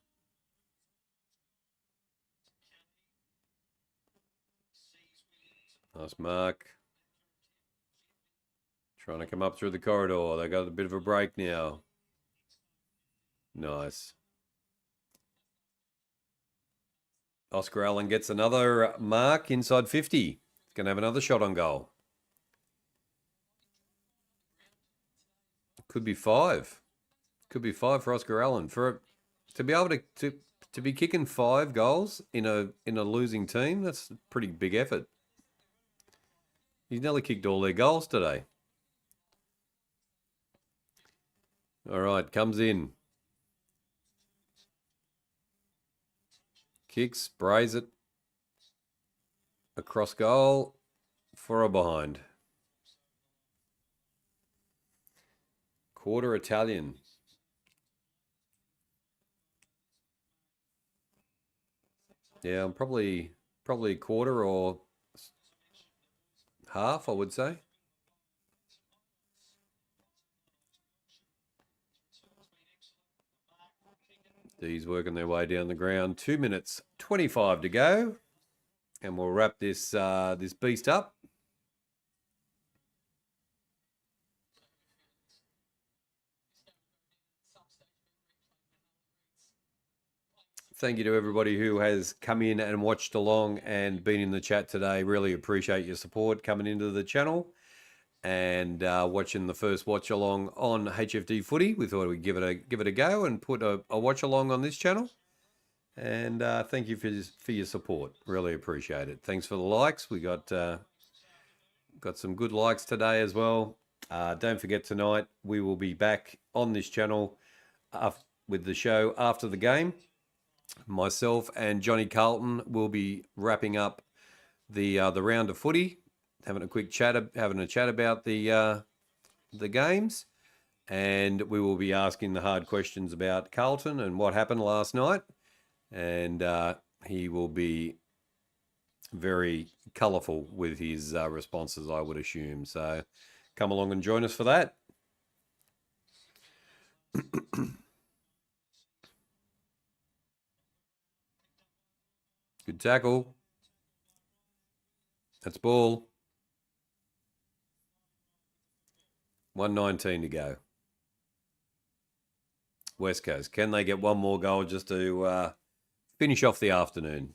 Nice mark. Trying to come up through the corridor. They got a bit of a break now. Nice. Oscar Allen gets another mark inside 50. He's going to have another shot on goal. Could be 5. Could be 5 for Oscar Allen. To be able to be kicking 5 goals in a losing team, that's a pretty big effort. He's nearly kicked all their goals today. All right, comes in. Kicks, sprays it. Across goal for a behind. Quarter Italian. Yeah, I'm probably a quarter or half, I would say. Dees working their way down the ground. 2 minutes 25 to go, and we'll wrap this this beast up. Thank you to everybody who has come in and watched along and been in the chat today. Really appreciate your support coming into the channel and watching the first watch along on HFD Footy. We thought we'd give it a go and put a watch along on this channel. And thank you for your support. Really appreciate it. Thanks for the likes. We got some good likes today as well. Don't forget, tonight we will be back on this channel with the show after the game. Myself and Johnny Carlton will be wrapping up the round of footy, having a chat about the games, and we will be asking the hard questions about Carlton and what happened last night. And he will be very colourful with his responses, I would assume. So come along and join us for that. Good tackle. That's ball. 1:19 to go. West Coast, can they get one more goal just to finish off the afternoon?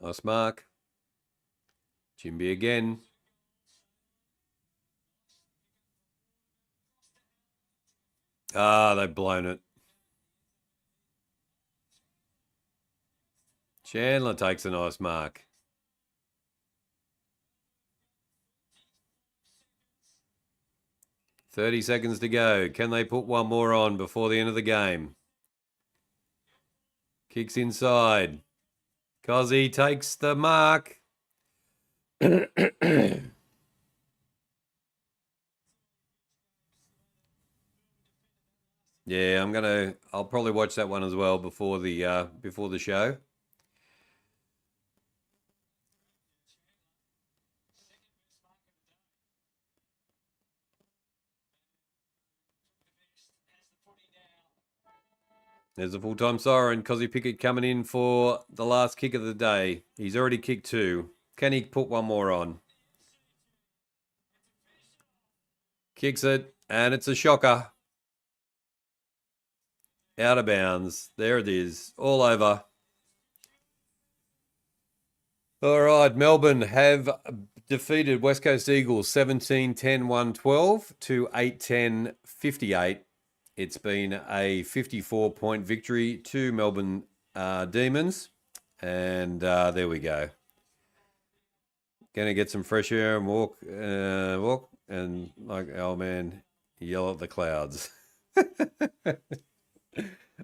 Nice mark. Jimby again. They've blown it. Chandler takes a nice mark. "30 seconds to go. Can they put one more on before the end of the game?" Kicks inside. Cozzy takes the mark. Yeah, I'll probably watch that one as well before the show. There's a full-time siren. Cozzy Pickett coming in for the last kick of the day. He's already kicked 2. Can he put one more on? Kicks it, and it's a shocker. Out of bounds. There it is. All over. All right, Melbourne have defeated West Coast Eagles 17-10-112 to 8-10-58. It's been a 54-point victory to Melbourne Demons. And there we go. Going to get some fresh air and walk, and like, oh man, yell at the clouds.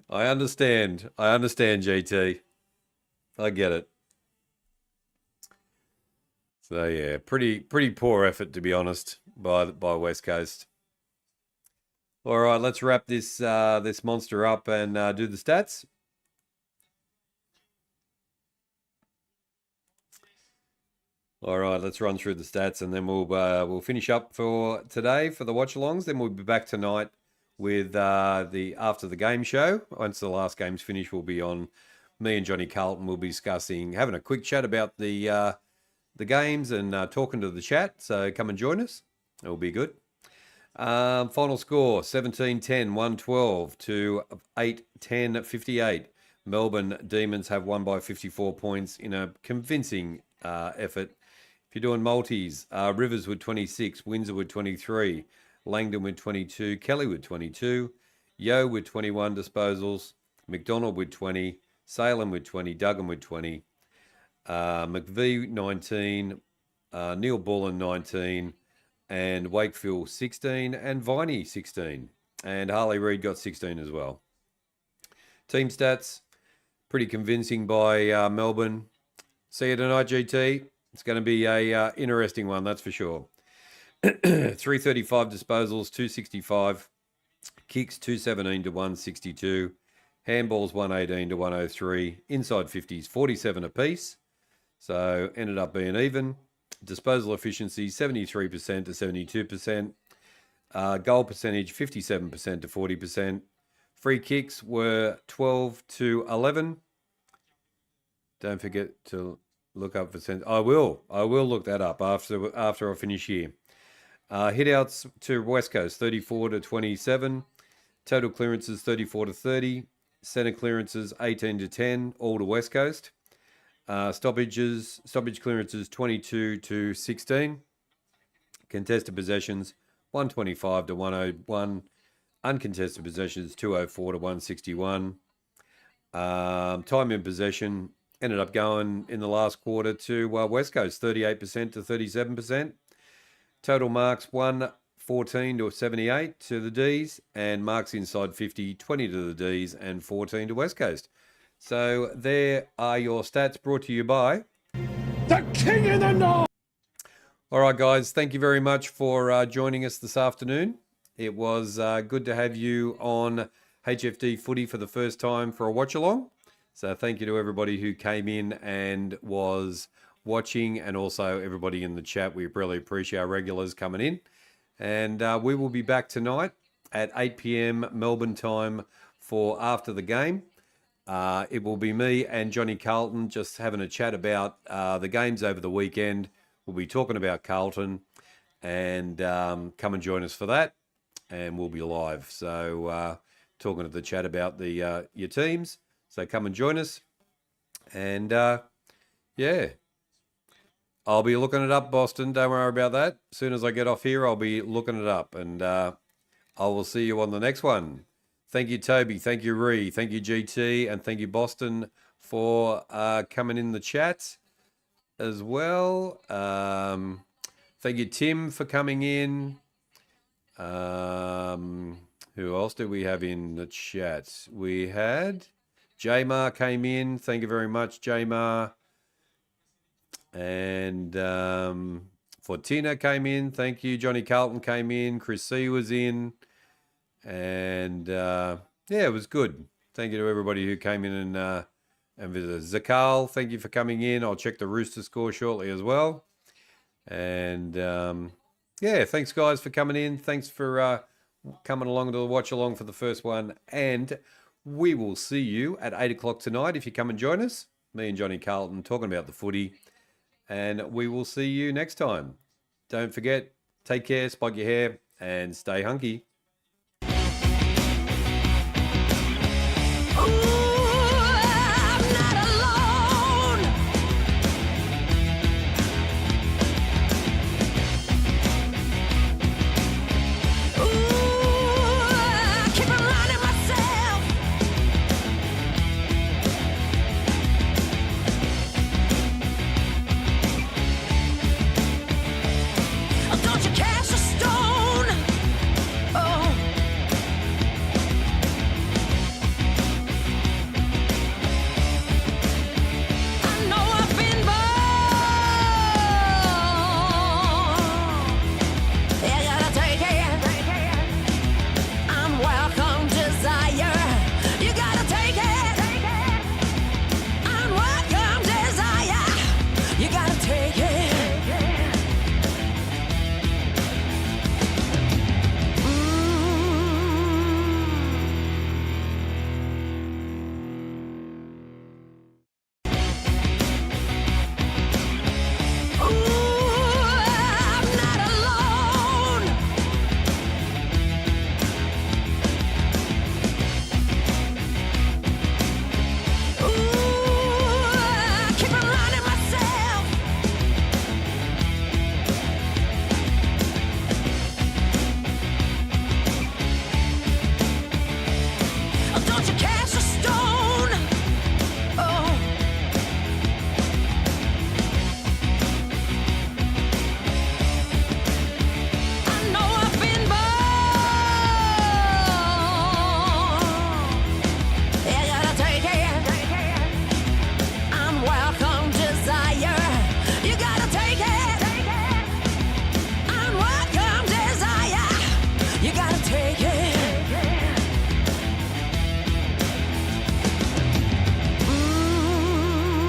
I understand, GT. I get it. So yeah, pretty poor effort, to be honest, by West Coast. All right, let's wrap this this monster up and do the stats. All right, let's run through the stats, and then we'll finish up for today for the watch-alongs. Then we'll be back tonight with the after the game show. Once the last game's finished, we'll be on. Me and Johnny Carlton will be discussing, having a quick chat about the games and talking to the chat. So come and join us. It'll be good. Final score, 17-10-112 to 8-10-58. Melbourne Demons have won by 54 points in a convincing effort. If you're doing multis, Rivers with 26, Windsor with 23, Langdon with 22, Kelly with 22, Yo with 21 disposals, McDonald with 20, Salem with 20, Duggan with 20, McVie 19, Neil Bullen 19, and Wakefield 16, and Viney 16. And Harley Reid got 16 as well. Team stats, pretty convincing by Melbourne. See you tonight, GT. It's going to be a interesting one, that's for sure. 335 disposals, 265. Kicks, 217 to 162. Handballs, 118 to 103. Inside 50s, 47 apiece. So ended up being even. Disposal efficiency, 73% to 72%. Goal percentage, 57% to 40%. Free kicks were 12 to 11. Don't forget to look up for cents. I will look that up after I finish here. Hitouts to West Coast, 34 to 27. Total clearances, 34 to 30. Centre clearances, 18 to 10, all to West Coast. Stoppage clearances, 22 to 16. Contested possessions, 125 to 101. Uncontested possessions, 204 to 161. Time in possession ended up going in the last quarter to West Coast, 38% to 37%. Total marks, 114 to 78 to the D's, and marks inside 50, 20 to the D's, and 14 to West Coast. So there are your stats brought to you by The King in the North! All right, guys, thank you very much for joining us this afternoon. It was good to have you on HFD Footy for the first time for a watch-along. So thank you to everybody who came in and was watching, and also everybody in the chat. We really appreciate our regulars coming in. And we will be back tonight at 8 p.m. Melbourne time for after the game. It will be me and Johnny Carlton just having a chat about the games over the weekend. We'll be talking about Carlton, and come and join us for that, and we'll be live. So talking to the chat about the your teams. So come and join us, and yeah, I'll be looking it up, Boston. Don't worry about that. As soon as I get off here, I'll be looking it up, and I will see you on the next one. Thank you, Toby. Thank you, Ree. Thank you, GT, and thank you, Boston, for coming in the chat as well. Thank you, Tim, for coming in. Who else do we have in the chat? We had Jamar came in. Thank you very much, Jamar. And Fortina came in. Thank you. Johnny Carlton came in. Chris C was in. And yeah, it was good. Thank you to everybody who came in and visited. Zakal, thank you for coming in. I'll check the Rooster score shortly as well. And yeah, thanks guys for coming in. Thanks for coming along to the watch along for the first one. And we will see you at 8 o'clock tonight if you come and join us. Me and Johnny Carlton talking about the footy. And we will see you next time. Don't forget, take care, spike your hair, and stay hunky.